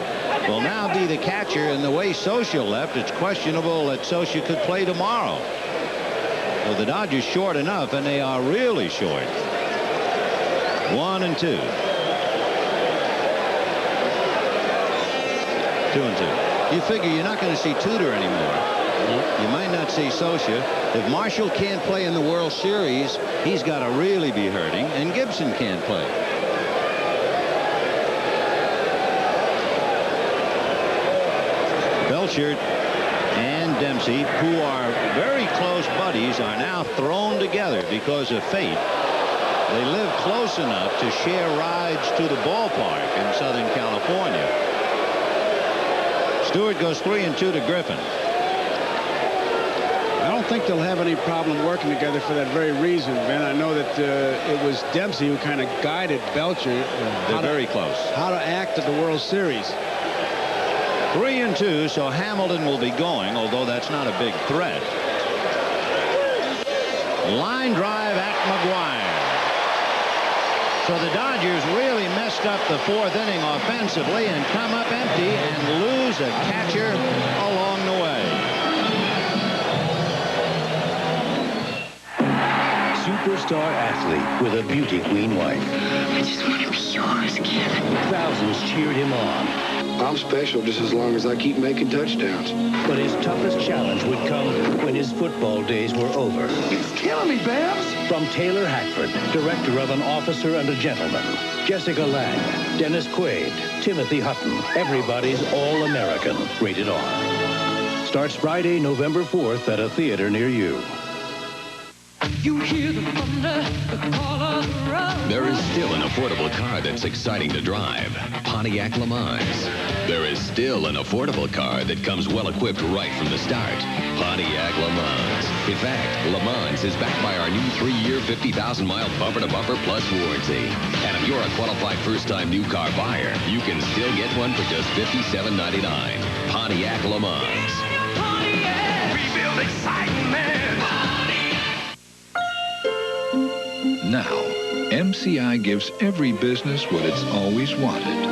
will now be the catcher. And the way Socia left, it's questionable that Socia could play tomorrow. So the Dodgers short enough, and they are really short. 1-2. 2-2. You figure you're not going to see Tudor anymore. You might not see Socia. If Marshall can't play in the World Series, he's got to really be hurting, and Gibson can't play. Belcher and Dempsey, who are very close buddies, are now thrown together because of fate. They live close enough to share rides to the ballpark in Southern California. Stewart goes 3-2 to Griffin. I don't think they'll have any problem working together for that very reason, Ben. I know that it was Dempsey who kind of guided Belcher. They're very close. How to act at the World Series. 3-2, so Hamilton will be going, although that's not a big threat. Line drive at Mcgwire. So the Dodgers really messed up the fourth inning offensively and come up empty and lose a catcher along the way. Superstar athlete with a beauty queen wife. I just want to be yours, Kevin. Thousands cheered him on. I'm special just as long as I keep making touchdowns. But his toughest challenge would come when his football days were over. It's killing me, Babs. From Taylor Hackford, director of An Officer and a Gentleman, Jessica Lange, Dennis Quaid, Timothy Hutton, everybody's All-American, rated R. Starts Friday, November 4th at a theater near you. You hear the thunder, the call of the road. There is still an affordable car that's exciting to drive. Pontiac Le Mans. There is still an affordable car that comes well equipped right from the start. Pontiac Le Mans. In fact, Le Mans is backed by our new 3-year, 50,000-mile bumper-to-bumper plus warranty. And if you're a qualified first-time new car buyer, you can still get one for just $57.99. Pontiac Le Mans. Pontiac. Rebuild excitement. Now, MCI gives every business what it's always wanted,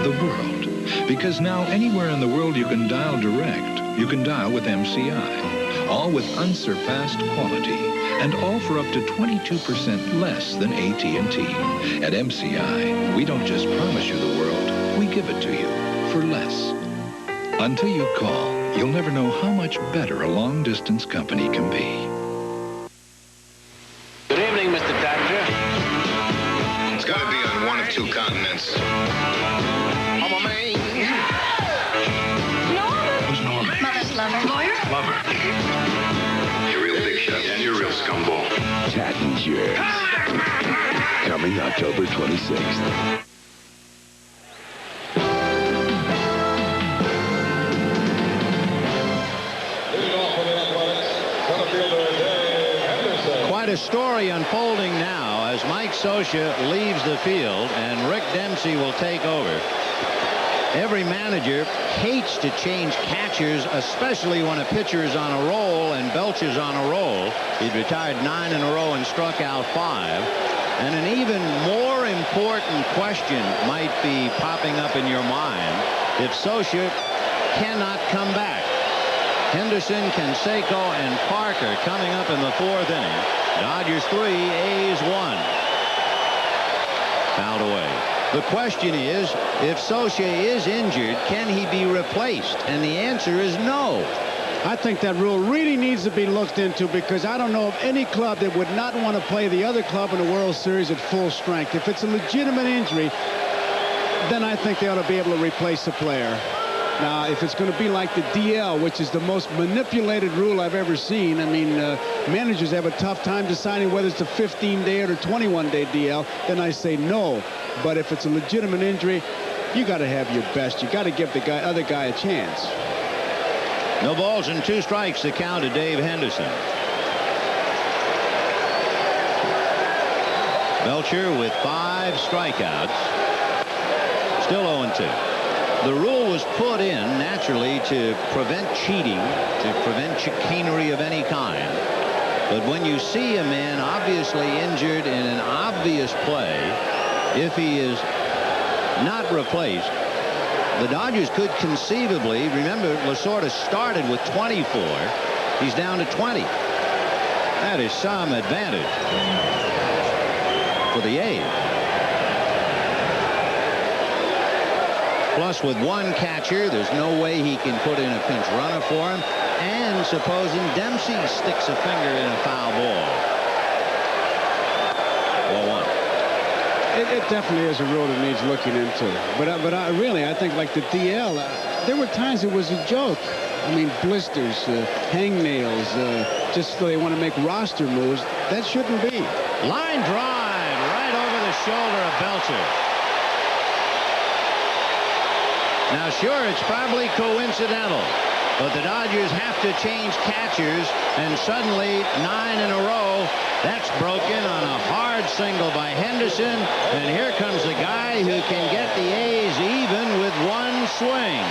the world. Because now anywhere in the world you can dial direct, you can dial with MCI. All with unsurpassed quality, and all for up to 22% less than AT&T. At MCI, we don't just promise you the world, we give it to you for less. Until you call, you'll never know how much better a long-distance company can be. Good evening, Mr. Dodger. It's got to be on one of two continents. I'm a man. Norman. Who's Norman? Mother's lover. Lawyer. Lover. You're real big shot, and you're real scumball. Tattinger. Coming October 26th. Quite a story unfolding now as Mike Socia leaves the field and Rick Dempsey will take over. Every manager hates to change catchers, especially when a pitcher is on a roll, and Belcher's on a roll. He'd retired 9 in a row and struck out 5. And an even more important question might be popping up in your mind if Socia cannot come back. Henderson, Canseco, and Parker coming up in the 4th inning. Dodgers 3, A's 1. Fouled away. The question is, if Socia is injured, can he be replaced? And the answer is no. I think that rule really needs to be looked into, because I don't know of any club that would not want to play the other club in the World Series at full strength. If it's a legitimate injury, then I think they ought to be able to replace the player. Now, if it's going to be like the DL, which is the most manipulated rule I've ever seen, I mean, managers have a tough time deciding whether it's a 15-day or a 21-day DL, then I say no. But if it's a legitimate injury, you got to have your best. You got to give the other guy a chance. No balls and 2 strikes to count to Dave Henderson. Belcher with 5 strikeouts. Still 0-2. The rule was put in naturally to prevent cheating, to prevent chicanery of any kind. But when you see a man obviously injured in an obvious play, if he is not replaced, the Dodgers could conceivably, remember, Lasorda started with 24. He's down to 20. That is some advantage for the A's. Plus, with one catcher, there's no way he can put in a pinch runner for him. And supposing Dempsey sticks a finger in a foul ball. 1-1. It definitely is a rule that needs looking into. But I think like the DL, there were times it was a joke. I mean, blisters, hangnails, just so they want to make roster moves. That shouldn't be. Line drive right over the shoulder of Belcher. Now, sure, it's probably coincidental, but the Dodgers have to change catchers, and suddenly 9 in a row. That's broken on a hard single by Henderson, and here comes the guy who can get the A's even with one swing.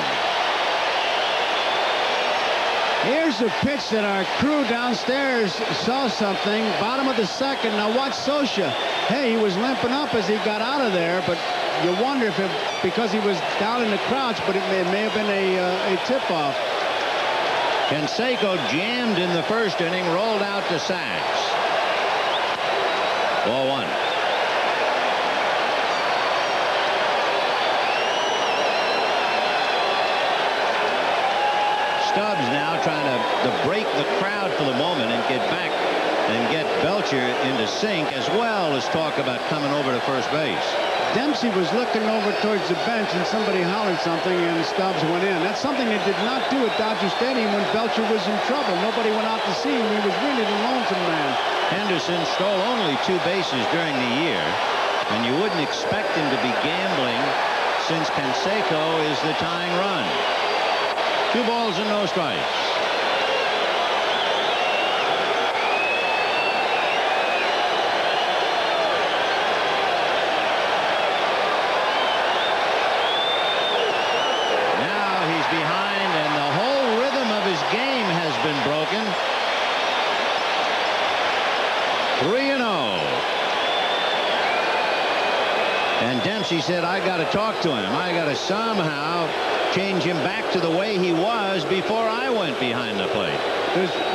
Here's a pitch that our crew downstairs saw something. Bottom of the second. Now watch Scioscia. Hey, he was limping up as he got out of there, but you wonder if it, because he was down in the crouch, but it may have been a tip-off. Canseco jammed in the first inning, rolled out to sacks. 1-1. Stubbs now trying to break the crowd for the moment and get back and get Belcher into sync, as well as talk about coming over to first base. Dempsey was looking over towards the bench, and somebody hollered something, and Stubbs went in. That's something they did not do at Dodger Stadium when Belcher was in trouble. Nobody went out to see him. He was really the lonesome man. Henderson stole only 2 bases during the year, and you wouldn't expect him to be gambling since Canseco is the tying run. 2 balls and no strikes. Behind, and the whole rhythm of his game has been broken. 3-0. And Dempsey said, I got to talk to him. I got to somehow change him back to the way he was before I went behind the plate.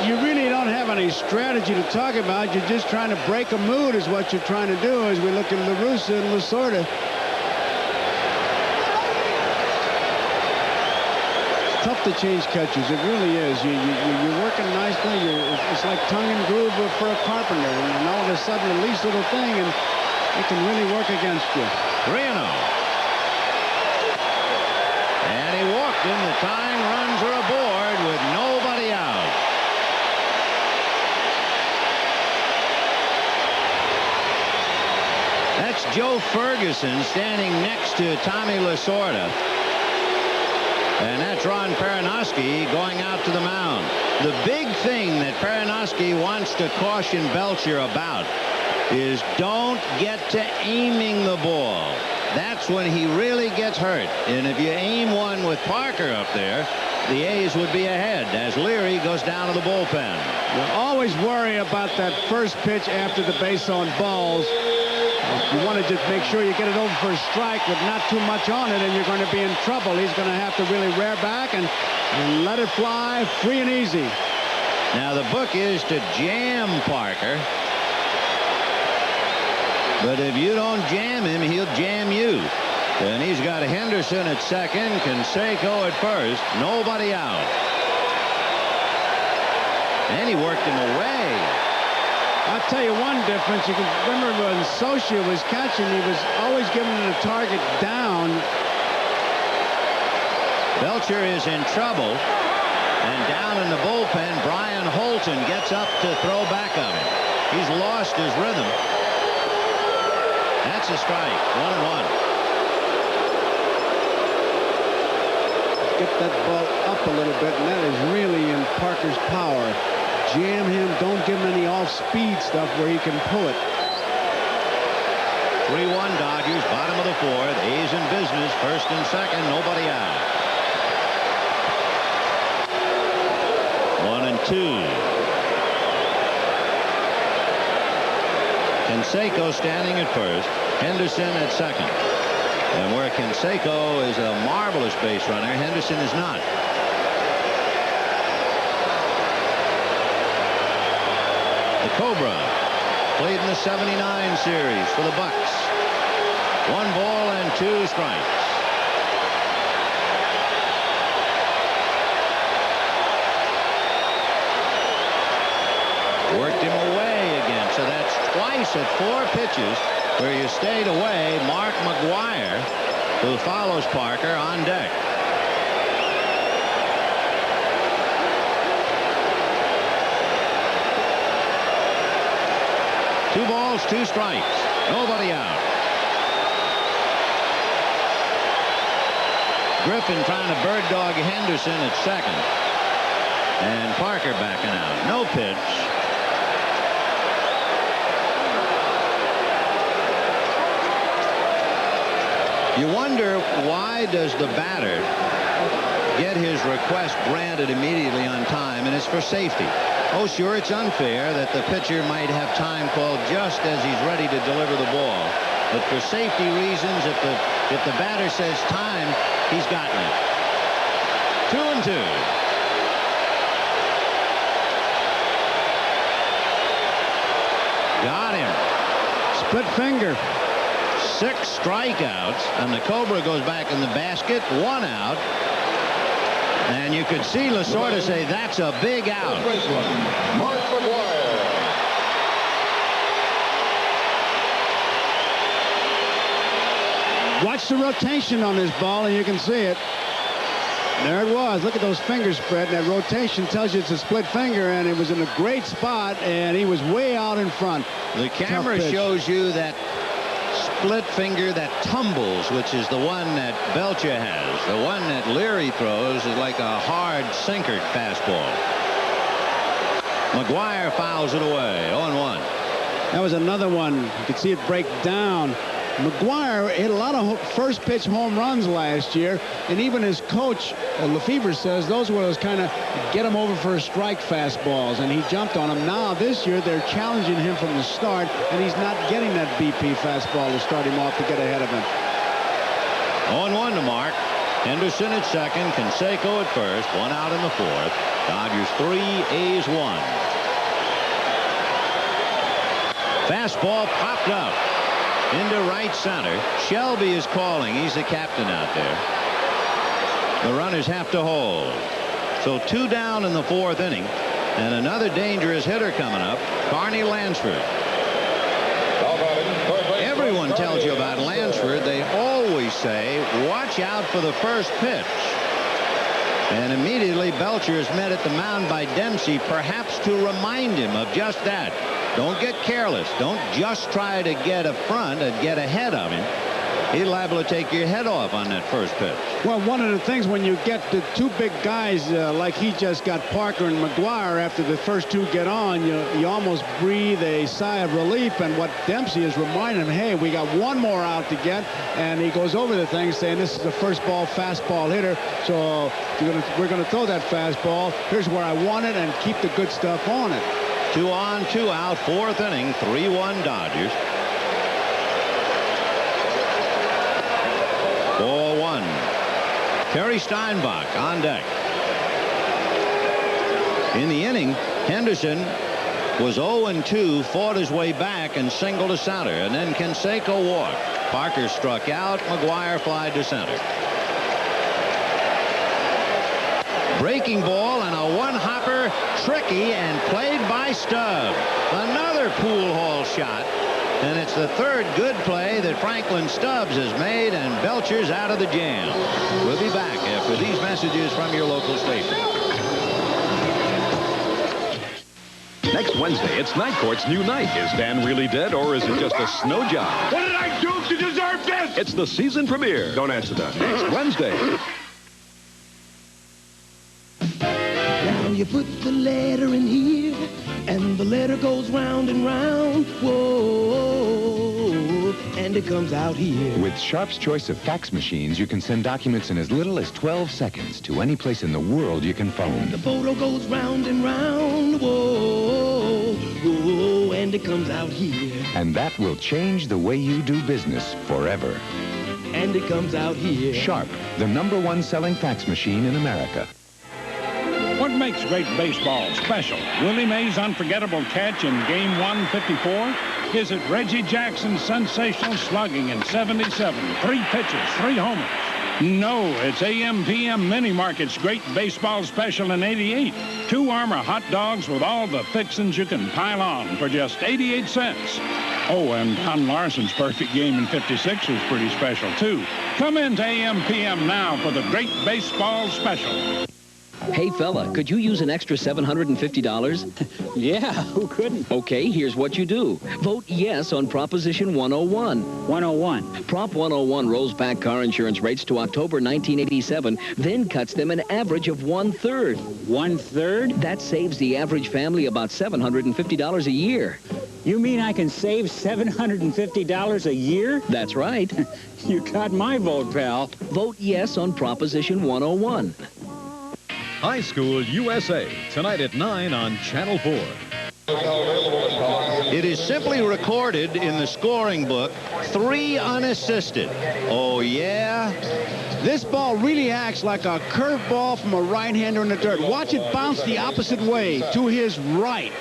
You really don't have any strategy to talk about. You're just trying to break a mood is what you're trying to do as we look at La Russa and Lasorda. Tough to change catchers. It really is. You're working nicely. It's like tongue and groove for a carpenter. And all of a sudden, the least little thing, and it can really work against you. 3-0. And he walked him. The tying runs are aboard with nobody out. That's Joe Ferguson standing next to Tommy Lasorda. And that's Ron Perranoski going out to the mound. The big thing that Perranoski wants to caution Belcher about is don't get to aiming the ball. That's when he really gets hurt. And if you aim one with Parker up there, the A's would be ahead as Leary goes down to the bullpen. You always worry about that first pitch after the base on balls. You want to just make sure you get it over for a strike with not too much on it, and you're going to be in trouble. He's going to have to really rear back and let it fly free and easy. Now, the book is to jam Parker. But if you don't jam him, he'll jam you. And he's got Henderson at second, Canseco at first, nobody out. And he worked him away. I'll tell you one difference. You can remember when Scioscia was catching, he was always giving the target down. Belcher is in trouble. And down in the bullpen, Brian Holton gets up to throw back of him. He's lost his rhythm. That's a strike. 1-1. Get that ball up a little bit, and that is really in Parker's power. Jam him. Don't give him any off-speed stuff where he can pull it. 3-1 Dodgers, bottom of the 4th. A's in business, first first and second, nobody out. 1-2. Canseco standing at first, Henderson at second. And where Canseco is a marvelous base runner, Henderson is not. The Cobra played in the '79 series for the Bucks. 1 ball and 2 strikes. Worked him away again, so that's twice at 4 pitches where you stayed away. Mark Mcgwire, who follows Parker, on deck. Two balls, 2 strikes. Nobody out. Griffin trying to bird dog Henderson at second. And Parker backing out. No pitch. You wonder, why does the batter get his request granted immediately on time, and it's for safety? Oh, sure, it's unfair that the pitcher might have time called just as he's ready to deliver the ball. But for safety reasons, if the batter says time, he's gotten it. 2-2. Got him. Split finger. 6 strikeouts, and the Cobra goes back in the basket. 1 out. And you could see Lasorda say, that's a big out. Mark Mcgwire. Watch the rotation on this ball, and you can see it. There it was. Look at those fingers spread. And that rotation tells you it's a split finger, and it was in a great spot, and he was way out in front. The camera shows you that split finger that tumbles, which is the one that Belcher has. The one that Leary throws is like a hard sinker fastball. Mcgwire fouls it away. 0-1. That was another one. You could see it break down. Mcgwire hit a lot of first pitch home runs last year, and even his coach Lefebvre says those were those kind of get him over for a strike fastballs, and he jumped on them. Now this year they're challenging him from the start, and he's not getting that BP fastball to start him off to get ahead of him. 0-1 to Mark. Henderson at second, Canseco at first. 1 out in the 4th. Dodgers 3, A's 1. Fastball popped up into right center. Shelby is calling. He's the captain out there. The runners have to hold. So 2 down in the 4th inning. And another dangerous hitter coming up, Carney Lansford. Everyone tells you about Lansford. They always say, watch out for the first pitch. And immediately Belcher is met at the mound by Dempsey, perhaps to remind him of just that. Don't get careless. Don't just try to get a front and get ahead of him. He's liable to take your head off on that first pitch. Well, one of the things when you get the 2 big guys like he just got, Parker and Mcgwire, after the first 2 get on, you almost breathe a sigh of relief. And what Dempsey is reminding him, hey, we got 1 more out to get. And he goes over the thing saying this is a first ball fastball hitter. So we're going to throw that fastball. Here's where I want it, and keep the good stuff on it. 2 on, 2 out, 4th inning, 3-1 Dodgers. 4-1. Terry Steinbach on deck. In the inning, Henderson was 0-2, fought his way back and singled to center, and then Canseco walked. Parker struck out. Mcgwire flied to center. Breaking ball and a one-hopper, tricky, and played by Stubb. Another pool hall shot, and it's the 3rd good play that Franklin Stubbs has made, and Belcher's out of the jam. We'll be back after these messages from your local station. Next Wednesday, it's Night Court's new night. Is Dan really dead, or is it just a snow job? What did I do to deserve this? It's the season premiere. Don't answer that. Next Wednesday. Now you put the letter in here, and the letter goes round and round. Whoa. and it comes out here. With Sharp's choice of fax machines, you can send documents in as little as 12 seconds to any place in the world you can phone. The photo goes round and round, whoa, whoa, and it comes out here. And that will change the way you do business forever. And it comes out here. Sharp, the #1 selling fax machine in America. What makes great baseball special? Willie Mays' unforgettable catch in Game 154? Is it Reggie Jackson's sensational slugging in '77? 3 pitches, 3 homers. No, it's AM/PM Mini Market's great baseball special in '88. 2 Armour hot dogs with all the fixins you can pile on for just 88 cents. Oh, and Don Larson's perfect game in '56 was pretty special, too. Come into AM/PM now for the great baseball special. Hey, fella, could you use an extra $750? Yeah, who couldn't? Okay, here's what you do. Vote yes on Proposition 101. 101. Prop 101 rolls back car insurance rates to October 1987, then cuts them an average of 1/3. 1/3? That saves the average family about $750 a year. You mean I can save $750 a year? That's right. You got my vote, pal. Vote yes on Proposition 101. High School USA, tonight at 9 on Channel 4. It is simply recorded in the scoring book, 3 unassisted. Oh, yeah? This ball really acts like a curveball from a right-hander in the dirt. Watch it bounce the opposite way to his right.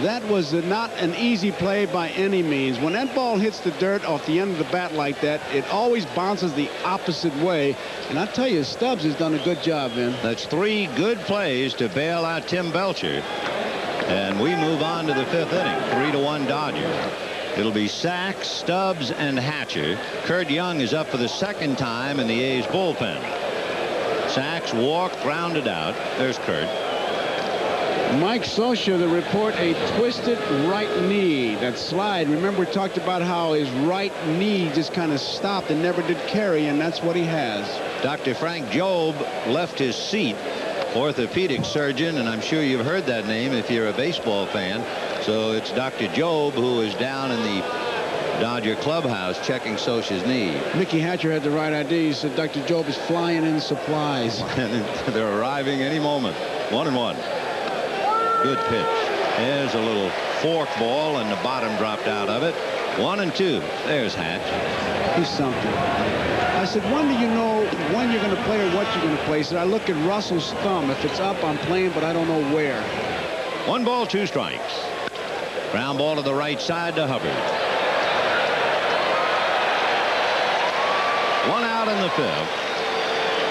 That was not an easy play by any means. When that ball hits the dirt off the end of the bat like that, it always bounces the opposite way. And I tell you, Stubbs has done a good job, Vin. That's 3 good plays to bail out Tim Belcher. And we move on to the 5th inning, 3-1 Dodgers. It'll be Sachs, Stubbs, and Hatcher. Kurt Young is up for the 2nd time in the A's bullpen. Sachs walked, grounded out. There's Kurt. Mike Scioscia, the report, a twisted right knee. That slide, remember we talked about how his right knee just kind of stopped and never did carry, and that's what he has. Dr. Frank Jobe left his seat, orthopedic surgeon, and I'm sure you've heard that name if you're a baseball fan. So it's Dr. Jobe who is down in the Dodger clubhouse checking Scioscia's knee. Mickey Hatcher had the right idea. He said Dr. Jobe is flying in supplies. And they're arriving any moment. 1-1. Good pitch. There's a little fork ball, and the bottom dropped out of it. 1-2. There's Hatch. He's something. I said, when do you know when you're going to play or what you're going to play? He said, I look at Russell's thumb. If it's up, I'm playing, but I don't know where. 1 ball, 2 strikes. Ground ball to the right side to Hubbard. 1 out in the 5th.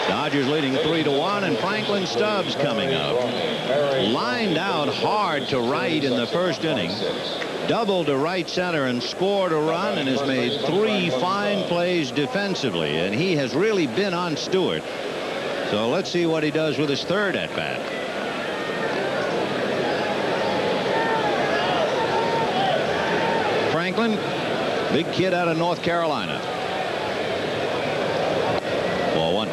Dodgers leading 3-1, and Franklin Stubbs coming up. Lined out hard to right in the 1st inning. Doubled to right center and scored a run, and has made 3 fine plays defensively. And he has really been on Stewart. So let's see what he does with his 3rd at bat. Franklin, big kid out of North Carolina. Ball 1.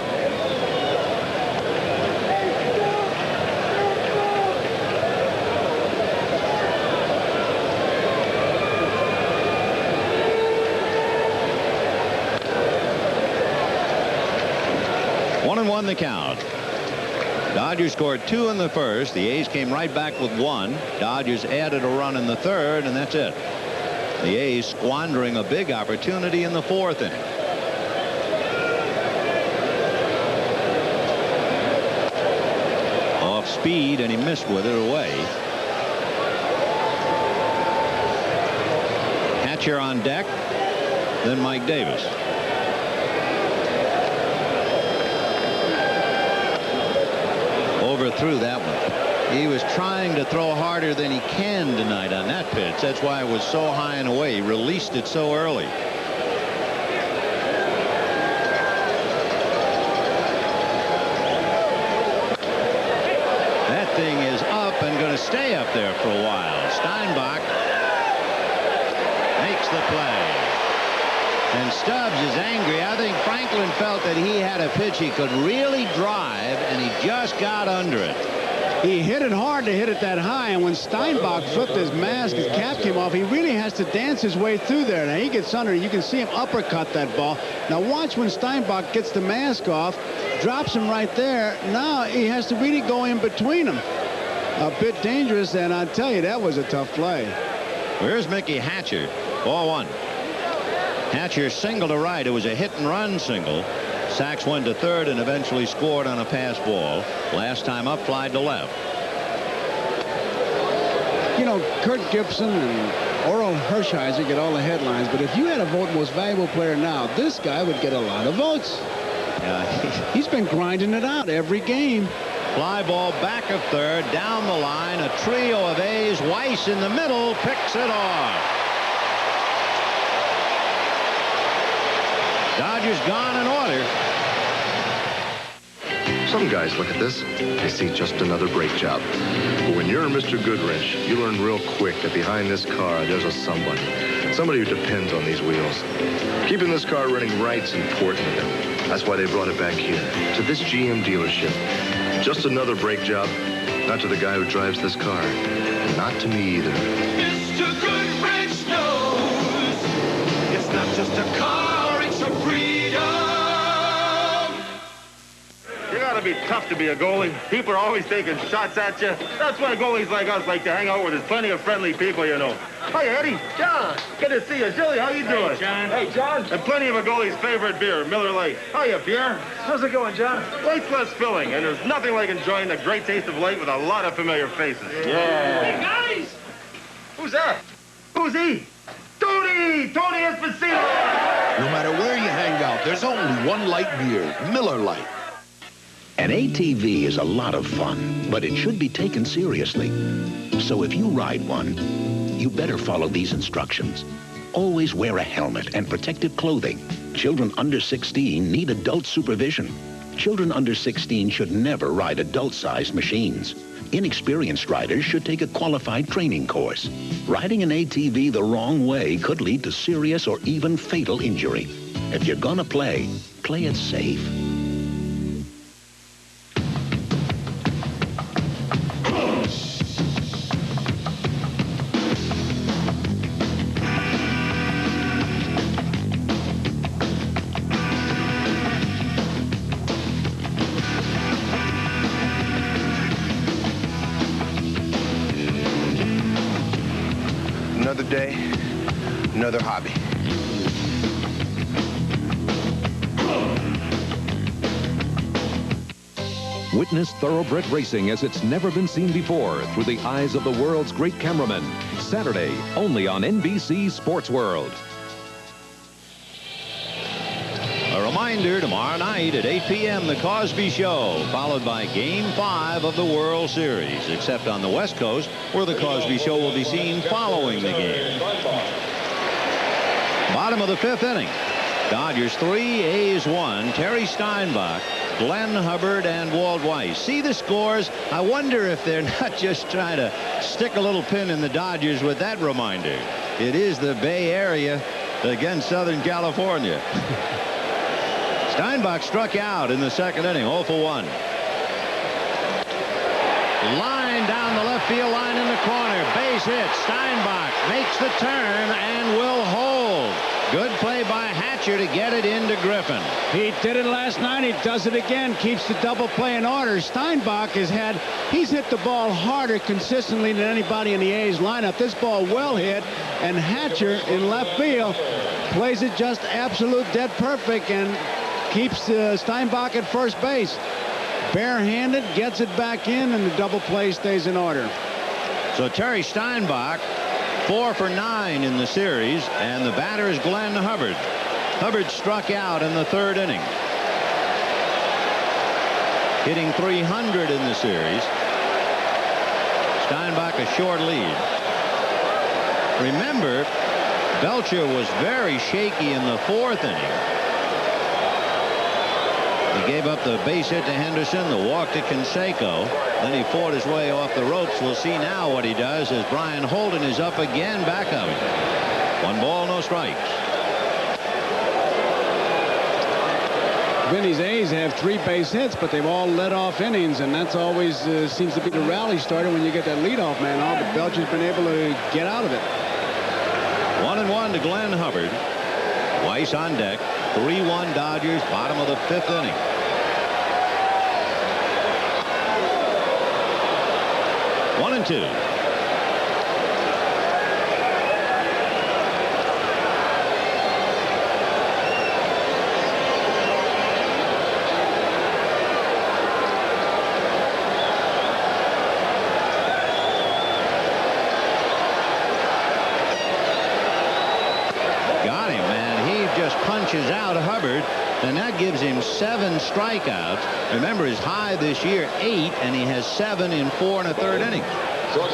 Won the count. Dodgers scored 2 in the 1st. The A's came right back with 1. Dodgers added a run in the 3rd, and that's it. The A's squandering a big opportunity in the 4th inning. Off speed, and he missed with it away. Hatcher on deck, then Mike Davis. Overthrew that one. He was trying to throw harder than he can tonight on that pitch. That's why it was so high and away. He released it so early. That thing is up and going to stay up there for a while. Steinbach makes the play. And Stubbs is angry. I think Franklin felt that he had a pitch he could really drive, and he just got under it. He hit it hard to hit it that high, and when Steinbach flipped his mask, his cap came off, he really has to dance his way through there. Now, he gets under, you can see him uppercut that ball. Now, watch when Steinbach gets the mask off, drops him right there. Now, he has to really go in between them. A bit dangerous, and I tell you, that was a tough play. Where's Mickey Hatcher? Ball one. Hatcher single to right. It was a hit-and-run single. Sachs went to third and eventually scored on a pass ball. Last time up, flied to left. You know, Kurt Gibson and Oral Hershiser get all the headlines, but if you had a vote most valuable player now, this guy would get a lot of votes. Yeah, he's been grinding it out every game. Fly ball back of third, down the line, a trio of A's. Weiss in the middle, picks it off. Dodgers gone in order. Some guys look at this, they see just another brake job. But when you're Mr. Goodwrench, you learn real quick that behind this car, there's a somebody. Somebody who depends on these wheels. Keeping this car running right's important to them. That's why they brought it back here, to this GM dealership. Just another brake job, not to the guy who drives this car. And not to me either. Mr. Goodwrench knows it's not just a car, it's a freedom. You gotta be tough to be a goalie. People are always taking shots at you. That's why goalies like us like to hang out where there's plenty of friendly people, you know. Hi, Eddie. John. Good to see you. Julie, how you doing? Hey, John. Hey, John. And plenty of a goalie's favorite beer, Miller Lite. Hiya, Pierre. How's it going, John? Light's less filling, and there's nothing like enjoying the great taste of light with a lot of familiar faces. Yeah. Hey, guys. Who's that? Who's he? Tony Esposito. No matter where you hang out, there's only one light beer, Miller Lite. An ATV is a lot of fun, but it should be taken seriously. So if you ride one, you better follow these instructions. Always wear a helmet and protective clothing. Children under 16 need adult supervision. Children under 16 should never ride adult-sized machines. Inexperienced riders should take a qualified training course. Riding an ATV the wrong way could lead to serious or even fatal injury. If you're gonna play it safe. Another day, another hobby. Witness thoroughbred racing as it's never been seen before through the eyes of the world's great cameraman. Saturday, only on NBC Sports World. A reminder, tomorrow night at 8 p.m., The Cosby Show, followed by Game 5 of the World Series, except on the West Coast, where The Cosby Show will be seen following the game. Bottom of the fifth inning. Dodgers 3, A's 1. Terry Steinbach, Glenn Hubbard, and Walt Weiss. See the scores? I wonder if they're not just trying to stick a little pin in the Dodgers with that reminder. It is the Bay Area against Southern California. Steinbach struck out in the second inning, 0 for 1. Line down the left field line in the corner. Base hit. Steinbach makes the turn and will hold. Good play by Hatcher to get it into Griffin. He did it last night. He does it again. Keeps the double play in order. Steinbach he's hit the ball harder consistently than anybody in the A's lineup. This ball well hit, and Hatcher in left field plays it just absolute dead perfect and keeps Steinbach at first base. Barehanded, gets it back in, and the double play stays in order. So Terry Steinbach, 4 for 9 in the series, and the batter is Glenn Hubbard. Hubbard struck out in the third inning, hitting .300 in the series. Steinbach a short lead. Remember, Belcher was very shaky in the fourth inning. He gave up the base hit to Henderson, the walk to Canseco. Then he fought his way off the ropes. We'll see now what he does as Brian Holden is up again back of him. 1 ball, no strikes. Vinny's A's have 3 base hits, but they've all led off innings, and that's always seems to be the rally starter when you get that leadoff man on. But Belcher's been able to get out of it. 1-1 to Glenn Hubbard. Weiss on deck. 3-1 Dodgers, bottom of the 5th inning. One and two. Got him, man. He just punches out Hubbard, and that gives him 7 strikeouts. Remember, his high this year, 8, and he has 7 in 4 1/3 innings.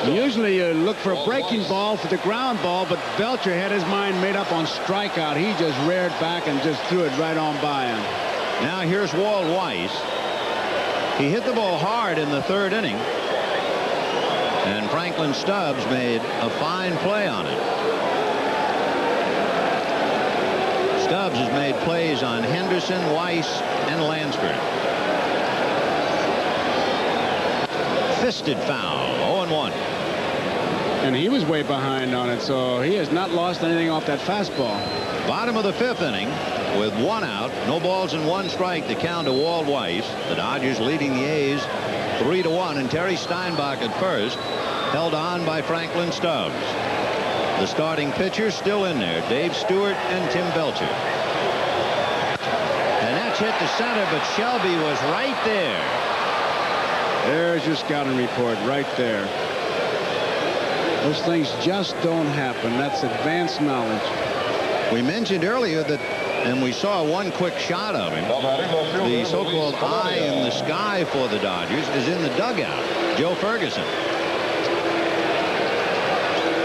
Usually you look for a breaking ball for the ground ball, but Belcher had his mind made up on strikeout. He just reared back and just threw it right on by him. Now here's Walt Weiss. He hit the ball hard in the 3rd inning, and Franklin Stubbs made a fine play on it. Stubbs has made plays on Henderson, Weiss, and Lansford. Fisted foul, 0-1. And he was way behind on it, so he has not lost anything off that fastball. Bottom of the 5th inning with 1 out, no balls and 1 strike to count to Walt Weiss. The Dodgers leading the A's 3-1, and Terry Steinbach at first, held on by Franklin Stubbs. The starting pitchers still in there, Dave Stewart and Tim Belcher. And that's hit to center, but Shelby was right there. There's your scouting report right there. Those things just don't happen. That's advanced knowledge. We mentioned earlier that, and we saw one quick shot of him, the so-called eye in the sky for the Dodgers is in the dugout, Joe Ferguson.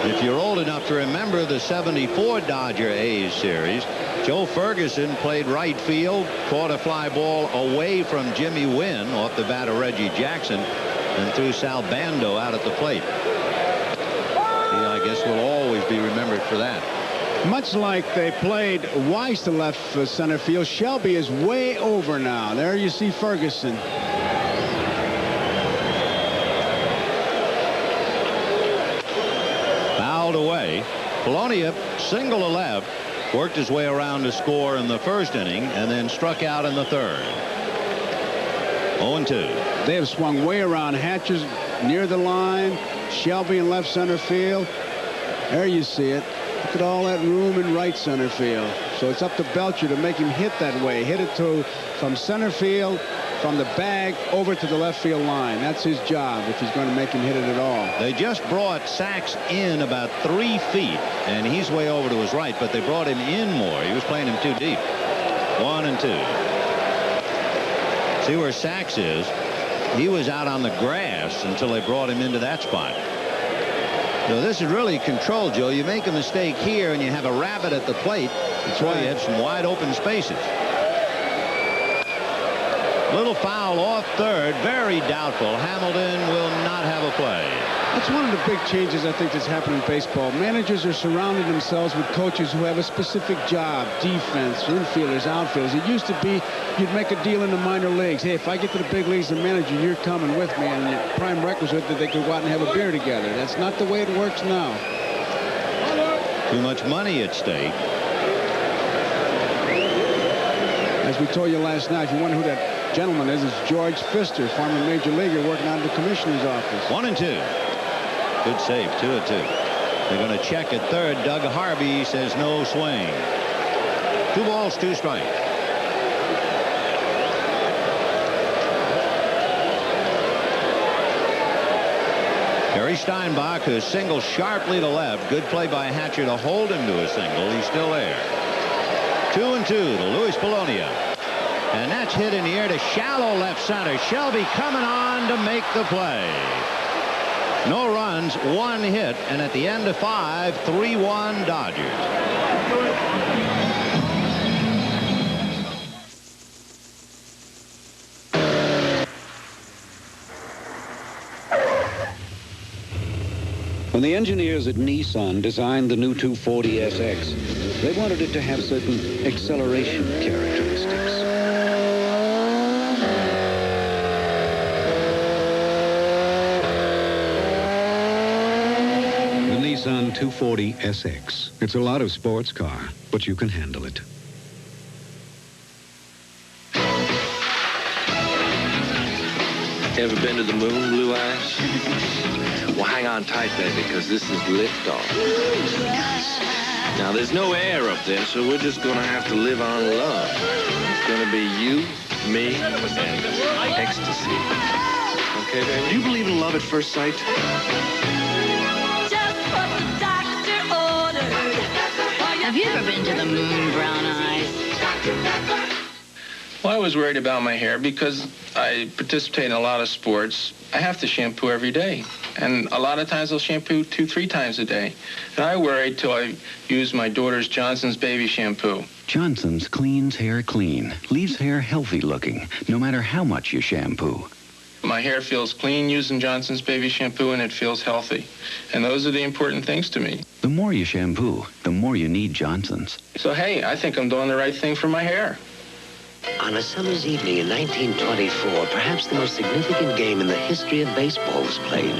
If you're old enough to remember the '74 Dodger A's series, Joe Ferguson played right field, caught a fly ball away from Jimmy Wynn off the bat of Reggie Jackson, and threw Sal Bando out at the plate. He, I guess, will always be remembered for that. Much like they played Weiss to left center field, Shelby is way over now. There you see Ferguson. Fouled away. Polonia single to left, worked his way around to score in the 1st inning, and then struck out in the 3rd. 0-2. They have swung way around. Hatcher's near the line. Shelby in left center field. There you see it. Look at all that room in right center field. So it's up to Belcher to make him hit that way. Hit it from center field, from the bag over to the left field line. That's his job if he's going to make him hit it at all. They just brought Sachs in about 3 feet, and he's way over to his right, but they brought him in more. He was playing him too deep. 1-2. See where Sachs is? He was out on the grass until they brought him into that spot. So this is really control, Joe. You make a mistake here and you have a rabbit at the plate. That's why you have some wide open spaces. Little foul off 3rd, very doubtful. Hamilton will not have a play. That's one of the big changes I think that's happened in baseball. Managers are surrounding themselves with coaches who have a specific job, defense, infielders, outfielders. It used to be you'd make a deal in the minor leagues. Hey, if I get to the big leagues as a manager, you're coming with me, and the prime requisite that they could go out and have a beer together. That's not the way it works now. Too much money at stake. As we told you last night, if you wonder who that gentleman is, it's George Pfister, former major leaguer working out of the commissioner's office. 1-2. Good save, 2-2. They're going to check at 3rd. Doug Harvey says no swing. 2 balls, 2 strikes. Terry Steinbach, who singled sharply to left. Good play by Hatcher to hold him to a single. He's still there. 2-2 to Luis Polonia. And that's hit in the air to shallow left center. Shelby coming on to make the play. No runs, 1 hit, and at the end of 5, 3-1 Dodgers. When the engineers at Nissan designed the new 240SX, they wanted it to have certain acceleration characteristics. 240 SX. It's a lot of sports car, but you can handle it. Ever been to the moon, Blue Eyes? Well, hang on tight, baby, because this is liftoff. Now, there's no air up there, so we're just going to have to live on love. It's going to be you, me, and ecstasy. Okay, baby? Do you believe in love at first sight? Just what the doctor ordered. Have you ever been to the moon, Brown Eyes? Well, I was worried about my hair because I participate in a lot of sports. I have to shampoo every day. And a lot of times I'll shampoo 2-3 times a day. And I worried till I used my daughter's Johnson's baby shampoo. Johnson's cleans hair clean, leaves hair healthy looking, no matter how much you shampoo. My hair feels clean using Johnson's baby shampoo, and it feels healthy. And those are the important things to me. The more you shampoo, the more you need Johnson's. So, hey, I think I'm doing the right thing for my hair. On a summer's evening in 1924, perhaps the most significant game in the history of baseball was played.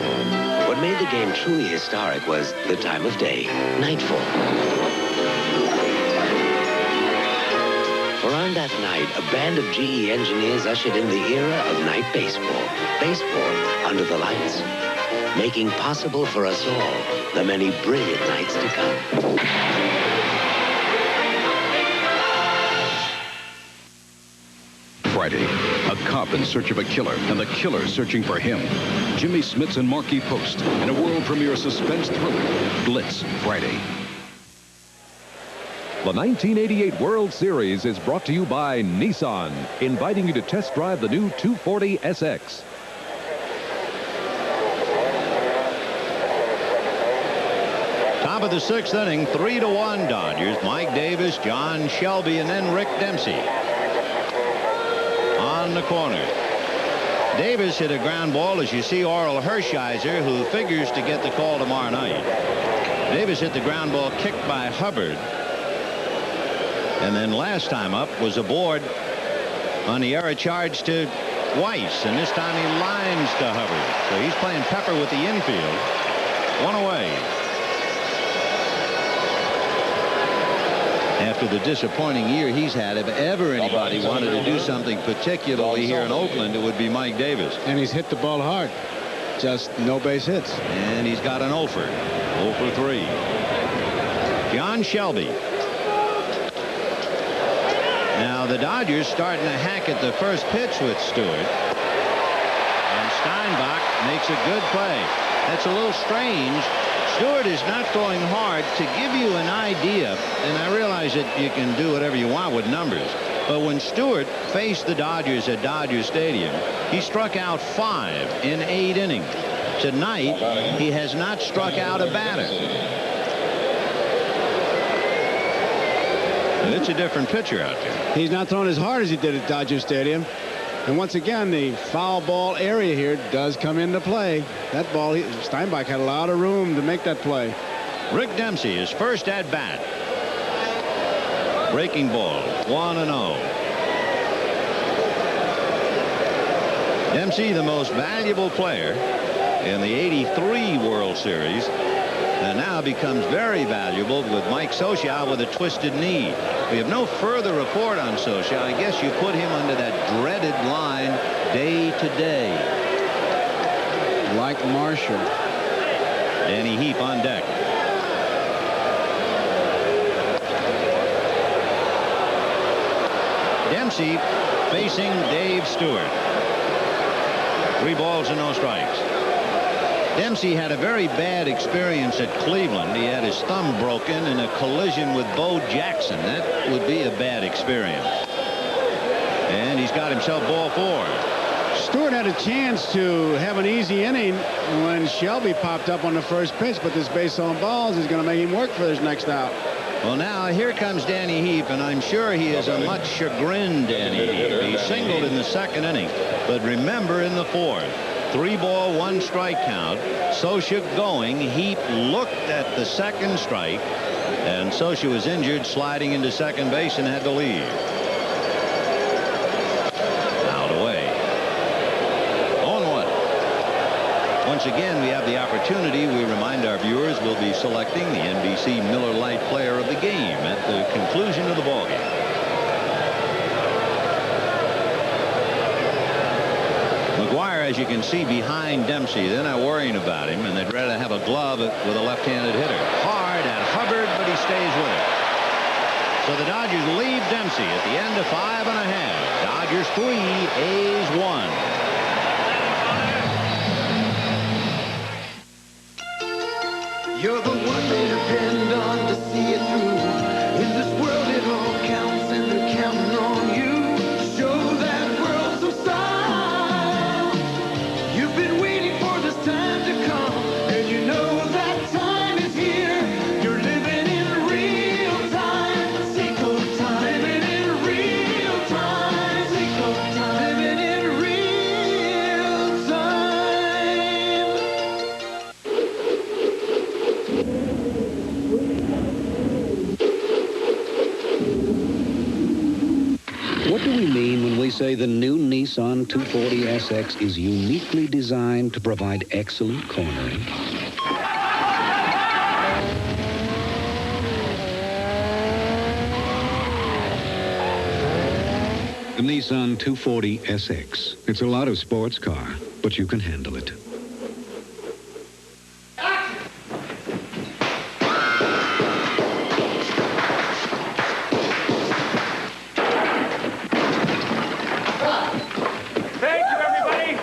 What made the game truly historic was the time of day, nightfall. For on that night, a band of GE engineers ushered in the era of night baseball. Baseball under the lights, making possible for us all the many brilliant nights to come. Friday, a cop in search of a killer, and the killer searching for him. Jimmy Smits and Marky Post in a world premiere suspense thriller, Blitz, Friday. The 1988 World Series is brought to you by Nissan, inviting you to test drive the new 240 SX. Top of the 6th inning, 3-1 Dodgers. Mike Davis, John Shelby, and then Rick Dempsey on the corner. Davis hit a ground ball, as you see Oral Hershiser, who figures to get the call tomorrow night. Davis hit the ground ball kicked by Hubbard. And then last time up was aboard on the error charge to Weiss, and this time he lines to Hubbard. So he's playing pepper with the infield. One away. After the disappointing year he's had, if ever anybody wanted to do something particularly here in Oakland, it would be Mike Davis. And he's hit the ball hard. Just no base hits. And he's got an 0 for 3. John Shelby. Now the Dodgers starting to hack at the first pitch with Stewart. And Steinbach makes a good play. That's a little strange. Stewart is not throwing hard. To give you an idea, and I realize that you can do whatever you want with numbers, but when Stewart faced the Dodgers at Dodger Stadium, he struck out 5 in 8 innings. Tonight, he has not struck out a batter. And it's a different pitcher out there. He's not throwing as hard as he did at Dodger Stadium. And once again, the foul ball area here does come into play. That ball, Steinbach had a lot of room to make that play. Rick Dempsey, his first at bat. Breaking ball, 1-0. Dempsey, the most valuable player in the '83 World Series, and now becomes very valuable with Mike Socia with a twisted knee. We have no further report on Socia. I guess you put him under that dreaded line day to day. Like Marshall. Danny Heap on deck. Dempsey facing Dave Stewart. 3 balls and no strikes. Dempsey had a very bad experience at Cleveland. He had his thumb broken in a collision with Bo Jackson. That would be a bad experience. And he's got himself ball 4. Stewart had a chance to have an easy inning when Shelby popped up on the first pitch, but this base on balls is going to make him work for his next out. Well, now here comes Danny Heap, and I'm sure he is a much chagrined Danny Heap. He singled in the 2nd inning, but remember in the 4th. 3 ball, 1 strike count. Socia going. Heap looked at the 2nd strike, and Socia was injured, sliding into second base, and had to leave. Out away. 0-1. Once again, we have the opportunity. We remind our viewers we'll be selecting the NBC Miller Lite Player of the Game at the conclusion of the ballgame. Mcgwire, as you can see, behind Dempsey. They're not worrying about him, and they'd rather have a glove with a left-handed hitter. Hard at Hubbard, but he stays with it. So the Dodgers lead Dempsey at the end of 5½. Dodgers 3, A's 1. You're the one they depend on to see it through. In this world it all counts and they're counting on you. Show that world some style. You've been waiting for this time to come, and you know that time is here. You're living in real time. Seco time. Living in real time. Seco time. Living in real time. What do we mean when we say the new Nissan 240SX is uniquely designed to provide excellent cornering? The Nissan 240SX. It's a lot of sports car, but you can handle it.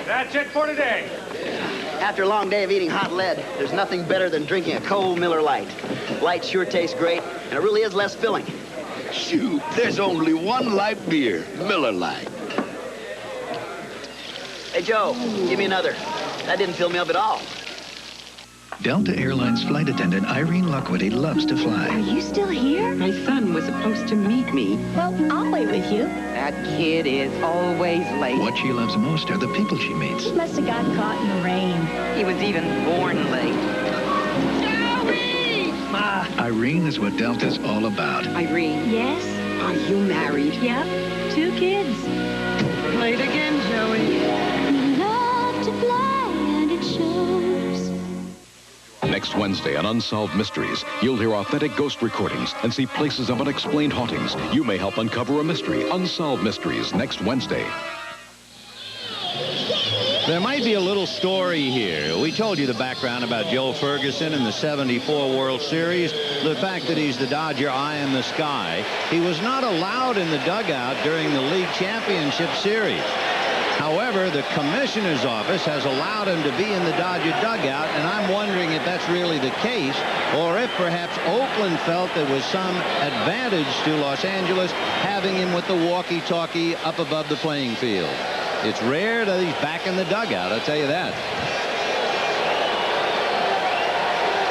That's it for today. After a long day of eating hot lead, there's nothing better than drinking a cold Miller Lite. Light sure tastes great, and it really is less filling. Shoot, there's only one light beer, Miller Lite. Hey, Joe, give me another. That didn't fill me up at all. Delta Airlines flight attendant Irene Luckwitty loves to fly. Are you still here? My son was supposed to meet me. Well, I'll wait with you. That kid is always late. What she loves most are the people she meets. He must have got caught in the rain. He was even born late. Joey! Ma! Irene is what Delta's all about. Irene. Yes? Are you married? Yep. 2 kids. Late again, Joey. You love to fly and it shows. Next Wednesday on Unsolved Mysteries, you'll hear authentic ghost recordings and see places of unexplained hauntings. You may help uncover a mystery. Unsolved Mysteries, next Wednesday. There might be a little story here. We told you the background about Joe Ferguson in the '74 World Series. The fact that he's the Dodger eye in the sky. He was not allowed in the dugout during the league championship series. However, the commissioner's office has allowed him to be in the Dodger dugout, and I'm wondering if that's really the case, or if perhaps Oakland felt there was some advantage to Los Angeles having him with the walkie-talkie up above the playing field. It's rare that he's back in the dugout, I'll tell you that.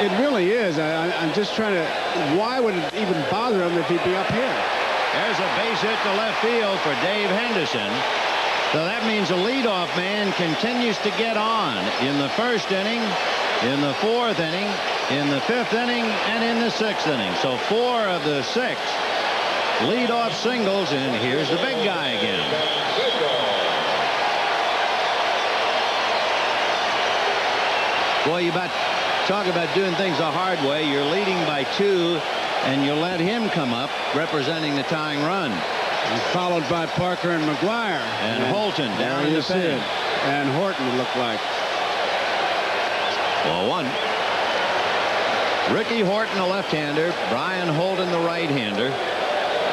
It really is. I'm just trying to, why would it even bother him if he'd be up here? There's a base hit to left field for Dave Henderson. So that means the leadoff man continues to get on in the first inning, in the 4th inning, in the 5th inning, and in the 6th inning. So 4 of the 6 leadoff singles, and here's the big guy again. Boy, you talk about doing things the hard way. You're leading by 2, and you let him come up representing the tying run. And followed by Parker and Mcgwire. And Holton down in the pen. And Horton looked like. Ball 1. Ricky Horton, a left-hander. Brian Holton, the right-hander.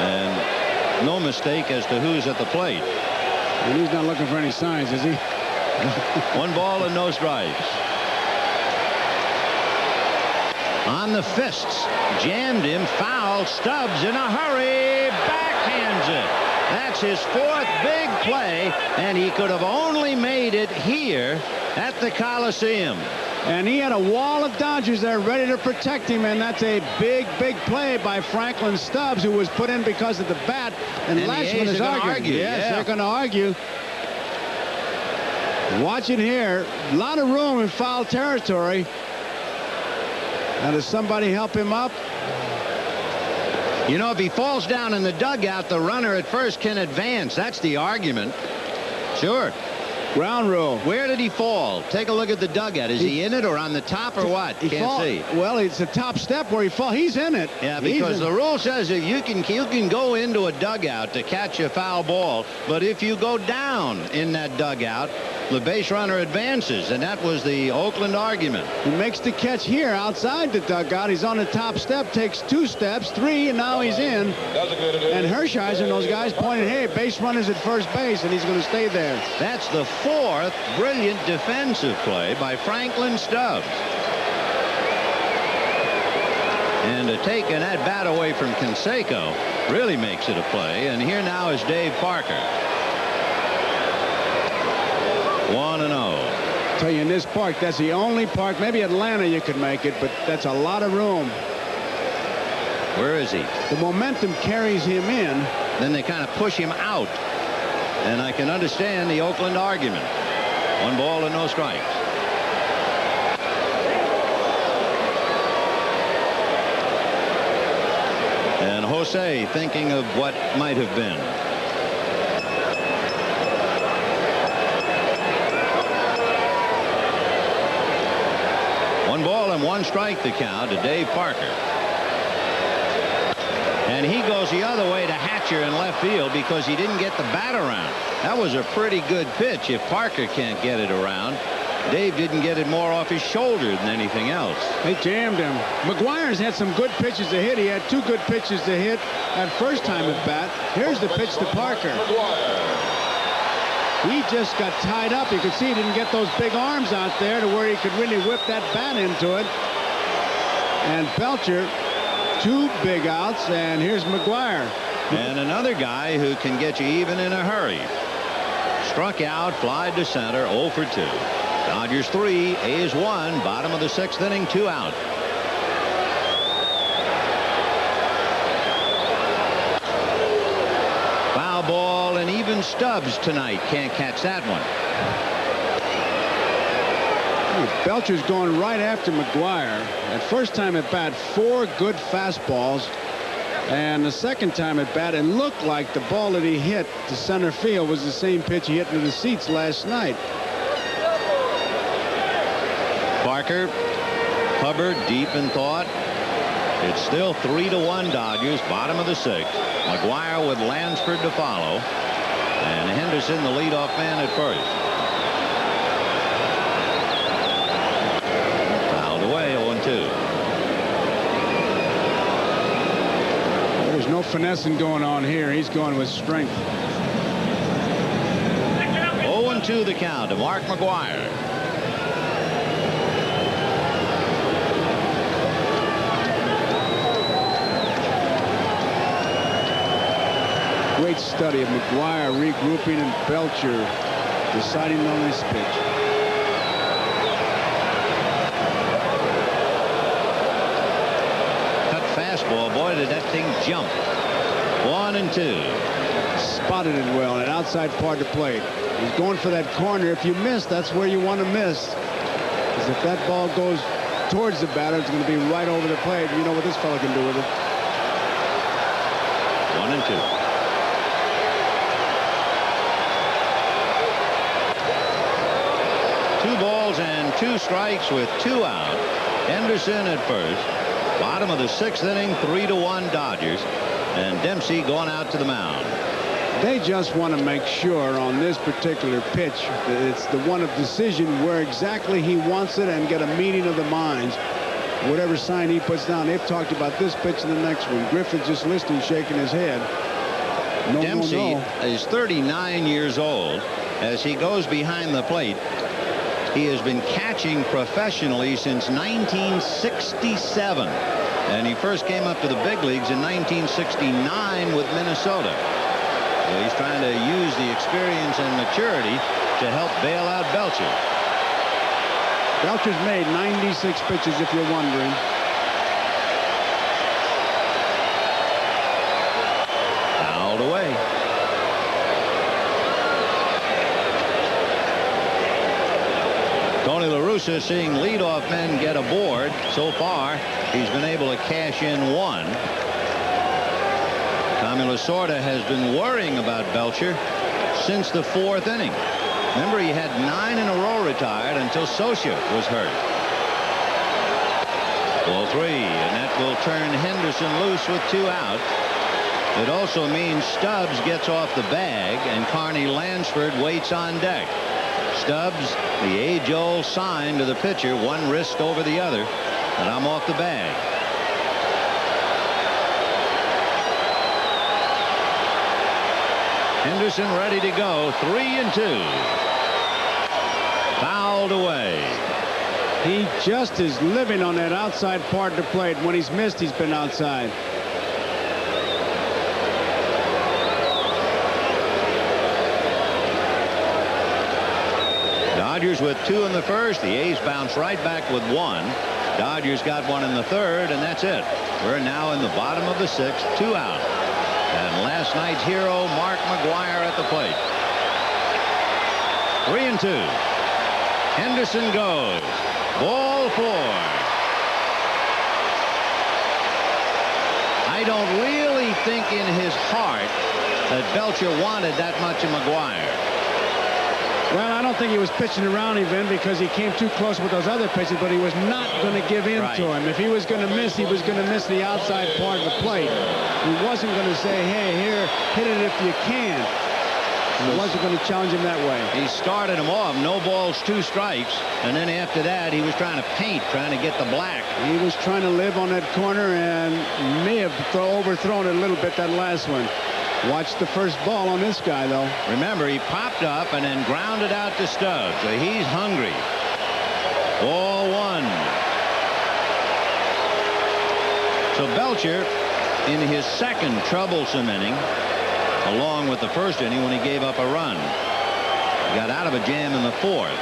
And no mistake as to who's at the plate. And he's not looking for any signs, is he? 1 ball and no strikes. On the fists. Jammed him. Foul. Stubbs in a hurry. Backhands it. That's his 4th big play, and he could have only made it here at the Coliseum. And he had a wall of Dodgers there ready to protect him, and that's a big, big play by Franklin Stubbs, who was put in because of the bat. And Latchman is arguing. Yes, they're going to argue. Watch it here. A lot of room in foul territory. Now, does somebody help him up? You know, if he falls down in the dugout, the runner at first can advance. That's the argument. Sure. Ground rule. Where did he fall? Take a look at the dugout. Is he in it or on the top or what? Can't see. Well, it's the top step where he falls. He's in it. Yeah, because the rule says that you can go into a dugout to catch a foul ball, but if you go down in that dugout, the base runner advances, and that was the Oakland argument. He makes the catch here outside the dugout. He's on the top step, takes 2 steps, 3, and now he's in. And Hershiser and those guys pointed, hey, base runner's at first base, and he's going to stay there. That's the 4th brilliant defensive play by Franklin Stubbs. And to take an at-bat away from Canseco really makes it a play. And here now is Dave Parker. 1-0. Tell you, in this park, that's the only park. Maybe Atlanta you could make it, but that's a lot of room. Where is he? The momentum carries him in. Then they kind of push him out. And I can understand the Oakland argument. 1 ball and no strikes. And Jose thinking of what might have been. And 1 strike the count to Dave Parker. And he goes the other way to Hatcher in left field because he didn't get the bat around. That was a pretty good pitch if Parker can't get it around. Dave didn't get it more off his shoulder than anything else. They jammed him. McGwire's had some good pitches to hit. He had 2 good pitches to hit that first time at bat. Here's the pitch to Parker. He just got tied up. You could see he didn't get those big arms out there to where he could really whip that bat into it. And Belcher, 2 big outs, and here's McGwire. And another guy who can get you even in a hurry. Struck out, fly to center, 0 for 2. Dodgers 3, A's 1, bottom of the 6th inning, 2 out. Foul ball, and even Stubbs tonight can't catch that one. Belcher's going right after McGwire. At first time at bat, 4 good fastballs. And the second time at bat, it looked like the ball that he hit to center field was the same pitch he hit into the seats last night. Parker, Hubbard deep in thought. It's still 3-1 Dodgers, bottom of the 6th. McGwire with Lansford to follow. And Henderson, the leadoff man at first. Fouled away, 0-2. There's no finessing going on here. He's going with strength. 0-2 the count to Mark McGwire. Great study of McGwire regrouping and Belcher deciding on this pitch. Cut fastball. Boy, did that thing jump. 1-2. Spotted it well, an outside part to plate. He's going for that corner. If you miss, that's where you want to miss. Because if that ball goes towards the batter, it's going to be right over the plate. You know what this fella can do with it. 1-2. 2 balls and 2 strikes with 2 out. Henderson at first. Bottom of the 6th inning, 3-1 Dodgers. And Dempsey going out to the mound. They just want to make sure on this particular pitch that it's the one of decision where exactly he wants it and get a meeting of the minds. Whatever sign he puts down, they've talked about this pitch and the next one. Griffith just listening, shaking his head. No, Dempsey is 39 years old. As he goes behind the plate, he has been catching professionally since 1967. And he first came up to the big leagues in 1969 with Minnesota. So he's trying to use the experience and maturity to help bail out Belcher. Belcher's made 96 pitches, if you're wondering. Fouled away. Tony La Russa seeing leadoff men get aboard. So far, he's been able to cash in 1. Tommy Lasorda has been worrying about Belcher since the 4th inning. Remember, he had 9 in a row retired until Socia was hurt. Ball 3, and that will turn Henderson loose with 2 out. It also means Stubbs gets off the bag, and Carney Lansford waits on deck. Stubbs, the age-old sign to the pitcher, one wrist over the other, and I'm off the bag. Henderson ready to go. 3-2. Fouled away. He just is living on that outside part of the plate. When he's missed, he's been outside. Dodgers with 2 in the first. The A's bounce right back with 1. Dodgers got 1 in the third, and that's it. We're now in the bottom of the 6th, 2 out. And last night's hero, Mark McGwire, at the plate. 3-2. Henderson goes. Ball 4. I don't really think in his heart that Belcher wanted that much of McGwire. Well, I don't think he was pitching around even because he came too close with those other pitches, but he was not going to give in to him. If he was going to miss, he was going to miss the outside part of the plate. He wasn't going to say, hey, here, hit it if you can. He wasn't going to challenge him that way. He started him off, no balls, 2 strikes, and then after that, he was trying to paint, trying to get the black. He was trying to live on that corner and may have overthrown it a little bit, that last one. Watch the first ball on this guy, though. Remember, he popped up and then grounded out to Stubbs. So he's hungry. Ball 1. So Belcher, in his second troublesome inning, along with the first inning when he gave up a run, got out of a jam in the 4th.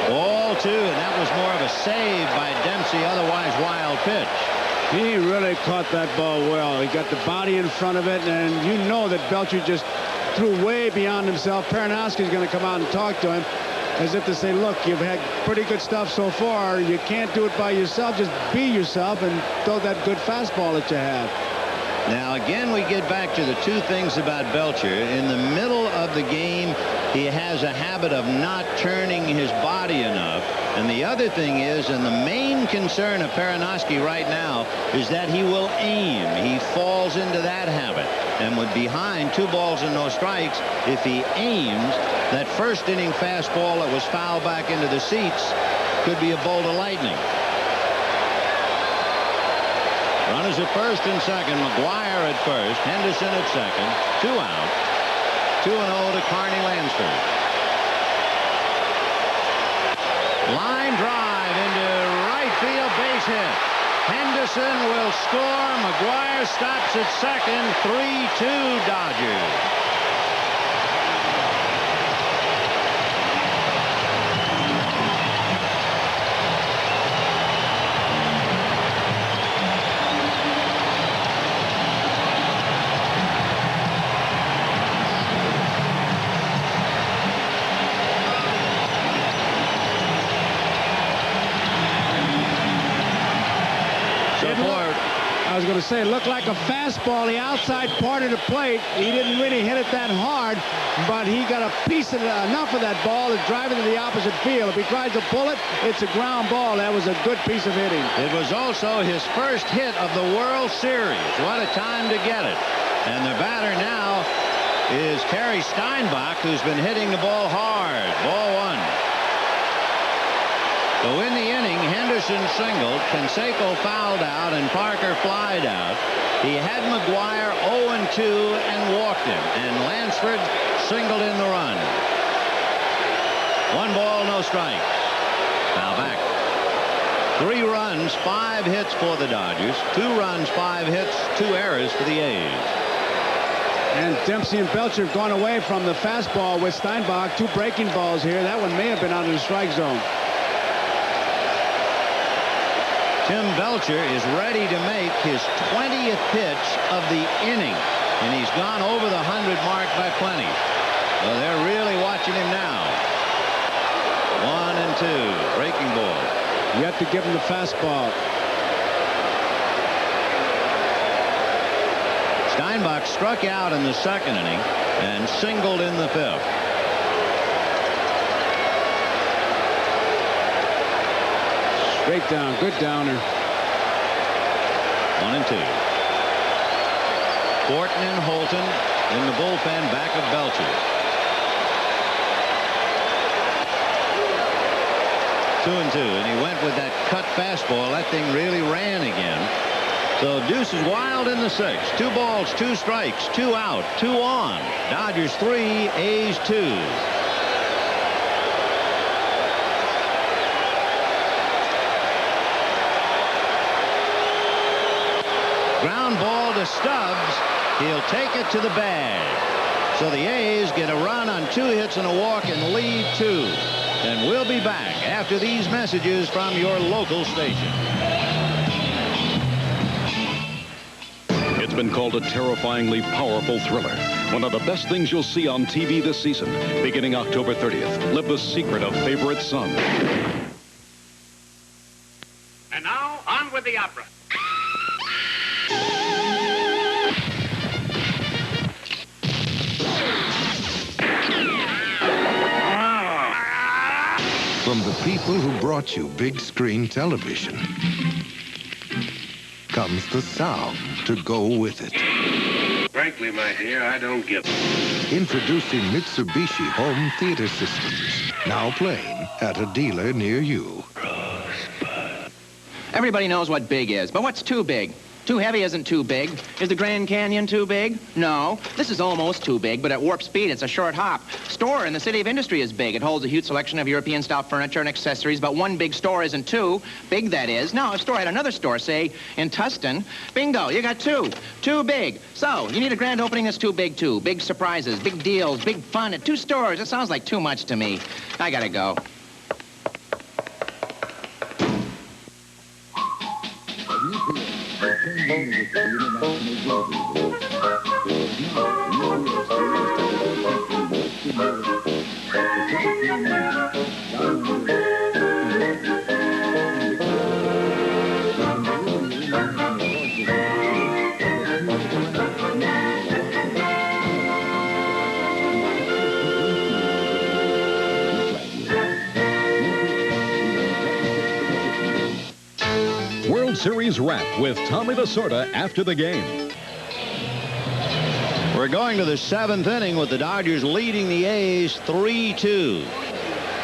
Ball 2, and that was more of a save by Dempsey, otherwise wild pitch. He really caught that ball well. He got the body in front of it, and you know that Belcher just threw way beyond himself. Peronowski's going to come out and talk to him as if to say, look, you've had pretty good stuff so far. You can't do it by yourself. Just be yourself and throw that good fastball that you have. Now, again, we get back to the 2 things about Belcher. In the middle of the game, he has a habit of not turning his body enough. And the other thing is, and the main concern of Peronowski right now, is that he will aim. He falls into that habit. And with behind 2 balls and no strikes, if he aims, that first inning fastball that was fouled back into the seats could be a bolt of lightning. Runners at first and second. McGwire at first. Henderson at second. 2 out. 2-0 to Carney Lansford. Line drive into right field, base hit. Henderson will score. McGwire stops at second. 3-2 Dodgers. I was going to say, it looked like a fastball, the outside part of the plate. He didn't really hit it that hard, but he got a piece of enough of that ball to drive it to the opposite field. If he tries to pull it, it's a ground ball. That was a good piece of hitting. It was also his first hit of the World Series. What a time to get it. And the batter now is Terry Steinbach, who's been hitting the ball hard. Ball 1. So in the inning, Henderson singled, Canseco fouled out, and Parker flied out. He had McGwire 0-2 and walked him, and Lansford singled in the run. 1 ball, no strike. Foul back. 3 runs, 5 hits for the Dodgers. 2 runs, 5 hits, 2 errors for the A's. And Dempsey and Belcher have gone away from the fastball with Steinbach. 2 breaking balls here. That one may have been out of the strike zone. Tim Belcher is ready to make his 20th pitch of the inning, and he's gone over the 100 mark by plenty. So they're really watching him now. 1-2, breaking ball. You have to give him the fastball. Steinbach struck out in the second inning and singled in the fifth. Straight down, good downer. 1-2. Fortin and Holton in the bullpen back of Belcher. 2-2, and he went with that cut fastball. That thing really ran again. So Deuce is wild in the sixth. 2 balls, 2 strikes, 2 out, 2 on. Dodgers 3, A's 2. Ground ball to Stubbs. He'll take it to the bag. So the A's get a run on 2 hits and a walk and lead 2. And we'll be back after these messages from your local station. It's been called a terrifyingly powerful thriller. One of the best things you'll see on TV this season. Beginning October 30th, live the secret of Favorite Son. And now, on with the opera. From the people who brought you big screen television comes the sound to go with it. Frankly, my dear, I don't give a... Introducing Mitsubishi Home Theater Systems, now playing at a dealer near you. Everybody knows what big is, but what's too big? Too heavy isn't too big. Is the Grand Canyon too big? No. This is almost too big, but at warp speed, it's a short hop. Store in the City of Industry is big. It holds a huge selection of European-style furniture and accessories, but one big store isn't too big, that is. Now, if store had another store, say, in Tustin, bingo, you got 2. Too big. So, you need a grand opening that's too big, too. Big surprises, big deals, big fun at 2 stores. It sounds like too much to me. I gotta go. World Series wrap with Tommy Lasorda after the game. We're going to the 7th inning with the Dodgers leading the A's 3-2.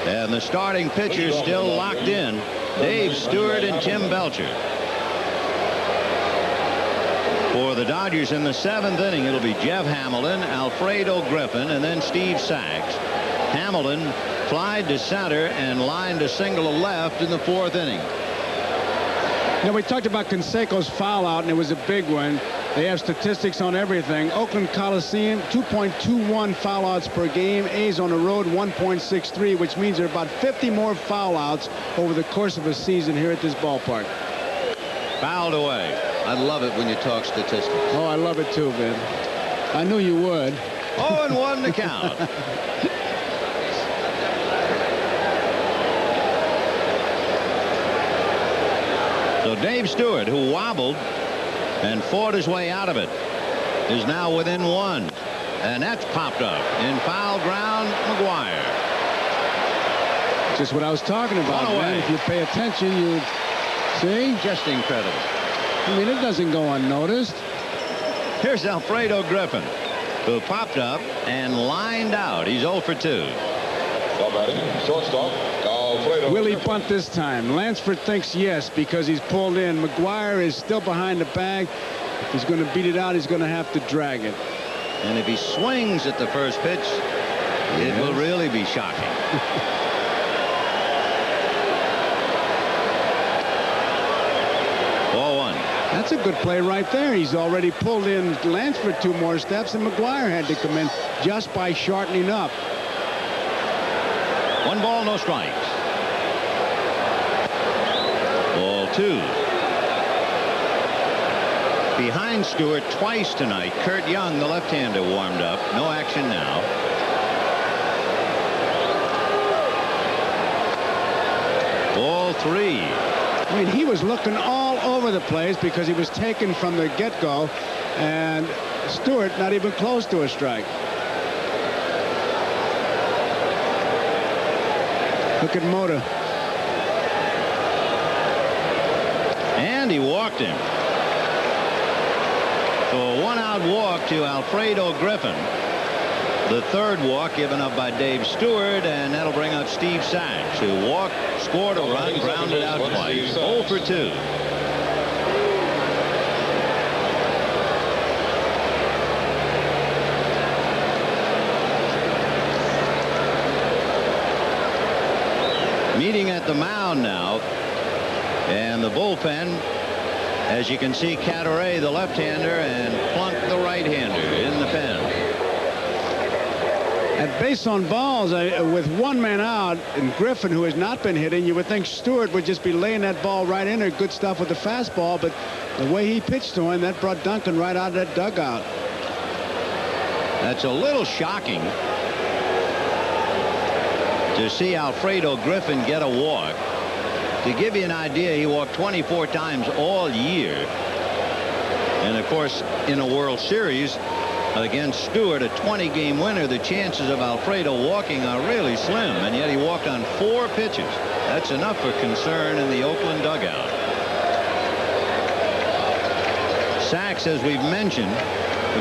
And the starting pitchers still locked in. Dave Stewart and Tim Belcher. For the Dodgers in the 7th inning, it'll be Jeff Hamilton, Alfredo Griffin, and then Steve Sachs. Hamilton flied to center and lined a single to left in the 4th inning. Now, we talked about Canseco's foul out, and it was a big one. They have statistics on everything. Oakland Coliseum, 2.21 foul outs per game. A's on the road, 1.63, which means there are about 50 more foul outs over the course of a season here at this ballpark. Fouled away. I love it when you talk statistics. Oh, I love it too, Ben. I knew you would. 0-1 to count. So Dave Stewart, who wobbled and fought his way out of it, is now within 1. And that's popped up in foul ground. Mcgwire. Just what I was talking about, man. If you pay attention, you see? Just incredible. I mean, it doesn't go unnoticed. Here's Alfredo Griffin, who popped up and lined out. He's 0 for 2. Shortstop. Will he bunt this time? Lansford thinks yes, because he's pulled in. Mcgwire is still behind the bag. If he's going to beat it out, he's going to have to drag it. And if he swings at the first pitch, it will really be shocking. That's a good play right there. He's already pulled in Lansford 2 more steps, and Mcgwire had to come in just by shortening up. 1 ball, no strikes. Ball 2. Behind Stewart twice tonight. Kurt Young, the left-hander, warmed up. No action now. Ball 3. I mean, he was looking all over the place because he was taken from the get-go, and Stewart not even close to a strike. Look at Mota. And he walked him. So a one-out walk to Alfredo Griffin. The third walk given up by Dave Stewart, and that'll bring up Steve Sachs, who walked, scored a run, grounded out twice. 0 for 2. Meeting at the mound now, and the bullpen, as you can see, Cadaret, the left-hander, and Plunk, the right-hander, in the pen. At base on balls, with one man out, and Griffin, who has not been hitting, you would think Stewart would just be laying that ball right in there. Good stuff with the fastball, but the way he pitched to him, that brought Duncan right out of that dugout. That's a little shocking to see Alfredo Griffin get a walk. To give you an idea, he walked 24 times all year. And of course, in a World Series against Stewart, a 20-game winner, the chances of Alfredo walking are really slim, and yet he walked on 4 pitches. That's enough for concern in the Oakland dugout. Sachs, as we've mentioned,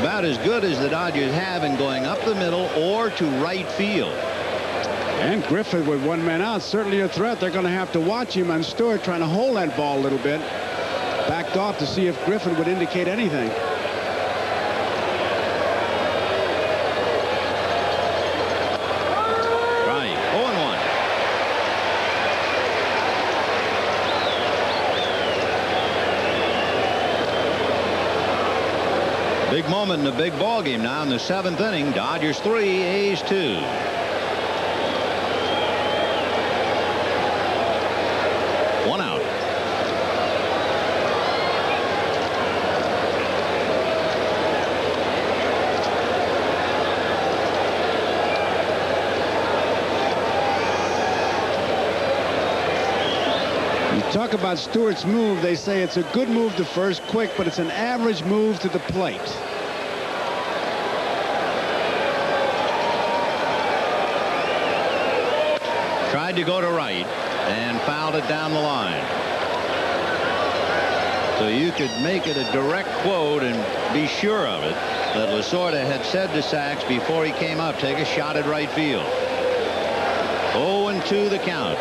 about as good as the Dodgers have in going up the middle or to right field. And Griffin with one man out, certainly a threat. They're going to have to watch him, and Stewart trying to hold that ball a little bit. Backed off to see if Griffin would indicate anything. Right, 0-1. Big moment in the big ball game now in the 7th inning. Dodgers 3, A's 2. Talk about Stewart's move. They say it's a good move to first, quick, but it's an average move to the plate. Tried to go to right and fouled it down the line. So you could make it a direct quote and be sure of it that Lasorda had said to Sachs before he came up, take a shot at right field. 0-2 the count.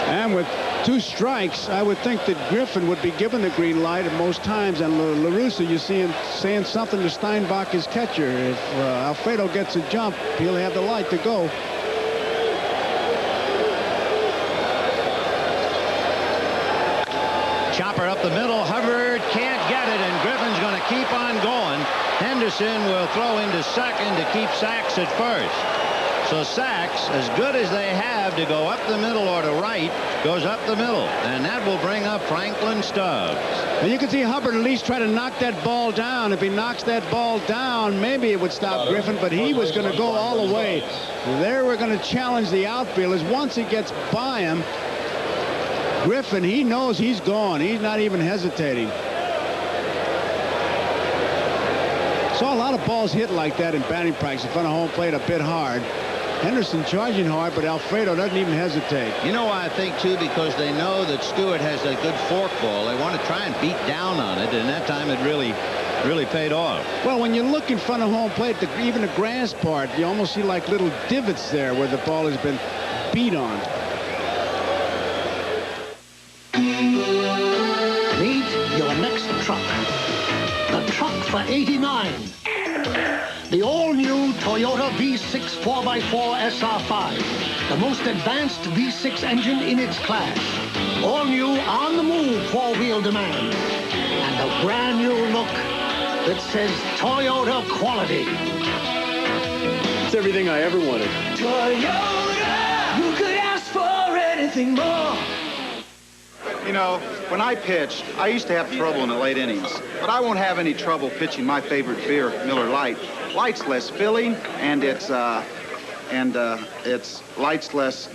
And with 2 strikes, I would think that Griffin would be given the green light at most times, and La Russa, you see him saying something to Steinbach, his catcher. If Alfredo gets a jump, he'll have the light to go. Chopper up the middle. Hubbard can't get it, and Griffin's going to keep on going. Henderson will throw into second to keep Sachs at first. So Sachs, as good as they have to go up the middle or to right, goes up the middle, and that will bring up Franklin Stubbs. And you can see Hubbard at least try to knock that ball down. If he knocks that ball down, maybe it would stop Griffin, but he was going to go all the way. There we're going to challenge the outfielders. Once he gets by him, Griffin, he knows he's gone. He's not even hesitating. Saw a lot of balls hit like that in batting practice in front of home plate, a bit hard. Henderson charging hard, but Alfredo doesn't even hesitate. You know why I think, too? Because they know that Stewart has a good fork ball. They want to try and beat down on it, and that time it really paid off. Well, when you look in front of home plate, even the grass part, you almost see like little divots there where the ball has been beat on. Meet your next truck. The truck for '89. The all-new Toyota V6 4x4 SR5, the most advanced V6 engine in its class. All-new, on-the-move four-wheel demand, and a brand-new look that says Toyota quality. It's everything I ever wanted. Toyota, you could ask for anything more. You know, when I pitched, I used to have trouble in the late innings, but I won't have any trouble pitching my favorite beer, Miller Lite. Light's less filling, and it's light's less,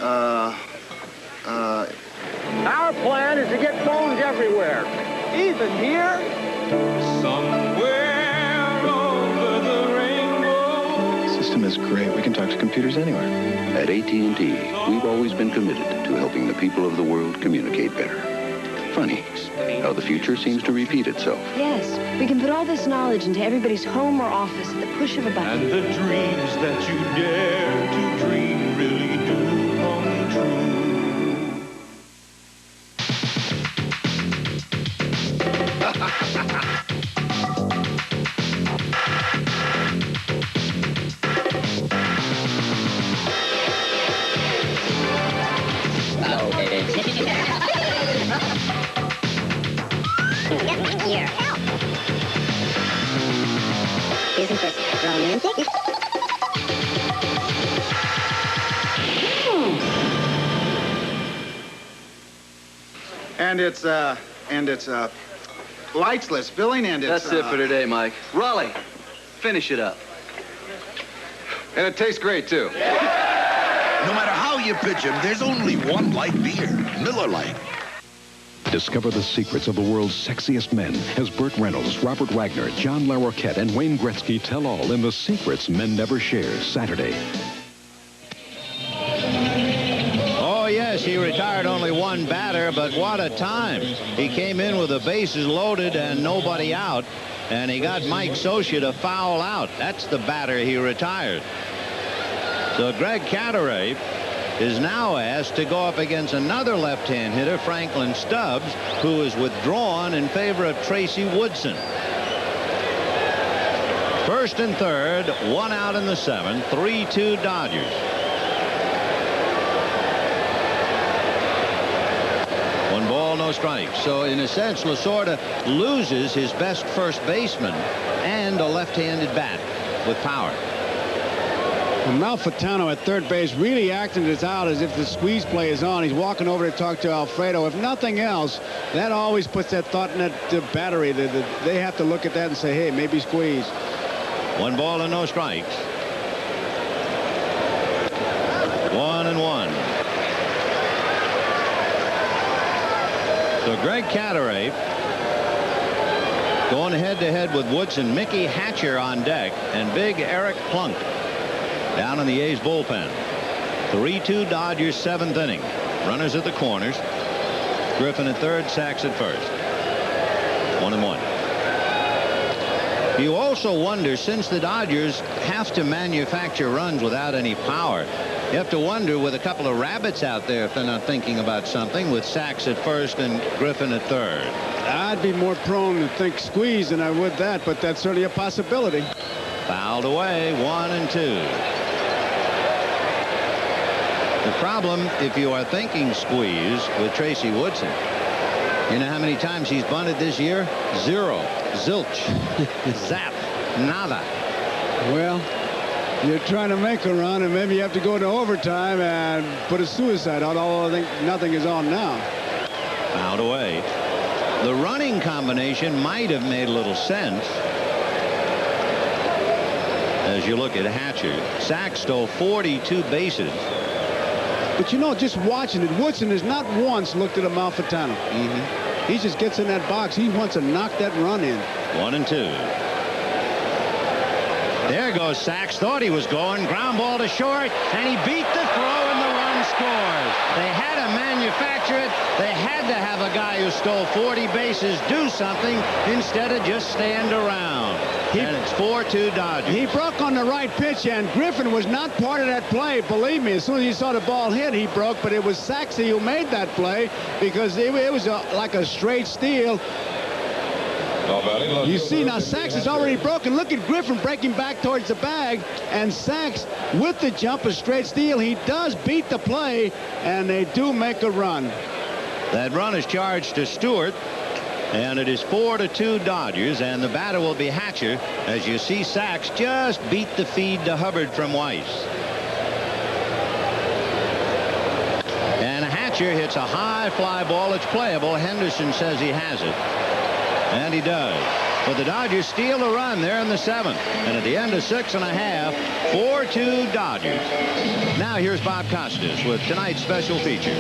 Our plan is to get phones everywhere, even here. Somewhere Coliseum is great. We can talk to computers anywhere. At AT&T, we've always been committed to helping the people of the world communicate better. Funny how the future seems to repeat itself. Yes, we can put all this knowledge into everybody's home or office at the push of a button. And the dreams that you dare to dream really do come true. Here, help. Isn't this romantic? And it's lightsless filling, and it's... That's it for today, Mike. Raleigh, finish it up. And it tastes great, too. No matter how you pitch him, there's only one light beer, Miller Lite. Discover the secrets of the world's sexiest men as Burt Reynolds, Robert Wagner, John LaRoquette, and Wayne Gretzky tell all in The Secrets Men Never Share, Saturday. Oh, yes, he retired only one batter, but what a time. He came in with the bases loaded and nobody out, and he got Mike Scioscia to foul out. That's the batter he retired. So Greg Catteray is now asked to go up against another left-hand hitter, Franklin Stubbs, who is withdrawn in favor of Tracy Woodson. First and third, one out in the seventh, 3-2 Dodgers. One ball, no strikes. So in a sense, Lasorda loses his best first baseman and a left-handed bat with power. Malfitano at third base really acting this out as if the squeeze play is on. He's walking over to talk to Alfredo. If nothing else, that always puts that thought in that battery. They have to look at that and say, hey, maybe squeeze. One ball and no strikes. 1-1. So Greg Catteray going head-to-head with Woodson. Mickey Hatcher on deck and big Eric Plunk down in the A's bullpen. 3-2 Dodgers, seventh inning. Runners at the corners. Griffin at third, Sachs at first. 1-1. You also wonder, since the Dodgers have to manufacture runs without any power, you have to wonder with a couple of rabbits out there if they're not thinking about something with Sachs at first and Griffin at third. I'd be more prone to think squeeze than I would that, but that's certainly a possibility. Fouled away, 1-2. The problem, if you are thinking squeeze with Tracy Woodson, you know how many times he's bunted this year? 0. Zilch. Zap. Nada. Well, you're trying to make a run, and maybe you have to go to overtime and put a suicide out, although I think nothing is on now. Fouled away. The running combination might have made a little sense. As you look at Hatcher, Sachs stole 42 bases. But you know, just watching it, Woodson has not once looked at a Malfitano. He just gets in that box. He wants to knock that run in. 1-2. There goes Sachs. Thought he was going. Ground ball to short, and he beat the throw, and the run scores. They had to manufacture it. They had to have a guy who stole 40 bases do something instead of just stand around. And it's 4-2 Dodgers. He broke on the right pitch, and Griffin was not part of that play. Believe me, as soon as he saw the ball hit, he broke. But it was Saxey who made that play because it was like a straight steal. You see, now Sachs is already broken. Look at Griffin breaking back towards the bag, and Sachs with the jump, a straight steal. He does beat the play, and they do make a run. That run is charged to Stewart, and it is 4-2 Dodgers, and the batter will be Hatcher, as you see Sachs just beat the feed to Hubbard from Weiss. And Hatcher hits a high fly ball. It's playable. Henderson says he has it. And he does. But the Dodgers steal a run there in the seventh. And at the end of 6.5, 4-2 Dodgers. Now here's Bob Costas with tonight's special feature.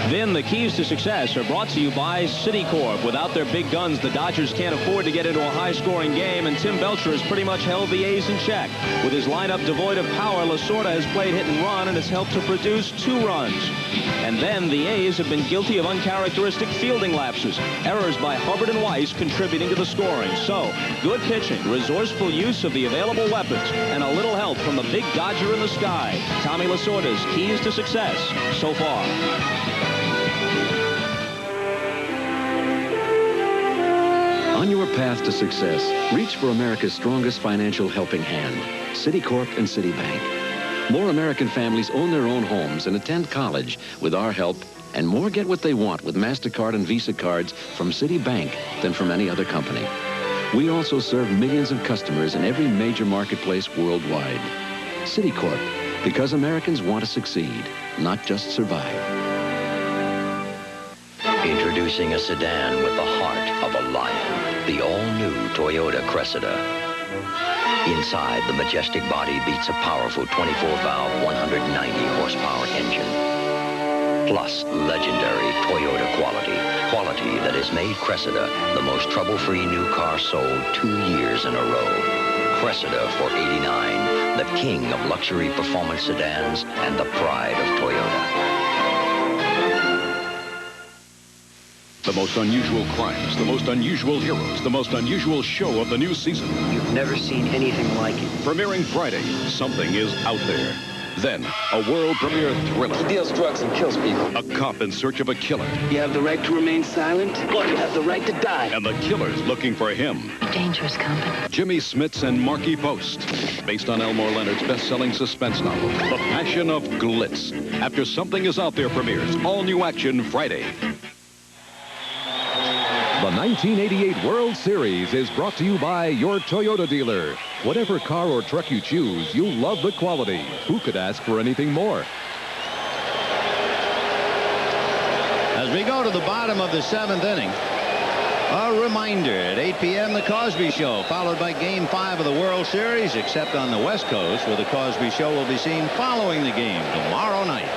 Then the keys to success are brought to you by Citicorp. Without their big guns, the Dodgers can't afford to get into a high-scoring game, and Tim Belcher has pretty much held the A's in check. With his lineup devoid of power, Lasorda has played hit and run and has helped to produce 2 runs. And then the A's have been guilty of uncharacteristic fielding lapses. Errors by Hubbard and Weiss contributing to the scoring. So, good pitching, resourceful use of the available weapons, and a little help from the big Dodger in the sky. Tommy Lasorda's keys to success so far. On your path to success, reach for America's strongest financial helping hand, Citicorp and Citibank. More American families own their own homes and attend college with our help, and more get what they want with MasterCard and Visa cards from Citibank than from any other company. We also serve millions of customers in every major marketplace worldwide. Citicorp, because Americans want to succeed, not just survive. Introducing a sedan with the heart of a lion, the all-new Toyota Cressida. Inside, the majestic body beats a powerful 24-valve, 190-horsepower engine. Plus, legendary Toyota quality. Quality that has made Cressida the most trouble-free new car sold 2 years in a row. Cressida for $89, the king of luxury performance sedans and the pride of Toyota. The most unusual crimes, the most unusual heroes, the most unusual show of the new season. You've never seen anything like it. Premiering Friday, Something is Out There. Then, a world premiere thriller. He deals drugs and kills people. A cop in search of a killer. You have the right to remain silent, or you have the right to die. And the killer's looking for him. Dangerous company. Jimmy Smits and Marky Post. Based on Elmore Leonard's best-selling suspense novel, The Passion of Glitz. After Something is Out There premieres, all new action Friday. The 1988 World Series is brought to you by your Toyota dealer. Whatever car or truck you choose, you'll love the quality. Who could ask for anything more? As we go to the bottom of the 7th inning, a reminder, at 8 p.m., The Cosby Show, followed by Game 5 of the World Series, except on the West Coast, where The Cosby Show will be seen following the game tomorrow night.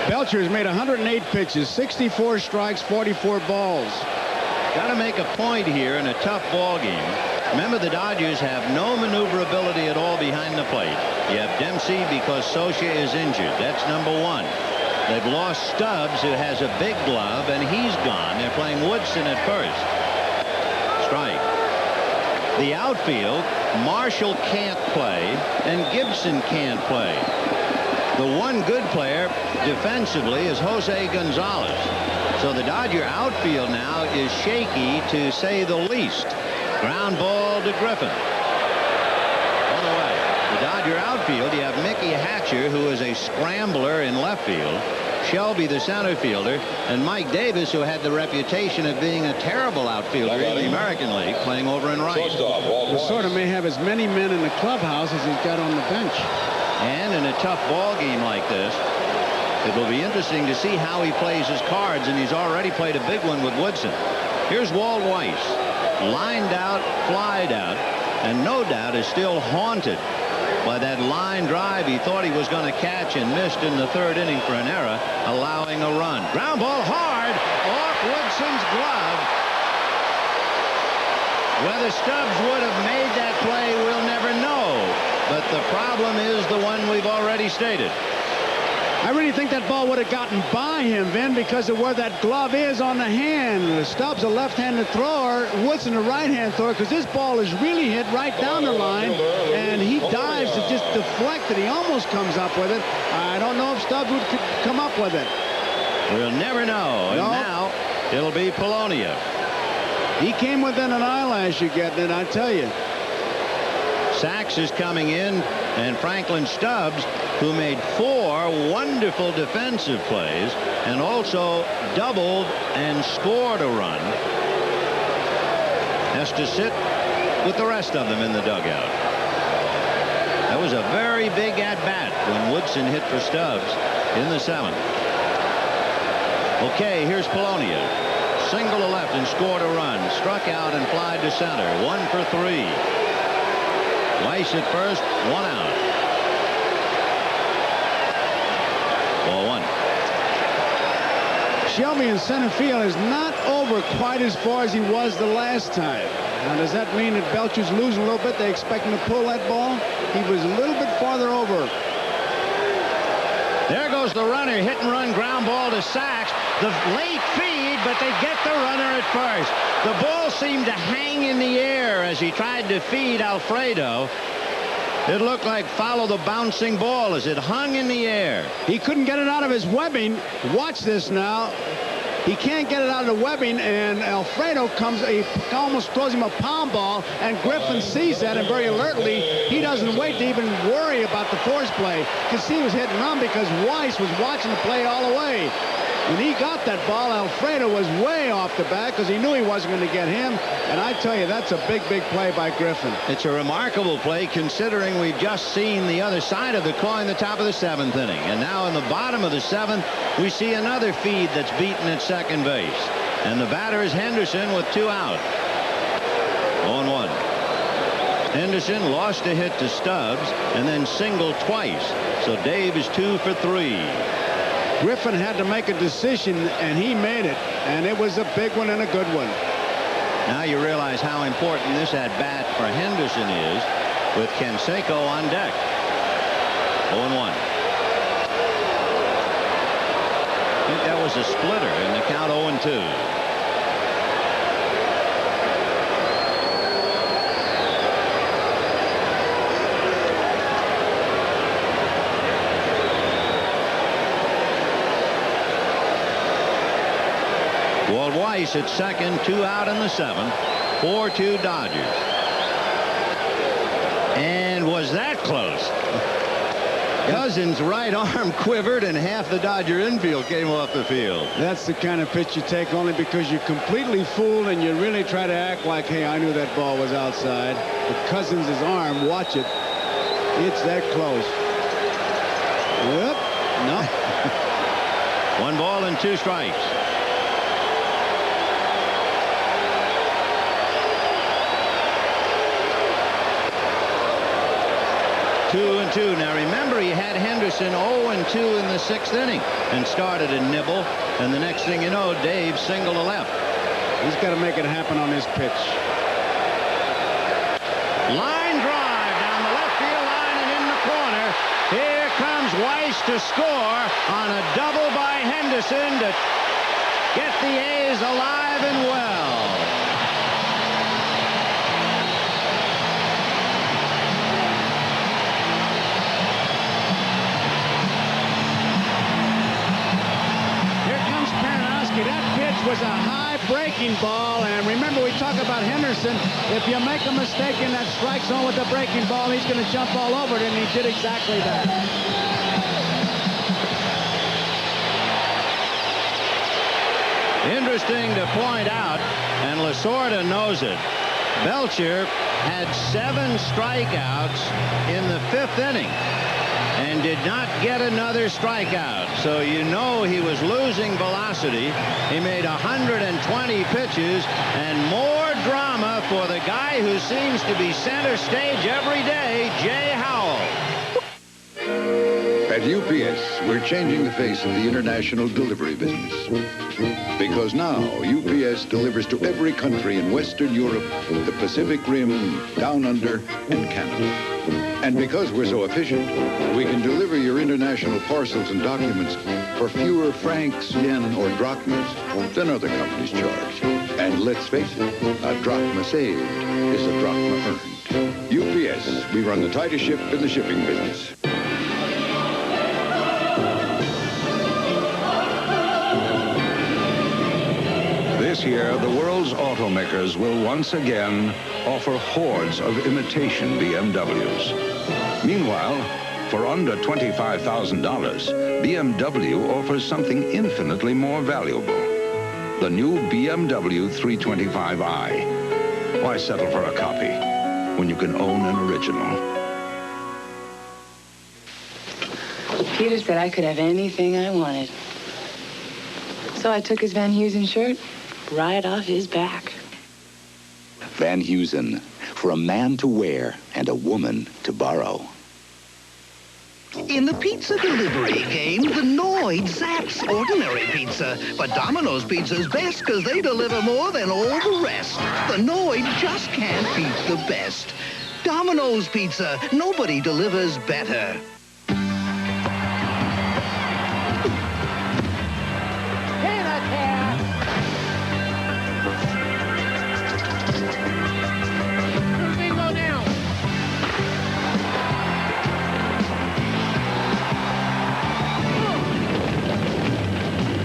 Belcher has made 108 pitches, 64 strikes, 44 balls. Got to make a point here in a tough ball game. Remember, the Dodgers have no maneuverability at all behind the plate. You have Dempsey because Socia is injured. That's number 1. They've lost Stubbs, who has a big glove, and he's gone. They're playing Woodson at first. Strike. The outfield, Marshall can't play, and Gibson can't play. The one good player defensively is Jose Gonzalez. So the Dodger outfield now is shaky, to say the least. Ground ball to Griffin. On the way. The Dodger outfield, you have Mickey Hatcher, who is a scrambler in left field. Shelby, the center fielder, and Mike Davis, who had the reputation of being a terrible outfielder in the American League, playing over in right. Lasorda may have as many men in the clubhouse as he's got on the bench. And in a tough ball game like this, it will be interesting to see how he plays his cards, and he's already played a big one with Woodson. Here's Walt Weiss, lined out, flied out, and no doubt is still haunted by that line drive he thought he was going to catch and missed in the 3rd inning for an error, allowing a run. Ground ball hard off Woodson's glove. Whether Stubbs would have made that play, we'll never know. But the problem is the one we've already stated. I really think that ball would have gotten by him, Vin, because of where that glove is on the hand. Stubbs a left-handed thrower, Woodson a right-hand thrower, because this ball is really hit right down the line, and he dives to just deflect it. He almost comes up with it. I don't know if Stubbs would come up with it. We'll never know. And now it'll be Polonia. He came within an eyelash of getting it, I tell you. Sachs is coming in, and Franklin Stubbs, who made 4 wonderful defensive plays and also doubled and scored a run, has to sit with the rest of them in the dugout. That was a very big at-bat when Woodson hit for Stubbs in the 7th. Okay, here's Polonia. Single to left and scored a run. Struck out and flied to center. 1 for 3. Weiss at first, 1 out. Ball 1. Shelby in center field is not over quite as far as he was the last time. Now, does that mean that Belcher's losing a little bit? They expect him to pull that ball? He was a little bit farther over. There goes the runner, hit and run ground ball to Sachs. The late feed, but they get the runner at first. The ball seemed to hang in the air as he tried to feed Alfredo. It looked like follow the bouncing ball as it hung in the air. He couldn't get it out of his webbing. Watch this now. He can't get it out of the webbing, and Alfredo comes, he almost throws him a pound ball, and Griffin sees that, and very alertly, he doesn't wait to even worry about the force play. You can see he was hit and run because Weiss was watching the play all the way. When he got that ball, Alfredo was way off the bat because he knew he wasn't going to get him. And I tell you, that's a big, big play by Griffin. It's a remarkable play considering we've just seen the other side of the coin, the top of the 7th inning. And now in the bottom of the 7th, we see another feed that's beaten at second base. And the batter is Henderson with 2 out. 0-1. Henderson lost a hit to Stubbs and then singled twice. So Dave is 2 for 3. Griffin had to make a decision, and he made it. And it was a big one and a good one. Now you realize how important this at-bat for Henderson is with Canseco on deck. 0-1. I think that was a splitter in the count. 0-2. Weiss at second, 2 out in the 7th, 4-2 Dodgers. And was that close? Cousins' right arm quivered and half the Dodger infield came off the field. That's the kind of pitch you take only because you're completely fooled and you really try to act like, hey, I knew that ball was outside. But Cousins' arm, watch it. It's that close. Yep. No. 1 ball and 2 strikes. 2-2. Now remember, he had Henderson 0-2 in the 6th inning and started a nibble. And the next thing you know, Dave singled to left. He's got to make it happen on this pitch. Line drive down the left field line and in the corner. Here comes Weiss to score on a double by Henderson to get the A's alive and well. That pitch was a high breaking ball, and remember we talked about Henderson. If you make a mistake in that strike zone with the breaking ball, he's going to jump all over it, and he did exactly that. Interesting to point out, and Lasorda knows it. Belcher had 7 strikeouts in the 5th inning and did not get another strikeout. So you know he was losing velocity. He made 120 pitches and more drama for the guy who seems to be center stage every day, Jay Howell. At UPS, we're changing the face of the international delivery business. Because now, UPS delivers to every country in Western Europe, the Pacific Rim, Down Under, and Canada. And because we're so efficient, we can deliver your international parcels and documents for fewer francs, yen, or drachmas than other companies charge. And let's face it, a drachma saved is a drachma earned. UPS, we run the tightest ship in the shipping business. This year, the world's automakers will once again offer hordes of imitation BMWs. Meanwhile, for under $25,000, BMW offers something infinitely more valuable. The new BMW 325i. Why settle for a copy when you can own an original? Peter said I could have anything I wanted. So I took his Van Heusen shirt right off his back. Van Heusen, for a man to wear and a woman to borrow. In the pizza delivery game, the Noid zaps ordinary pizza. But Domino's Pizza's best because they deliver more than all the rest. The Noid just can't beat the best. Domino's Pizza, nobody delivers better.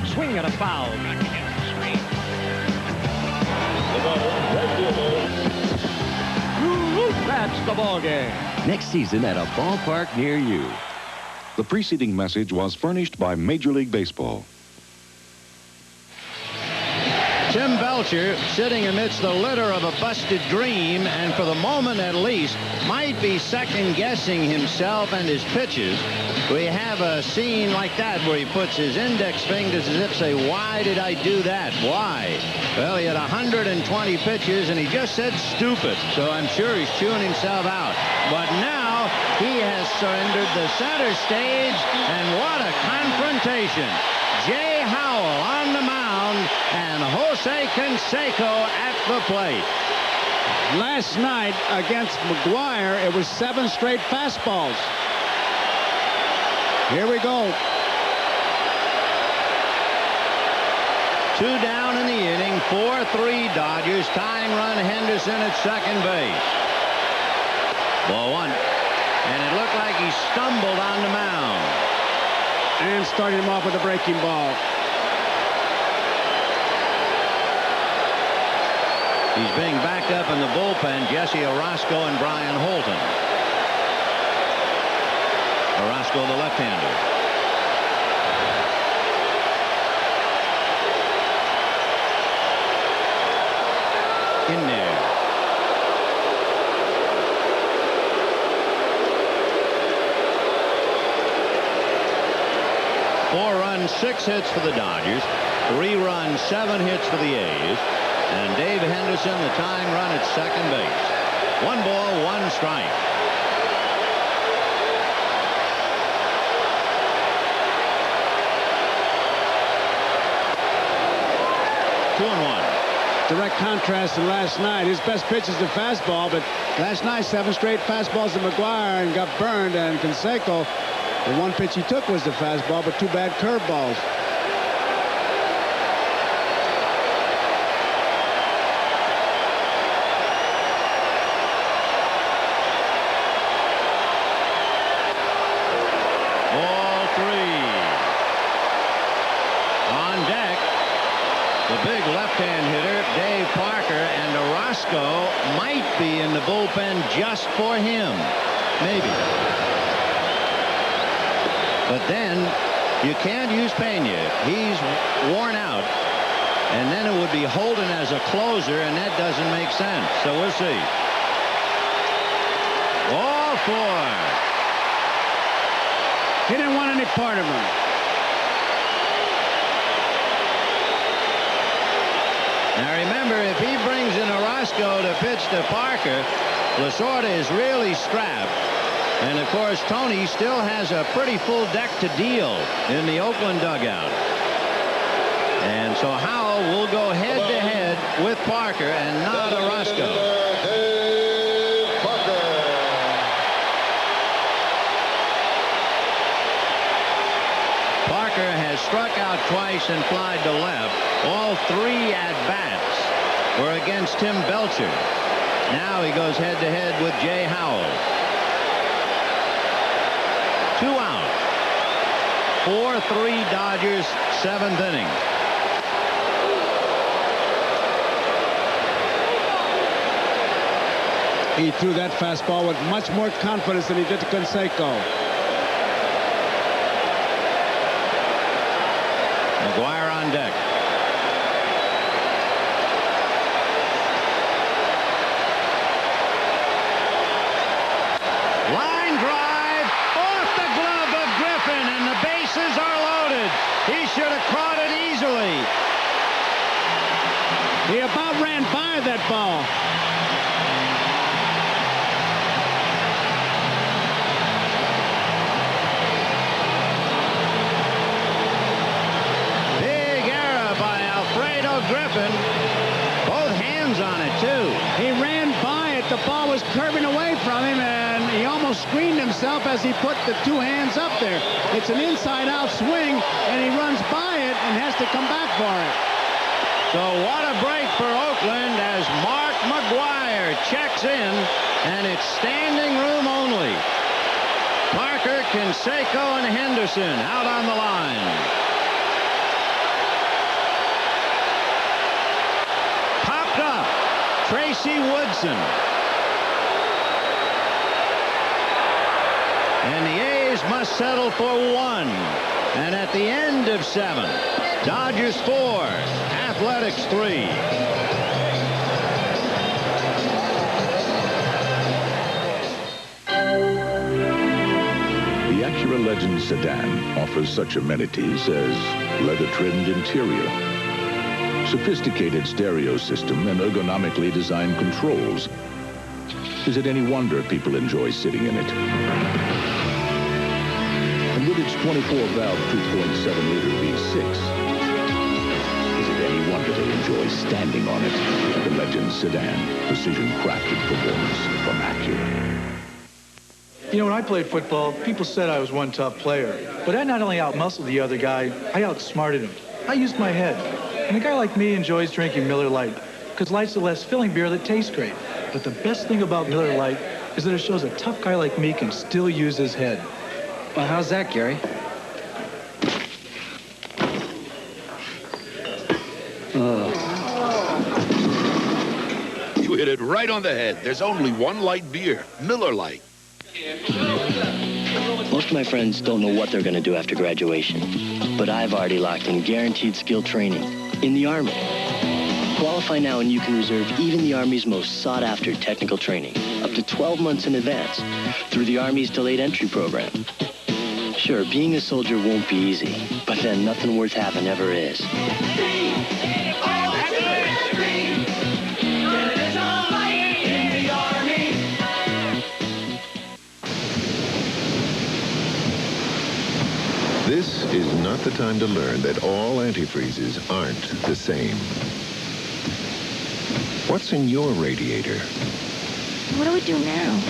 Swing at a foul. That's the ball game. Next season at a ballpark near you. The preceding message was furnished by Major League Baseball. Tim Belcher, sitting amidst the litter of a busted dream, and for the moment at least, might be second-guessing himself and his pitches. We have a scene like that where he puts his index fingers as if say, why did I do that? Why? Well, he had 120 pitches, and he just said stupid, so I'm sure he's chewing himself out. But now he has surrendered the center stage, and what a confrontation. Jay Howell on the mound and Jose Canseco at the plate. Last night against Mcgwire, it was 7 straight fastballs. Here we go. 2 down in the inning, 4-3 Dodgers. Tying run Henderson at second base. Ball 1. And it looked like he stumbled on the mound. And started him off with a breaking ball. He's being backed up in the bullpen, Jesse Orozco and Brian Holton. Orozco, the left-hander. In there. Four runs, 6 hits for the Dodgers. 3 runs, 7 hits for the A's. And Dave Henderson, the tying run at second base. 1 ball, 1 strike. Two and 1. Direct contrast to last night. His best pitch is the fastball, but last night 7 straight fastballs to Mcgwire and got burned. And Canseco, the one pitch he took was the fastball, but 2 bad curveballs. Ball 3. On deck, the big left-hand hitter, Dave Parker, and Orozco might be in the bullpen just for him. Maybe. But then you can't use Pena. He's worn out. And then it would be Holden as a closer, and that doesn't make sense. So we'll see. Ball 4. He didn't want any part of him. Now remember, if he brings in Orozco to pitch to Parker, Lasorda is really strapped. And of course, Tony still has a pretty full deck to deal in the Oakland dugout. And so Howell will go head-to-head with Parker and not Orozco. Parker has struck out twice and flied to left. All 3 at-bats were against Tim Belcher. Now he goes head-to-head with Jay Howell. 2 out. 4-3 Dodgers, 7th inning. He threw that fastball with much more confidence than he did to Canseco. Mcgwire on deck. Line drive off the glove of Griffin, and the bases are loaded. He should have caught it easily. He about ran by that ball. right. The ball was curving away from him, and he almost screened himself as he put the two hands up there. It's an inside-out swing, and he runs by it and has to come back for it. So what a break for Oakland as Mark Mcgwire checks in, and it's standing room only. Parker, Canseco, and Henderson out on the line. Popped up, Tracy Woodson. And the A's must settle for 1. And at the end of 7, Dodgers 4, Athletics 3. The Acura Legend sedan offers such amenities as leather-trimmed interior, sophisticated stereo system, and ergonomically designed controls. Is it any wonder people enjoy sitting in it? And with its 24-valve 2.7-liter V6, is it any wonder they enjoy standing on it? The Legend sedan, precision-crafted performance from Acura. You know, when I played football, people said I was one tough player. But I not only outmuscled the other guy, I outsmarted him. I used my head. And a guy like me enjoys drinking Miller Lite, because Light's the less filling beer that tastes great. But the best thing about Miller Lite is that it shows a tough guy like me can still use his head. Well, how's that, Gary? You hit it right on the head. There's only one light beer, Miller Lite. Most of my friends don't know what they're going to do after graduation, but I've already locked in guaranteed skill training in the Army. Qualify now and you can reserve even the Army's most sought-after technical training up to 12 months in advance through the Army's delayed entry program. Sure, being a soldier won't be easy, but then nothing worth having ever is. This is not the time to learn that all antifreezes aren't the same. What's in your radiator? What do we do now?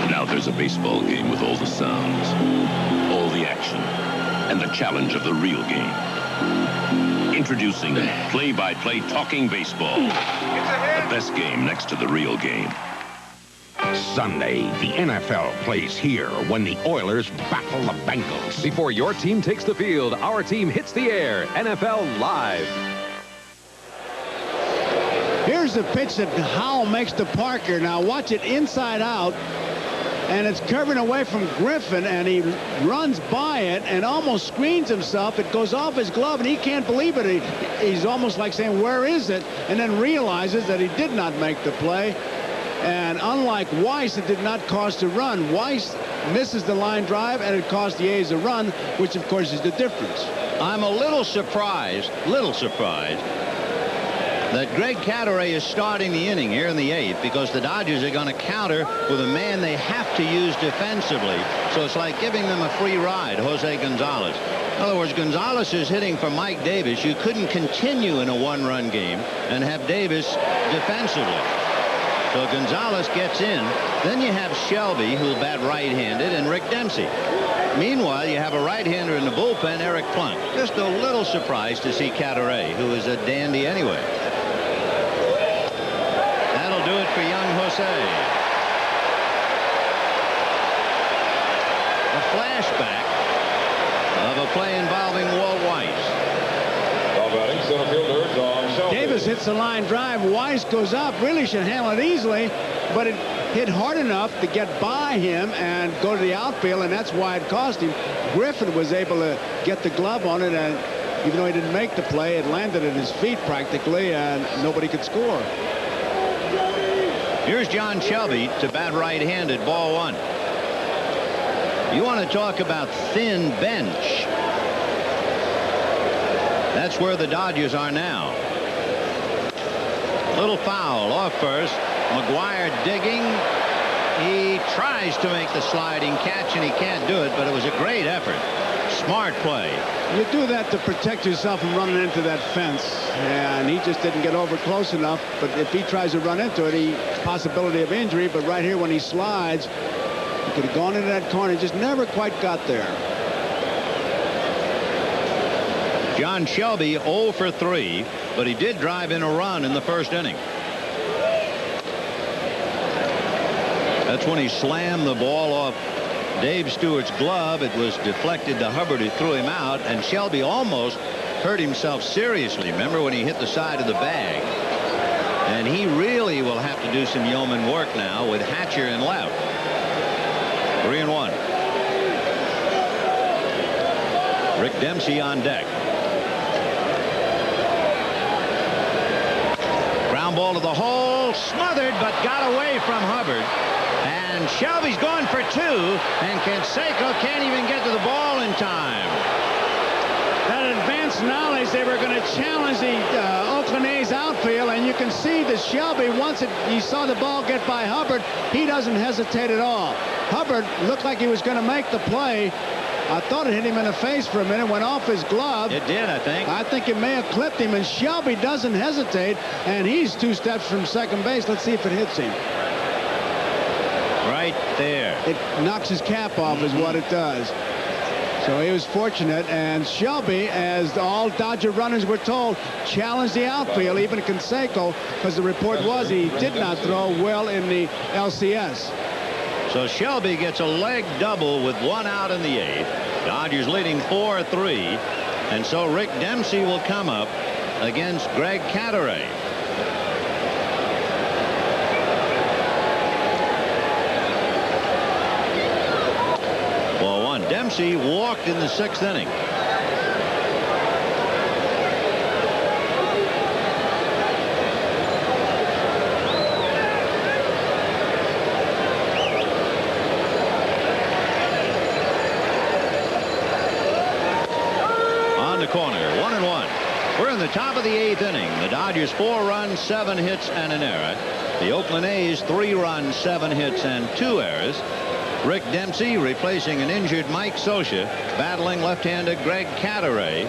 Now there's a baseball game with all the sounds, all the action, and the challenge of the real game. Introducing play-by-play talking baseball. The best game next to the real game. Sunday, the NFL plays here when the Oilers battle the Bengals. Before your team takes the field, our team hits the air. NFL Live. Here's the pitch that Howell makes to Parker. Now watch it inside out. And it's curving away from Griffin, and he runs by it and almost screens himself. It goes off his glove, and he can't believe it. He's almost like saying, where is it? And then realizes that he did not make the play. And unlike Weiss, it did not cost a run. Weiss misses the line drive, and it cost the A's a run, which, of course, is the difference. I'm a little surprised, that Greg Cadaret is starting the inning here in the 8th because the Dodgers are going to counter with a man they have to use defensively. So it's like giving them a free ride, Jose Gonzalez. In other words, Gonzalez is hitting for Mike Davis. You couldn't continue in a one-run game and have Davis defensively. So Gonzalez gets in. Then you have Shelby, who'll bat right-handed, and Rick Dempsey. Meanwhile, you have a right-hander in the bullpen, Eric Plunk. Just a little surprised to see Cadaret, who is a dandy anyway. That'll do it for young Jose. A flashback of a play involving Walt Weiss. Davis hits the line drive. Weiss goes up. Really should handle it easily, but it hit hard enough to get by him and go to the outfield, and that's why it cost him. Griffin was able to get the glove on it, and even though he didn't make the play, it landed at his feet practically, and nobody could score. Here's John Shelby to bat right-handed, ball 1. You want to talk about thin bench. That's where the Dodgers are now. Little foul off first. Mcgwire digging. He tries to make the sliding catch, and he can't do it, but it was a great effort. Smart play. You do that to protect yourself from running into that fence, and he just didn't get over close enough. But if he tries to run into it, possibility of injury. But right here, when he slides, he could have gone into that corner, just never quite got there. John Shelby 0 for 3, but he did drive in a run in the first inning. That's when he slammed the ball off Dave Stewart's glove. It was deflected to Hubbard, who threw him out, and Shelby almost hurt himself seriously. Remember when he hit the side of the bag? And he really will have to do some yeoman work now with Hatcher in left. 3-1. Rick Dempsey on deck. Ground ball to the hole, smothered, but got away from Hubbard. And Shelby's going for 2, and Canseco can't even get to the ball in time. That advanced knowledge, they were going to challenge the Oakland A's outfield, and you can see that Shelby, once he saw the ball get by Hubbard, he doesn't hesitate at all. Hubbard looked like he was going to make the play. I thought it hit him in the face for a minute, went off his glove. It did, I think. I think it may have clipped him, and Shelby doesn't hesitate, and he's 2 steps from second base. Let's see if it hits him. Right there. It knocks his cap off is what it does. So he was fortunate, and Shelby, as all Dodger runners were told, challenged the outfield, even Canseco, because the report was he did not throw well in the LCS. So Shelby gets a leg double with 1 out in the 8th. Dodgers leading 4-3. And so Rick Dempsey will come up against Greg Cadaret. Well, 1. Dempsey walked in the 6th inning. Corner. 1-1. We're in the top of the 8th inning. The Dodgers 4 runs, 7 hits, and an error. The Oakland A's 3 runs, 7 hits, and 2 errors. Rick Dempsey replacing an injured Mike Scioscia, battling left-handed Greg Cadaret,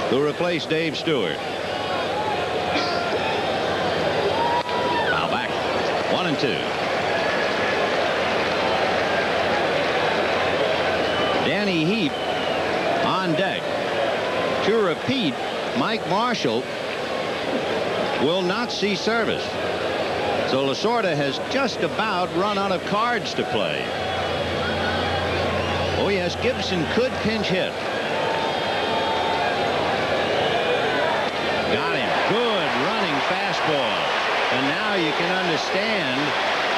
who replaced Dave Stewart. Foul back. 1-2. Danny Heap on deck. To repeat, Mike Marshall will not see service. So Lasorda has just about run out of cards to play. Oh, yes, Gibson could pinch hit. Got him. Good running fastball. And now you can understand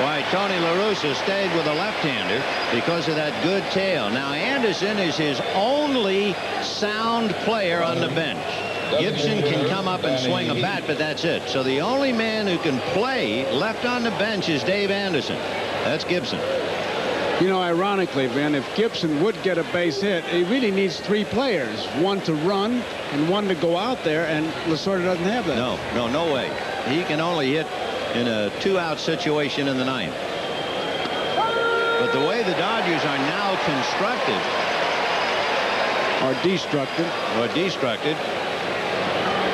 why Tony La Russa stayed with a left-hander, because of that good tail. Now Anderson is his only sound player on the bench. Gibson can come up and swing a bat, but that's it. So the only man who can play left on the bench is Dave Anderson. That's Gibson. You know, ironically, Vin, if Gibson would get a base hit, he really needs 3 players. 1 to run and 1 to go out there, and Lasorda doesn't have that. No way. He can only hit in a 2-out situation in the 9th. But the way the Dodgers are now constructed, or destructed,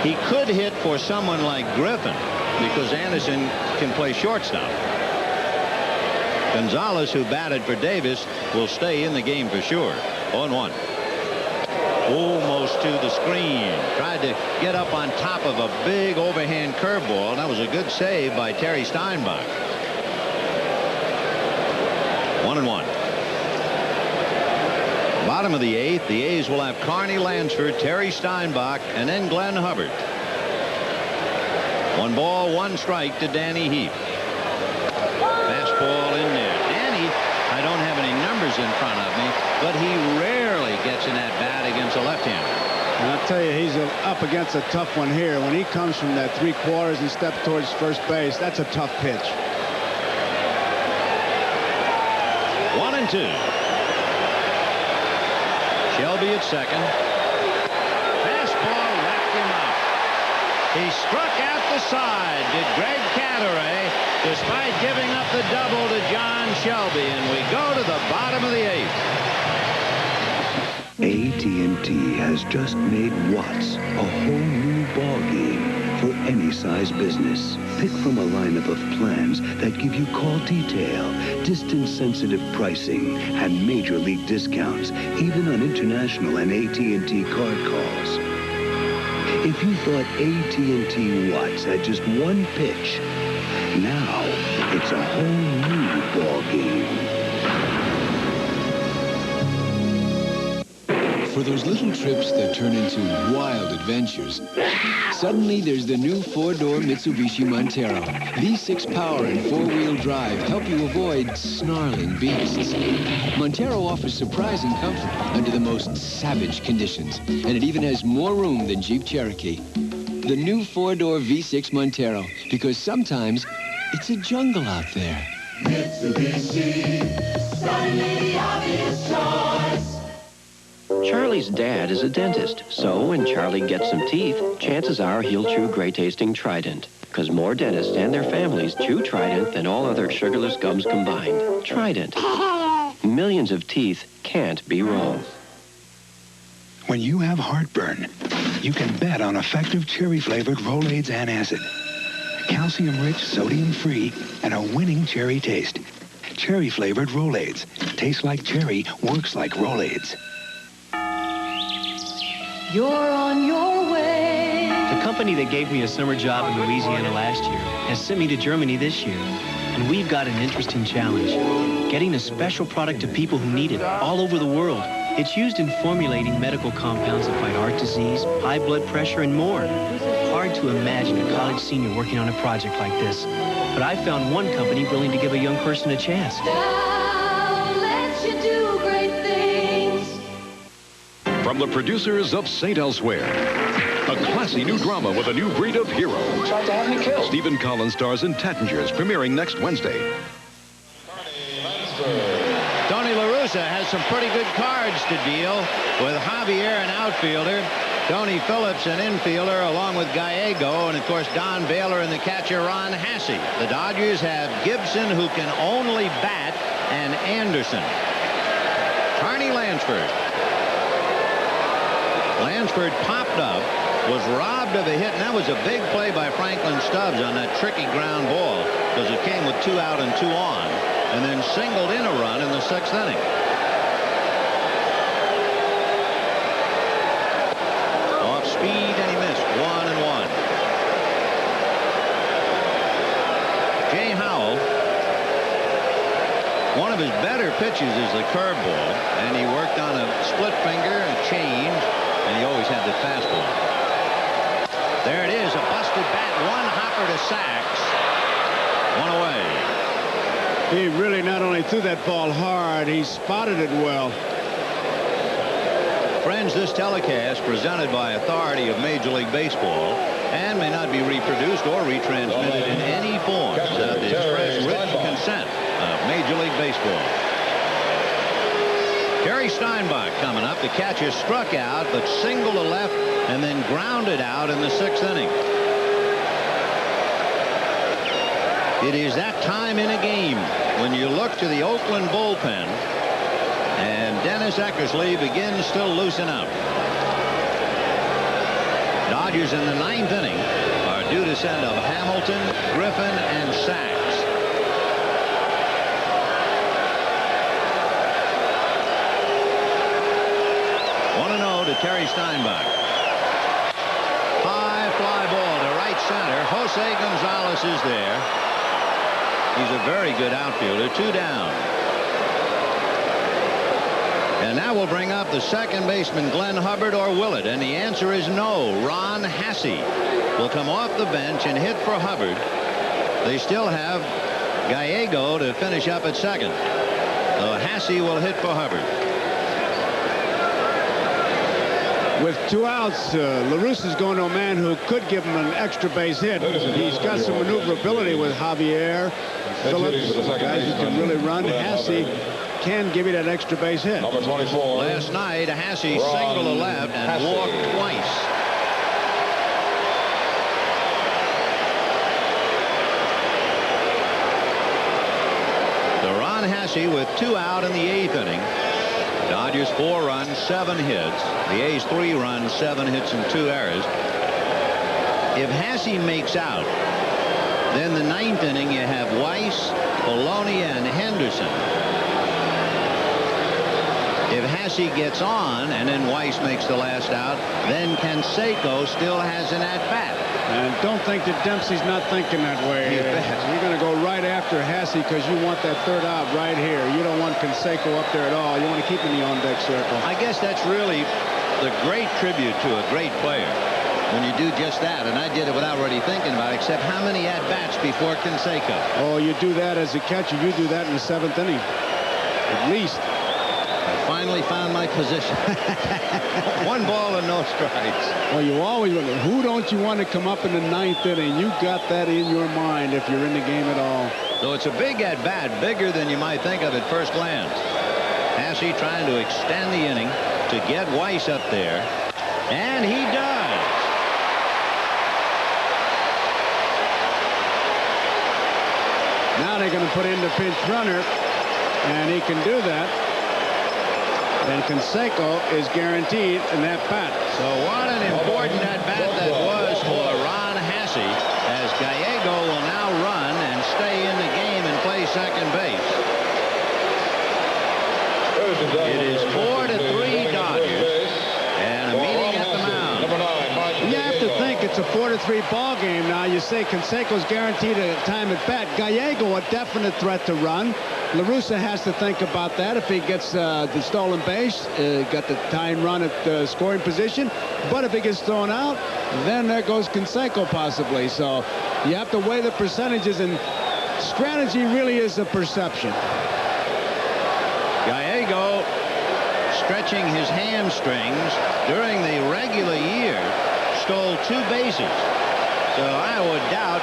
he could hit for someone like Griffin, because Anderson can play shortstop. Gonzalez, who batted for Davis, will stay in the game for sure. 0-1. Almost to the screen. Tried to get up on top of a big overhand curveball. That was a good save by Terry Steinbach. 1-1. Bottom of the 8th, the A's will have Carney Lansford, Terry Steinbach, and then Glenn Hubbard. 1 ball, 1 strike to Danny Heap. Fastball in there. Danny, I don't have any numbers in front of me, but he rarely gets in that bat against a left-hander. And I'll tell you, he's up against a tough one here. When he comes from that 3/4 and steps towards first base, that's a tough pitch. 1-2. Shelby at second. Fastball whacked him out. He struck out the side, did Greg Cadaret, despite giving up the double to John Shelby. And we go to the bottom of the 8th. AT&T has just made watts a whole new ballgame for any size business. Pick from a lineup of plans that give you call detail, distance-sensitive pricing, and major league discounts, even on international and AT&T card calls. If you thought AT&T Watts had just one pitch, now it's a whole new ballgame. For those little trips that turn into wild adventures, suddenly there's the new four-door Mitsubishi Montero. V6 power and four-wheel drive help you avoid snarling beasts. Montero offers surprising comfort under the most savage conditions, and it even has more room than Jeep Cherokee. The new four-door V6 Montero, because sometimes it's a jungle out there. Mitsubishi, suddenly obvious choice. Charlie's dad is a dentist, so when Charlie gets some teeth, chances are he'll chew great-tasting Trident. Because more dentists and their families chew Trident than all other sugarless gums combined. Trident. Millions of teeth can't be wrong. When you have heartburn, you can bet on effective cherry-flavored Rolaids antacid. Calcium-rich, sodium-free, and a winning cherry taste. Cherry-flavored Rolaids. Tastes like cherry, works like Rolaids. You're on your way. The company that gave me a summer job in Louisiana last year has sent me to Germany this year. And we've got an interesting challenge. Getting a special product to people who need it all over the world. It's used in formulating medical compounds that fight heart disease, high blood pressure, and more. Hard to imagine a college senior working on a project like this. But I found one company willing to give a young person a chance. Now let you do great things. From the producers of Saint Elsewhere, a classy new drama with a new breed of hero. Tried to have me killed. Stephen Collins stars in Tattingers, premiering next Wednesday. Tony La Russa has some pretty good cards to deal with Javier, an outfielder, Tony Phillips, an infielder, along with Gallego, and of course Don Baylor and the catcher Ron Hasse. The Dodgers have Gibson, who can only bat, and Anderson. Carney Lansford. Lansford popped up, was robbed of a hit, and that was a big play by Franklin Stubbs on that tricky ground ball, because it came with 2 out and 2 on, and then singled in a run in the 6th inning. Off speed, and he missed. 1-1. Jay Howell, one of his better pitches is the curveball, and he worked on a split finger, a change, and he always had the fastball. There it is, a busted bat, one hopper to Sachs, 1 away. He really not only threw that ball hard, he spotted it well. Friends, this telecast presented by authority of Major League Baseball and may not be reproduced or retransmitted in any form without the express written consent of Major League Baseball. Terry Steinbach coming up. The catcher struck out, but singled to left and then grounded out in the 6th inning. It is that time in a game when you look to the Oakland bullpen, and Dennis Eckersley begins to loosen up. Dodgers in the 9th inning are due to send up Hamilton, Griffin, and Sachs. 1-0 to Terry Steinbach. High fly ball to right center. Jose Gonzalez is there. He's a very good outfielder. 2 down. And now we'll bring up the second baseman, Glenn Hubbard, or will it? And the answer is no. Ron Hasse will come off the bench and hit for Hubbard. They still have Gallego to finish up at second. So Hasse will hit for Hubbard. With 2 outs, La Russa's going to a man who could give him an extra base hit. He's got some maneuverability with Javier, Phillips, guys who can really run. Hasse can give you that extra base hit. Last night, Hasse singled to left and walked twice. So Ron Hasse with 2 out in the 8th inning. Dodgers Dodgers 4 runs, 7 hits. The A's 3 runs, 7 hits, and 2 errors. If Hasse makes out, then the 9th inning you have Weiss, Polonia, and Henderson. If Hasse gets on and then Weiss makes the last out, then Canseco still has an at-bat. And don't think that Dempsey's not thinking that way. You're going to go right after Hasse because you want that 3rd out right here. You don't want Canseco up there at all. You want to keep him in the on-deck circle. I guess that's really the great tribute to a great player when you do just that. And I did it without really thinking about it, except how many at-bats before Canseco? Oh, you do that as a catcher. You do that in the 7th inning, at least. Finally found my position. 1 ball and no strikes. Well, you always wonder, who don't you want to come up in the 9th inning? You got that in your mind if you're in the game at all. So it's a big at-bat, bigger than you might think of at first glance. Hasse trying to extend the inning to get Weiss up there, and he does. Now they're going to put in the pinch runner, and he can do that. And Canseco is guaranteed an at-bat. So what an important at-bat that was for Ron Hasse, as Gallego will now run and stay in the game and play second base. It is 4-3 Dodgers, and a meeting at the mound. You have to think it's a 4-3 ball game now. You say Canseco's guaranteed a time at bat. Gallego a definite threat to run. La Russa has to think about that if he gets the stolen base, got the tying run at the scoring position. But if he gets thrown out, then there goes Canseco possibly. So you have to weigh the percentages, and strategy really is a perception. Gallego stretching his hamstrings during the regular year stole 2 bases. So I would doubt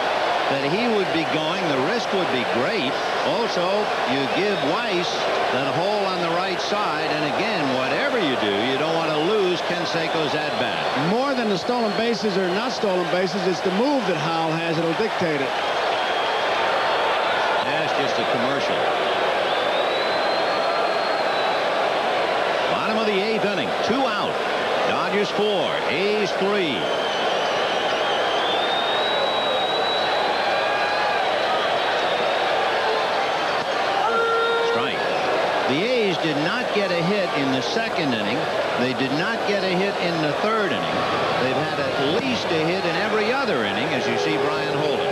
that he would be going. The risk would be great. Also, you give Weiss that hole on the right side, and again, whatever you do, you don't want to lose Canseco's at-bat. More than the stolen bases or not stolen bases, it's the move that Howell has that'll dictate it. That's just a commercial. Bottom of the 8th inning, 2 out. Dodgers 4, A's 3. The A's did not get a hit in the 2nd inning. They did not get a hit in the 3rd inning. They've had at least a hit in every other inning, as you see Brian Holden.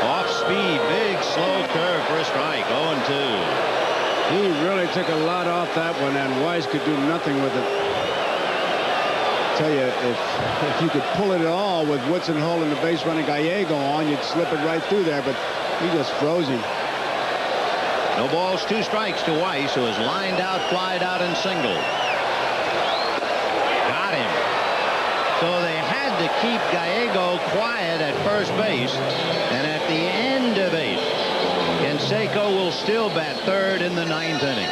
Off-speed, big, slow curve for a strike. 0-2. He really took a lot off that one, and Weiss could do nothing with it. Tell you, if you could pull it at all with Woodson holding the base running Gallego on, you'd slip it right through there, but he just froze him. No balls, 2 strikes to Weiss, who is lined out, flied out, and singled. Got him. So they had to keep Gallego quiet at first base, and at the end of 8, Canseco will still bat 3rd in the 9th inning.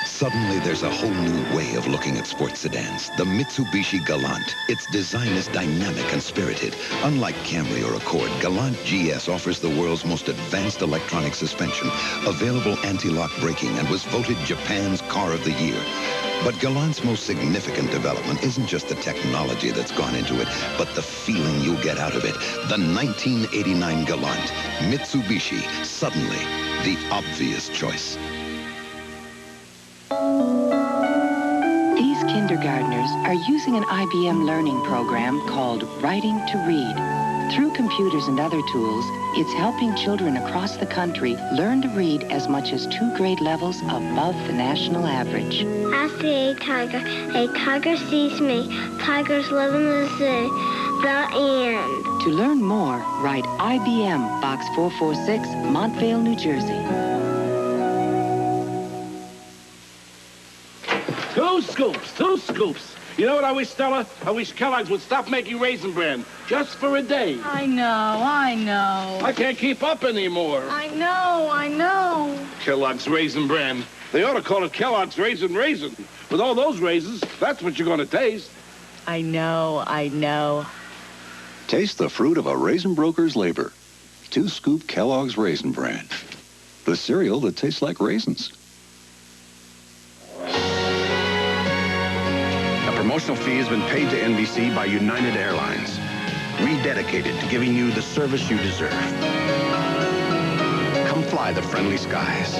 Suddenly, there's a whole new way of looking at sports sedans. The Mitsubishi Galant. Its design is dynamic and spirited. Unlike Camry or Accord, Galant GS offers the world's most advanced electronic suspension, available anti-lock braking, and was voted Japan's Car of the Year. But Galant's most significant development isn't just the technology that's gone into it, but the feeling you'll get out of it. The 1989 Galant. Mitsubishi. Suddenly, the obvious choice. These kindergartners are using an IBM learning program called Writing to Read. Through computers and other tools, it's helping children across the country learn to read as much as 2 grade levels above the national average. I see a tiger sees me, tigers live in the sea, the end. To learn more, write IBM, Box 446, Montvale, New Jersey. 2 scoops, 2 scoops. You know what I wish, Stella? I wish Kellogg's would stop making Raisin Bran just for a day. I know. I can't keep up anymore. I know. Kellogg's Raisin Bran. They ought to call it Kellogg's Raisin Raisin. With all those raisins, that's what you're going to taste. I know, I know. Taste the fruit of a raisin broker's labor. 2-scoop Kellogg's Raisin Bran. The cereal that tastes like raisins. A promotional fee has been paid to NBC by United Airlines. Rededicated to giving you the service you deserve. Come fly the friendly skies.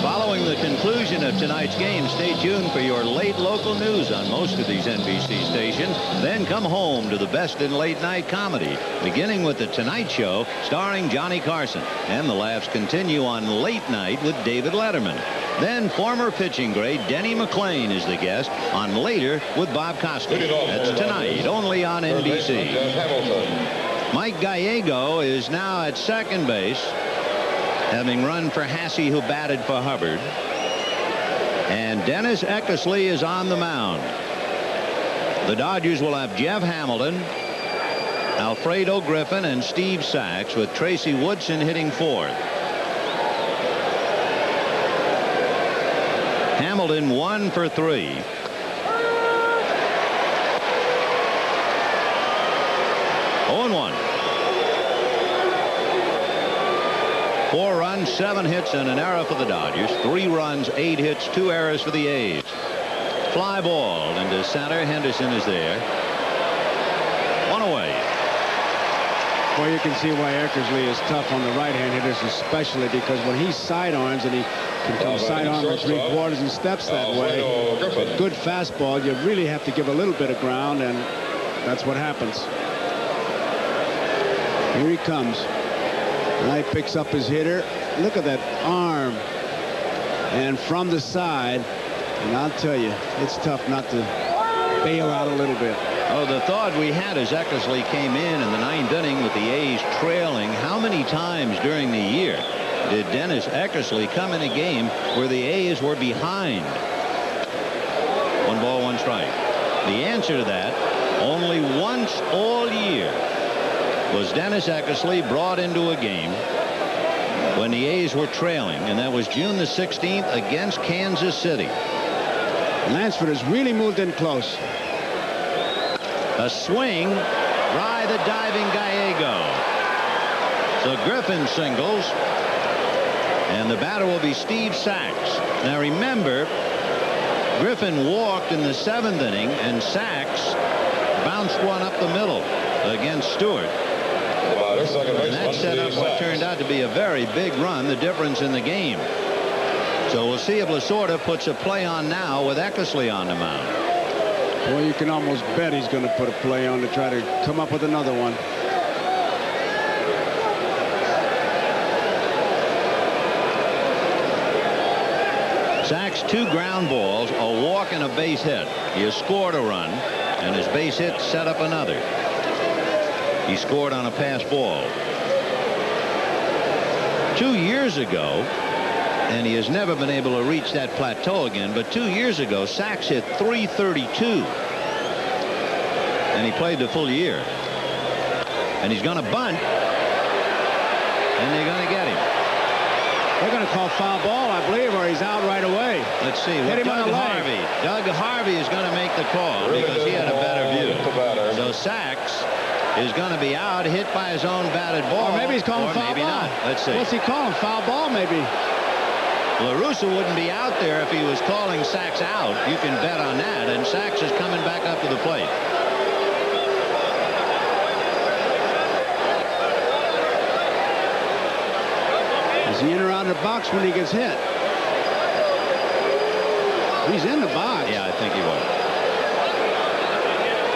Following the conclusion of tonight's game, stay tuned for your late local news on most of these NBC stations. Then come home to the best in late night comedy, beginning with The Tonight Show, starring Johnny Carson. And the laughs continue on Late Night with David Letterman. Then former pitching great Denny McClain is the guest on Later with Bob Costas. That's tonight, only on NBC. Mike Gallego is now at second base, having run for Hasse, who batted for Hubbard. And Dennis Eckersley is on the mound. The Dodgers will have Jeff Hamilton, Alfredo Griffin, and Steve Sachs, with Tracy Woodson hitting fourth. Hamilton 1 for 3. Oh, 1. 4 runs, 7 hits, and an error for the Dodgers. 3 runs, 8 hits, 2 errors for the A's. Fly ball into center. Henderson is there. 1 away. Well, you can see why Eckersley is tough on the right-hand hitters, especially because when he sidearms, and he can come sidearm for 3/4 and steps that way. But good fastball, you really have to give a little bit of ground, and that's what happens. Here he comes. Now he picks up his hitter. Look at that arm. And from the side, and I'll tell you, it's tough not to bail out a little bit. Oh, the thought we had as Eckersley came in the 9th inning with the A's trailing, how many times during the year did Dennis Eckersley come in a game where the A's were behind? 1 ball, 1 strike. The answer to that, only once all year was Dennis Eckersley brought into a game when the A's were trailing, and that was June the 16th against Kansas City. Lansford has really moved in close. A swing by the diving Gallego. So Griffin singles, and the batter will be Steve Sachs. Now remember, Griffin walked in the 7th inning, and Sachs bounced one up the middle against Stewart. And that set up what turned out to be a very big run, the difference in the game. So we'll see if Lasorda puts a play on now with Eckersley on the mound. Well, you can almost bet he's going to put a play on to try to come up with another one. Sachs 2 ground balls, a walk and a base hit. He has scored a run, and his base hit set up another. He scored on a pass ball. 2 years ago, and he has never been able to reach that plateau again, but 2 years ago, Sachs hit .332. And he played the full year. And he's going to bunt, and they're going to get him. They're going to call foul ball, I believe, or he's out right away. Let's see. What Doug Harvey is going to make the call because he had a better view. So Sachs is going to be out, hit by his own batted ball. Or maybe he's calling foul maybe ball. Not. Let's see. What's he calling? Foul ball, maybe. La Russa wouldn't be out there if he was calling Sachs out. You can bet on that. And Sachs is coming back up to the plate. Is he in or out of the box when he gets hit? He's in the box. Yeah, I think he was.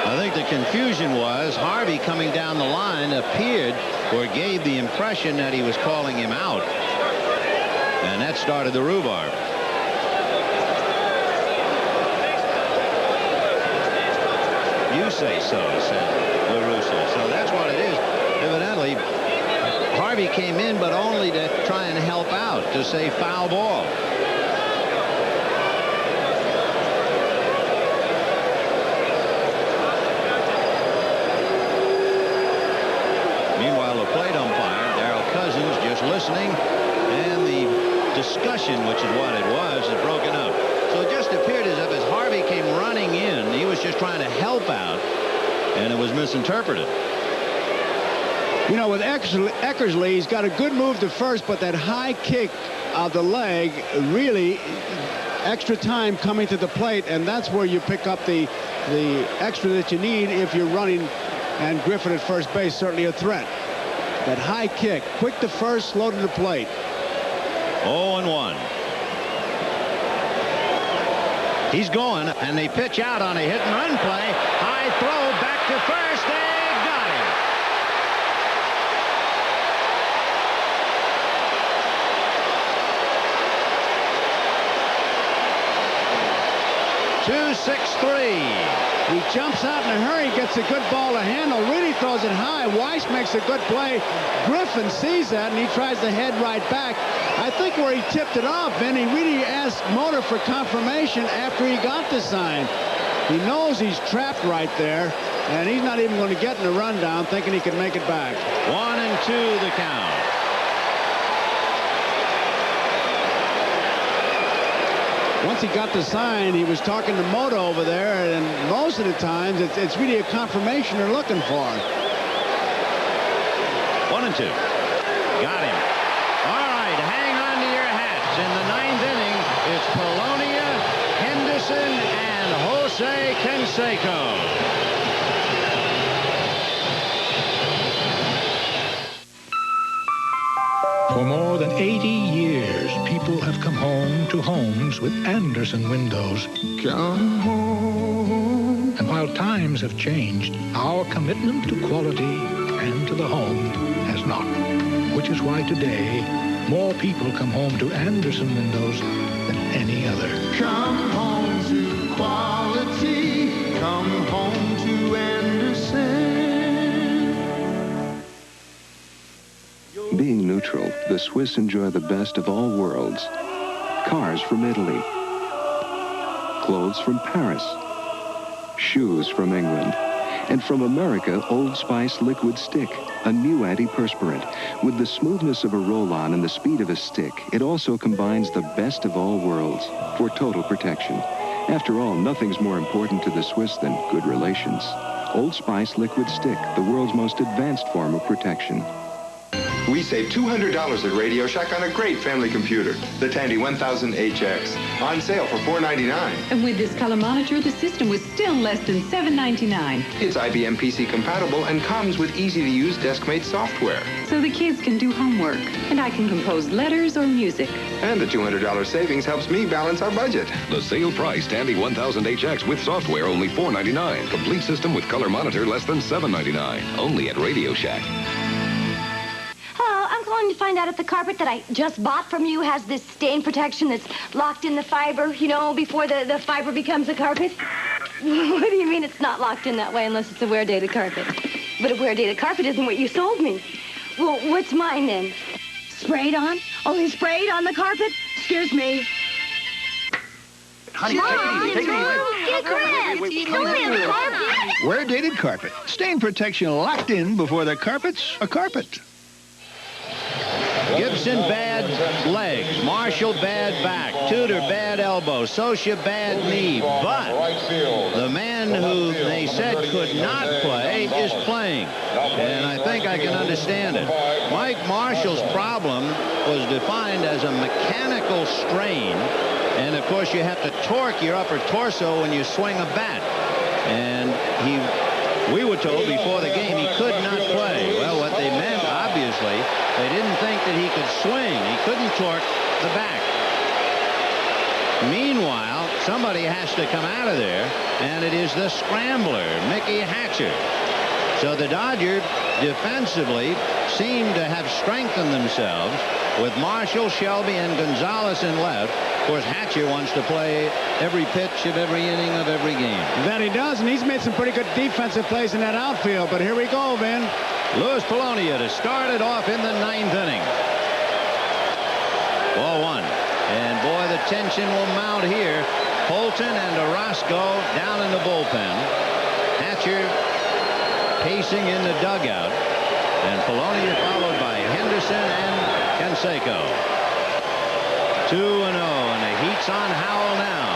I think the confusion was Harvey coming down the line appeared or gave the impression that he was calling him out. And that started the rhubarb. You say so, said La Russa. So that's what it is. Evidently, Harvey came in, but only to try and help out, to say foul ball. listening, and the discussion, which is what it was, is broken up. So it just appeared as if as Harvey came running in, he was just trying to help out, and it was misinterpreted. You know, with Eckersley, he's got a good move to first, but that high kick of the leg, really extra time coming to the plate, and that's where you pick up the extra that you need if you're running, and Griffin at first base, certainly a threat. That high kick, quick to first, slow to the plate. 0-1. He's going, and they pitch out on a hit-and-run play. High throw back to first. They got him. 2-6-3. He jumps out in a hurry, gets a good ball to handle, really throws it high. Weiss makes a good play. Griffin sees that, and he tries to head right back. I think where he tipped it off, Ben, he really asked Motor for confirmation after he got the sign. He knows he's trapped right there, and he's not even going to get in the rundown, thinking he can make it back. 1-2 the count. Once he got the sign, he was talking to Moto over there, and most of the times it's really a confirmation they're looking for. 1-2. Got him. All right, hang on to your hats. In the 9th inning, it's Polonia, Henderson, and Jose Canseco. For more than 80 years, people have come home to homes with Anderson windows. Come home. And while times have changed, our commitment to quality and to the home has not. Which is why today, more people come home to Anderson windows than any other. Come home to quality. Come home to Anderson. Being neutral, the Swiss enjoy the best of all worlds. Cars from Italy. Clothes from Paris. Shoes from England. And from America, Old Spice Liquid Stick, a new antiperspirant. With the smoothness of a roll-on and the speed of a stick, it also combines the best of all worlds for total protection. After all, nothing's more important to the Swiss than good relations. Old Spice Liquid Stick, the world's most advanced form of protection. We save $200 at Radio Shack on a great family computer, the Tandy 1000HX, on sale for $499. And with this color monitor, the system was still less than $799. It's IBM PC compatible and comes with easy-to-use DeskMate software. So the kids can do homework, and I can compose letters or music. And the $200 savings helps me balance our budget. The sale price, Tandy 1000HX with software, only $499. Complete system with color monitor, less than $799. Only at Radio Shack. I'm calling to find out if the carpet that I just bought from you has this stain protection that's locked in the fiber, you know, before the fiber becomes a carpet. What do you mean it's not locked in that way unless it's a wear-dated carpet? But a wear-dated carpet isn't what you sold me. Well, what's mine then? Sprayed on? Oh, he sprayed on the carpet? Excuse me. Honey, take it easy. Get a grip. It's only on the carpet. Wear-dated carpet. Stain protection locked in before the carpet's a carpet. Gibson, bad legs. Marshall, bad back. Tudor, bad elbow. Socia, bad knee. But the man who they said could not play is playing. And I think I can understand it. Mike Marshall's problem was defined as a mechanical strain. And, of course, you have to torque your upper torso when you swing a bat. And we were told before the game he could not play. Well, what they meant, obviously, they didn't think that he could swing. He couldn't torque the back. Meanwhile, somebody has to come out of there, and it is the scrambler, Mickey Hatcher. So the Dodgers defensively seem to have strengthened themselves with Marshall, Shelby, and Gonzalez in left. Of course, Hatcher wants to play every pitch of every inning of every game. That he does, and he's made some pretty good defensive plays in that outfield. But here we go, Ben. Louis Polonia to start it off in the 9th inning. Ball one. And, boy, the tension will mount here. Holton and Orozco down in the bullpen. Hatcher pacing in the dugout. And Polonia followed by Henderson and Canseco. 2-0, and the heat's on Howell now.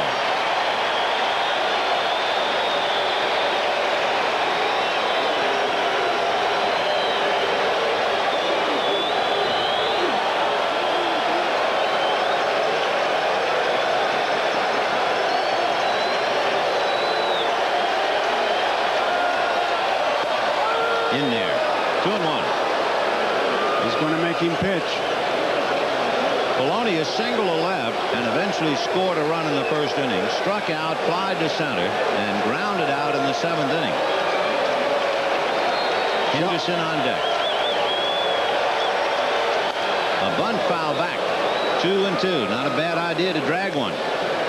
In there. 2-1. He's going to make him pitch. Polonius singled to left and eventually scored a run in the first inning. Struck out, flied to center, and grounded out in the 7th inning. Henderson on deck. A bunt foul back. 2-2. Not a bad idea to drag one.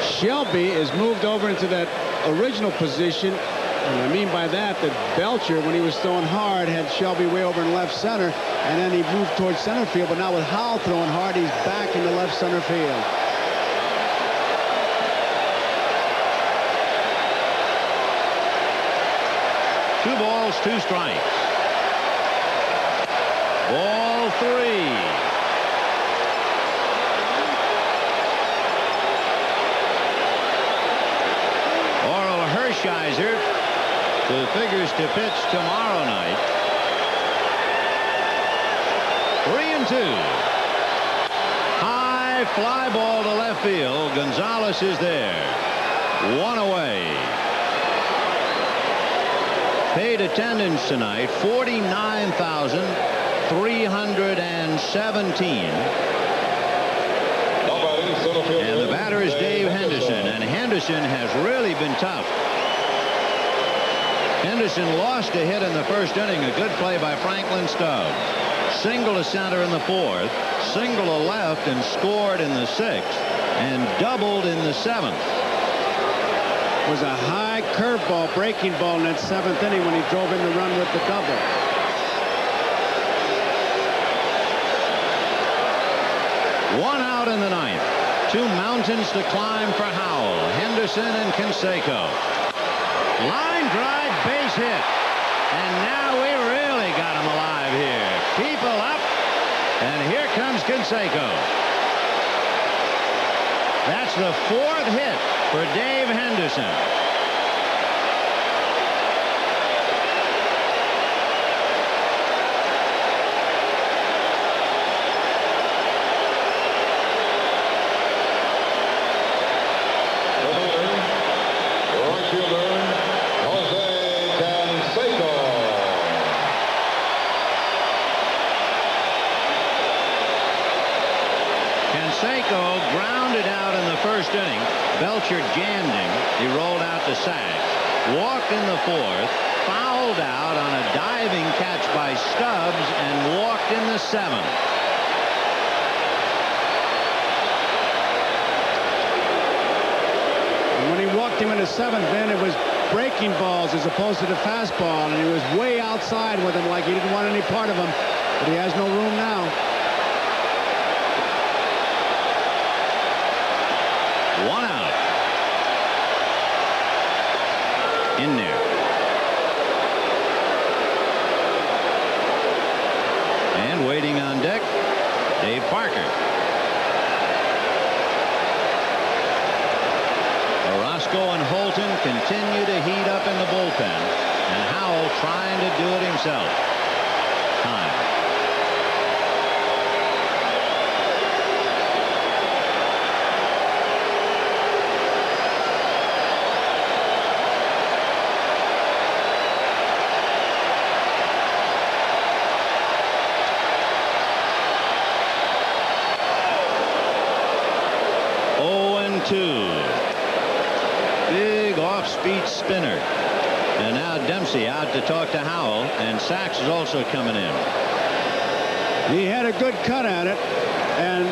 Shelby is moved over into that original position. And I mean by that Belcher, when he was throwing hard, had Shelby way over in left center, and then he moved towards center field. But now with Howell throwing hard, he's back in the left center field. Two balls, 2 strikes. Ball 3. Hershiser, who figures to pitch tomorrow night. 3-2. High fly ball to left field. Gonzalez is there. 1 away. Paid attendance tonight, 49,317. And the batter is Dave Henderson, and Henderson has really been tough. Henderson lost a hit in the first inning. A good play by Franklin Stubbs. Single to center in the 4th, single to left, and scored in the 6th, and doubled in the 7th. It was a high curveball, breaking ball in that 7th inning when he drove in the run with the double. One out in the 9th. 2 mountains to climb for Howell. Henderson and Canseco. Line drive, base hit. And now we really got him alive here. People up. And here comes Canseco. That's the 4th hit for Dave Henderson. Canseco grounded out in the first inning. Belcher jammed him. He rolled out to sag. Walked in the 4th. Fouled out on a diving catch by Stubbs and walked in the 7th. And when he walked him in the 7th, then it was breaking balls as opposed to the fastball, and he was way outside with him like he didn't want any part of him. But he has no room now. 1 out. In there. And waiting on deck, Dave Parker. Orozco and Holton continue to heat up in the bullpen, and Howell trying to do it himself. Time. Big off-speed spinner. And now Dempsey out to talk to Howell, and Sachs is also coming in. He had a good cut at it, and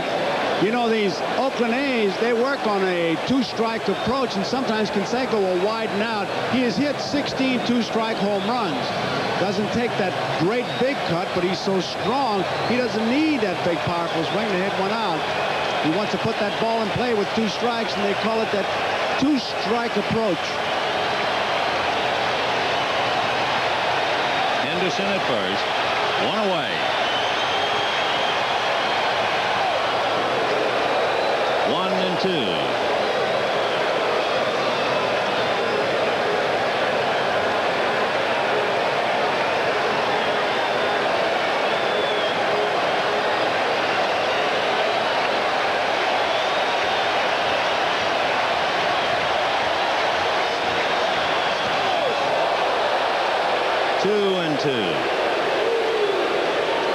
you know, these Oakland A's, they work on a 2-strike approach, and sometimes Canseco will widen out. He has hit 16 2-strike home runs. Doesn't take that great big cut, but he's so strong, he doesn't need that big powerful swing to hit one out. He wants to put that ball in play with 2 strikes, and they call it that 2-strike approach. Henderson at first. 1 away.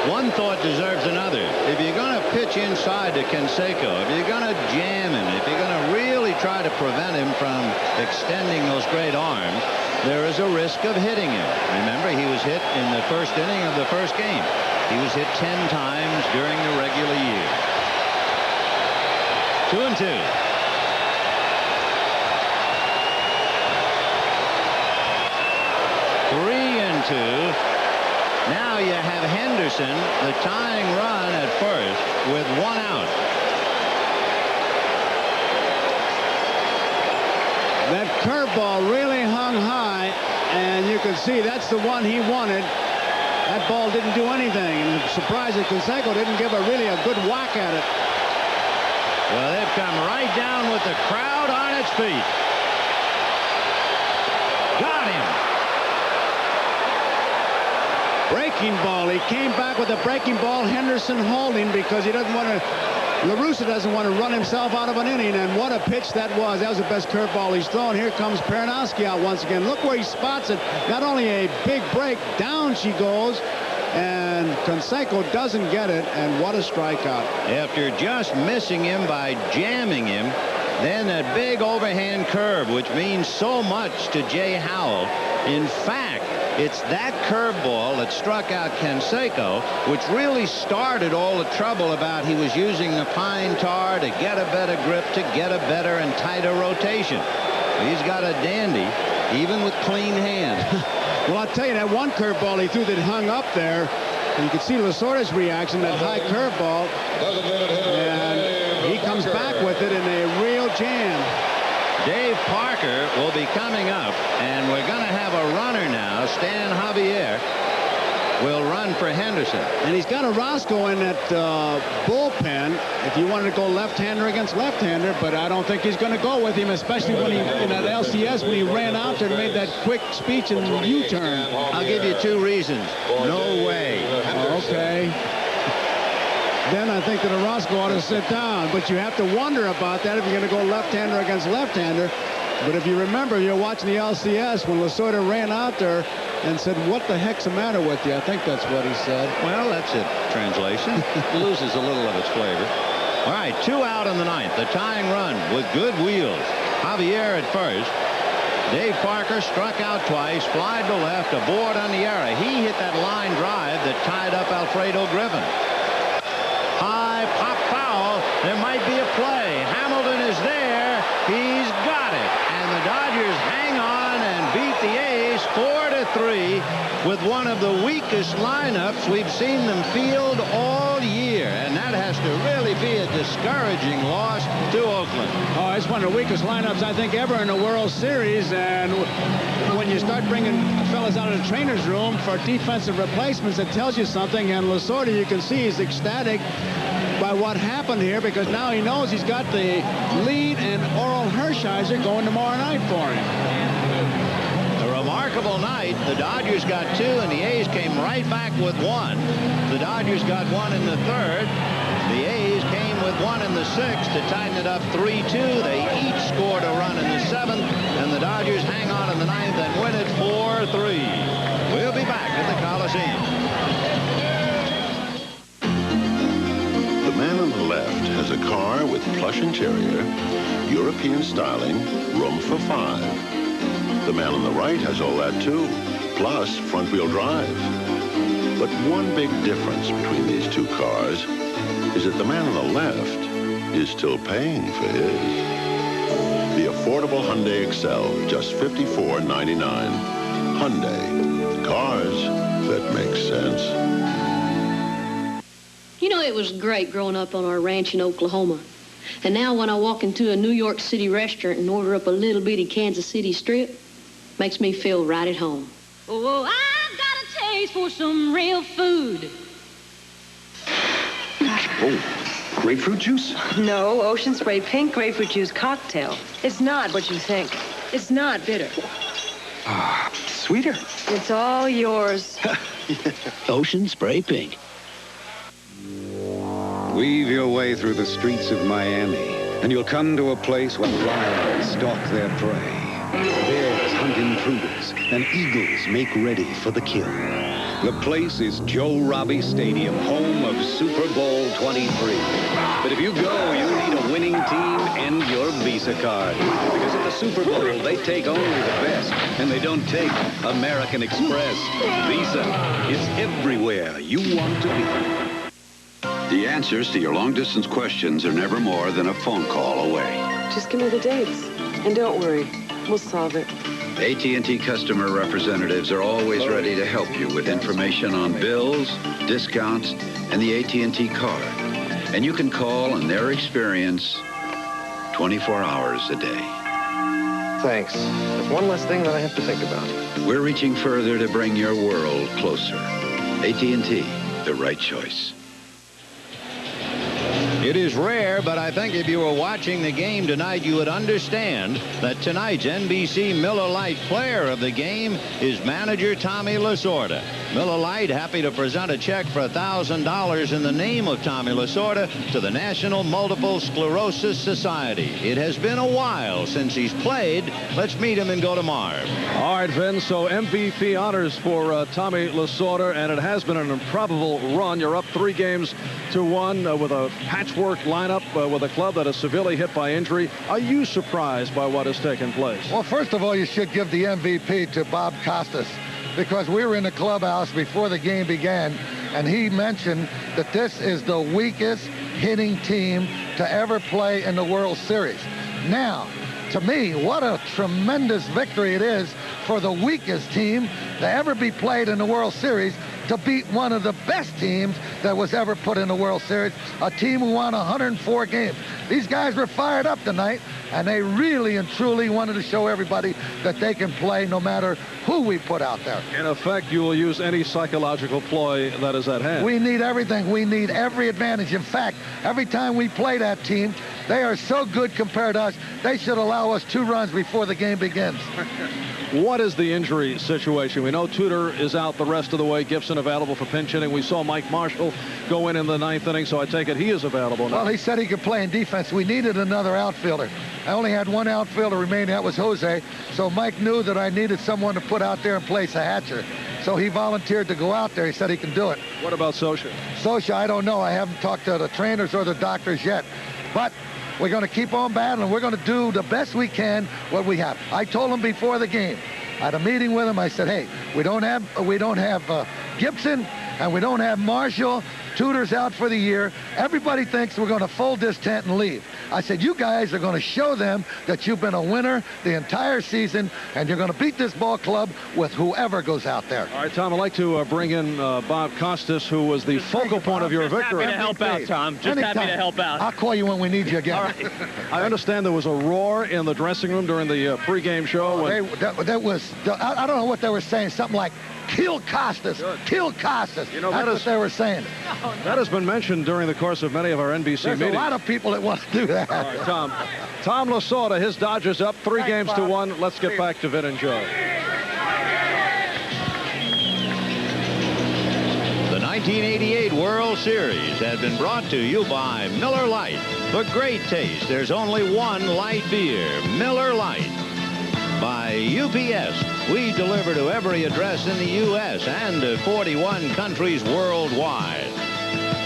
One thought deserves another. If you're going to pitch inside to Canseco, if you're going to jam him, if you're going to really try to prevent him from extending those great arms, there is a risk of hitting him. Remember, he was hit in the first inning of the first game. He was hit 10 times during the regular year. 2-2. 3-2. Now you have Henderson, the tying run at first, with 1 out. That curveball really hung high, and you can see that's the one he wanted. That ball didn't do anything, and I'm surprised that Canseco didn't give really a good whack at it. Well, they've come right down with the crowd on its feet. Got him. Breaking ball. He came back with a breaking ball. Henderson holding because he doesn't want to. La Russa doesn't want to run himself out of an inning, and what a pitch that was. That was the best curveball he's thrown. Here comes Peranowski out once again. Look where he spots it. Not only a big break, down she goes, and Canseco doesn't get it, and what a strikeout. After just missing him by jamming him, then that big overhand curve, which means so much to Jay Howell. In fact, it's that curveball that struck out Canseco, which really started all the trouble about he was using the pine tar to get a better grip, to get a better and tighter rotation. He's got a dandy, even with clean hands. Well, I'll tell you, that one curveball he threw that hung up there, and you can see Lasorda's reaction, that high curveball, and he comes back with it in a real jam. Dave Parker will be coming up, and we're going to have a runner now. Stan Javier will run for Henderson. And he's got a Roscoe in that bullpen if you wanted to go left-hander against left-hander, but I don't think he's going to go with him, especially when he, in that LCS, when he ran out there and made that quick speech and U-turn. I'll give you 2 reasons. No way. Okay. Then I think that Orozco ought to sit down. But you have to wonder about that if you're going to go left-hander against left-hander. But if you remember, you're watching the LCS when Lasorda ran out there and said, "What the heck's the matter with you?" I think that's what he said. Well, that's it. Translation. It loses a little of its flavor. All right, 2 out in the 9th. The tying run with good wheels. Javier at first. Dave Parker struck out twice, flied to left, aboard on the error. He hit that line drive that tied up Alfredo Griffin. High pop foul. There might be a play. Hamilton is there. He's got it. And the Dodgers hang on and beat the A's 4-3 with one of the weakest lineups we've seen them field all year. And that has to really be a discouraging loss to Oakland. Oh, it's one of the weakest lineups, I think, ever in the World Series. And when you start bringing fellas out of the trainer's room for defensive replacements, it tells you something. And Lasorda, you can see he's ecstatic by what happened here, because now he knows he's got the lead and Oral Hershiser going tomorrow night for him. A remarkable night. The Dodgers got 2 and the A's came right back with 1. The Dodgers got 1 in the 3rd. The A's came with 1 in the 6th to tighten it up 3-2. They each scored a run in the 7th, and the Dodgers hang on in the 9th and win it 4-3. We'll be back at the Coliseum. The man on the left has a car with plush interior, European styling, room for 5. The man on the right has all that too, plus front-wheel drive. But one big difference between these 2 cars is that the man on the left is still paying for his. The affordable Hyundai Excel, just $54.99. Hyundai, cars that make sense. You know, it was great growing up on our ranch in Oklahoma. And now when I walk into a New York City restaurant and order up a little bitty Kansas City strip, makes me feel right at home. Oh, I've got a taste for some real food. Oh, Grapefruit juice? No, Ocean Spray Pink Grapefruit Juice Cocktail. It's not what you think. It's not bitter. Sweeter. It's all yours. Ocean Spray Pink. Weave your way through the streets of Miami, and you'll come to a place where lions stalk their prey. Bears hunt intruders, and eagles make ready for the kill. The place is Joe Robbie Stadium, home of Super Bowl 23. But if you go, you need a winning team and your Visa card. Because at the Super Bowl, they take only the best, and they don't take American Express. Visa, it's everywhere you want to be. The answers to your long-distance questions are never more than a phone call away. Just give me the dates. And don't worry. We'll solve it. AT&T customer representatives are always ready to help you with information on bills, discounts, and the AT&T card. And you can call on their experience 24 hours a day. Thanks. That's one less thing that I have to think about. We're reaching further to bring your world closer. AT&T, the right choice. It is rare, but I think if you were watching the game tonight, you would understand that tonight's NBC Miller Lite player of the game is manager Tommy Lasorda. Miller Lite happy to present a check for $1,000 in the name of Tommy Lasorda to the National Multiple Sclerosis Society. It has been a while since he's played. Let's meet him and go to Marv. All right, Vin, so MVP honors for Tommy Lasorda, and it has been an improbable run. You're up 3-1 with a patchwork lineup with a club that is severely hit by injury. Are you surprised by what has taken place? Well, first of all, you should give the MVP to Bob Costas, because we were in the clubhouse before the game began, and he mentioned that this is the weakest hitting team to ever play in the World Series. Now, to me, what a tremendous victory it is for the weakest team to ever be played in the World Series to beat one of the best teams that was ever put in the World Series, a team who won 104 games. These guys were fired up tonight, and they really and truly wanted to show everybody that they can play no matter who we put out there. In effect, you will use any psychological ploy that is at hand. We need everything. We need every advantage. In fact, every time we play that team, they are so good compared to us, they should allow us 2 runs before the game begins. What is the injury situation? We know Tudor is out the rest of the way. Gibson available for pinch hitting. We saw Mike Marshall go in the 9th inning, so I take it he is available now. Well, he said he could play in defense. We needed another outfielder. I only had one outfielder remaining. That was Jose. So Mike knew that I needed someone to put out there and place a hatcher. So he volunteered to go out there. He said he can do it. What about Socha? Socha, I don't know. I haven't talked to the trainers or the doctors yet. But we're going to keep on battling. We're going to do the best we can what we have. I told him before the game. I had a meeting with him. I said, hey, we don't have Gibson, and we don't have Marshall. Tudor's out for the year. Everybody thinks we're going to fold this tent and leave. I said, you guys are going to show them that you've been a winner the entire season, and you're going to beat this ball club with whoever goes out there. All right, Tom, I'd like to bring in Bob Costas, who was the focal point of your victory. Happy to help out, Tom. Just happy to help out. I'll call you when we need you again. All right. I understand there was a roar in the dressing room during the pregame show. I don't know what they were saying. Something like, kill Costas, kill Costas. You know, that's what they were saying. That has been mentioned during the course of many of our NBC meetings. There's a lot of people that want to do that. All right, Tom Lasorda, his Dodgers up 3-1. Let's get back to Vin and Joe. The 1988 World Series has been brought to you by Miller Lite. For great taste, there's only one light beer, Miller Lite. By UPS, we deliver to every address in the U.S. and to 41 countries worldwide.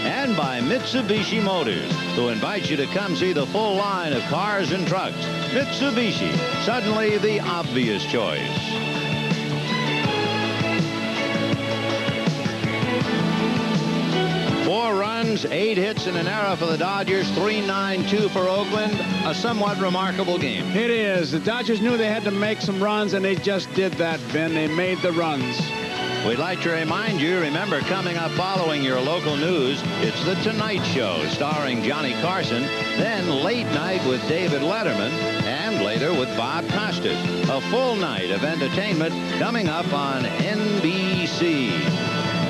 And by Mitsubishi Motors, who invites you to come see the full line of cars and trucks. Mitsubishi, suddenly the obvious choice. Four runs, 8 hits, and an error for the Dodgers, 3-9-2 for Oakland. A somewhat remarkable game. It is. The Dodgers knew they had to make some runs, and they just did that, Ben. They made the runs. We'd like to remind you, remember, coming up following your local news, it's The Tonight Show, starring Johnny Carson, then Late Night with David Letterman, and later with Bob Costas. A full night of entertainment coming up on NBC.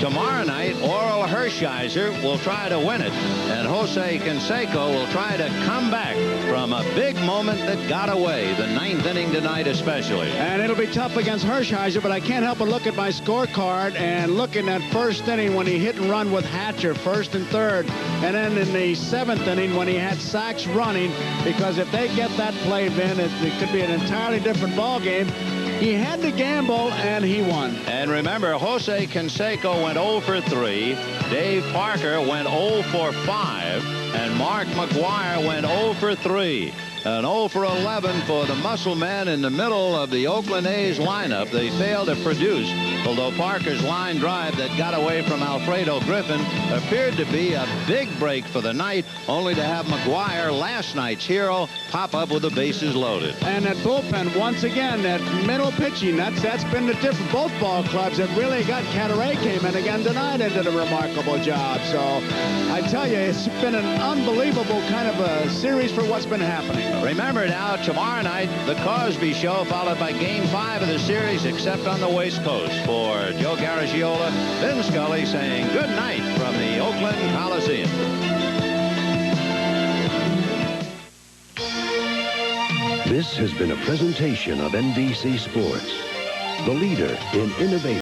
Tomorrow night, Oral Hershiser will try to win it, and Jose Canseco will try to come back from a big moment that got away, the 9th inning tonight especially. And it'll be tough against Hershiser, but I can't help but look at my scorecard and look in that first inning when he hit and run with Hatcher, first and third, and then in the 7th inning when he had Sachs running, because if they get that play, Vin, it could be an entirely different ball game. He had to gamble, and he won. And remember, Jose Canseco went 0 for 3. Dave Parker went 0 for 5. And Mark Mcgwire went 0 for 3. And 0 for 11 for the muscle man in the middle of the Oakland A's lineup. They failed to produce, although Parker's line drive that got away from Alfredo Griffin appeared to be a big break for the night, only to have Mcgwire, last night's hero, pop up with the bases loaded. And that bullpen, once again, that middle pitching, that's been the difference. Both ball clubs have really got. Cataray came in again tonight and did a remarkable job. So I tell you, it's been an unbelievable kind of a series for what's been happening. Remember now, tomorrow night, the Cosby Show, followed by Game 5 of the series, except on the West Coast. For Joe Garagiola, Vin Scully saying good night from the Oakland Coliseum. This has been a presentation of NBC Sports, the leader in innovation.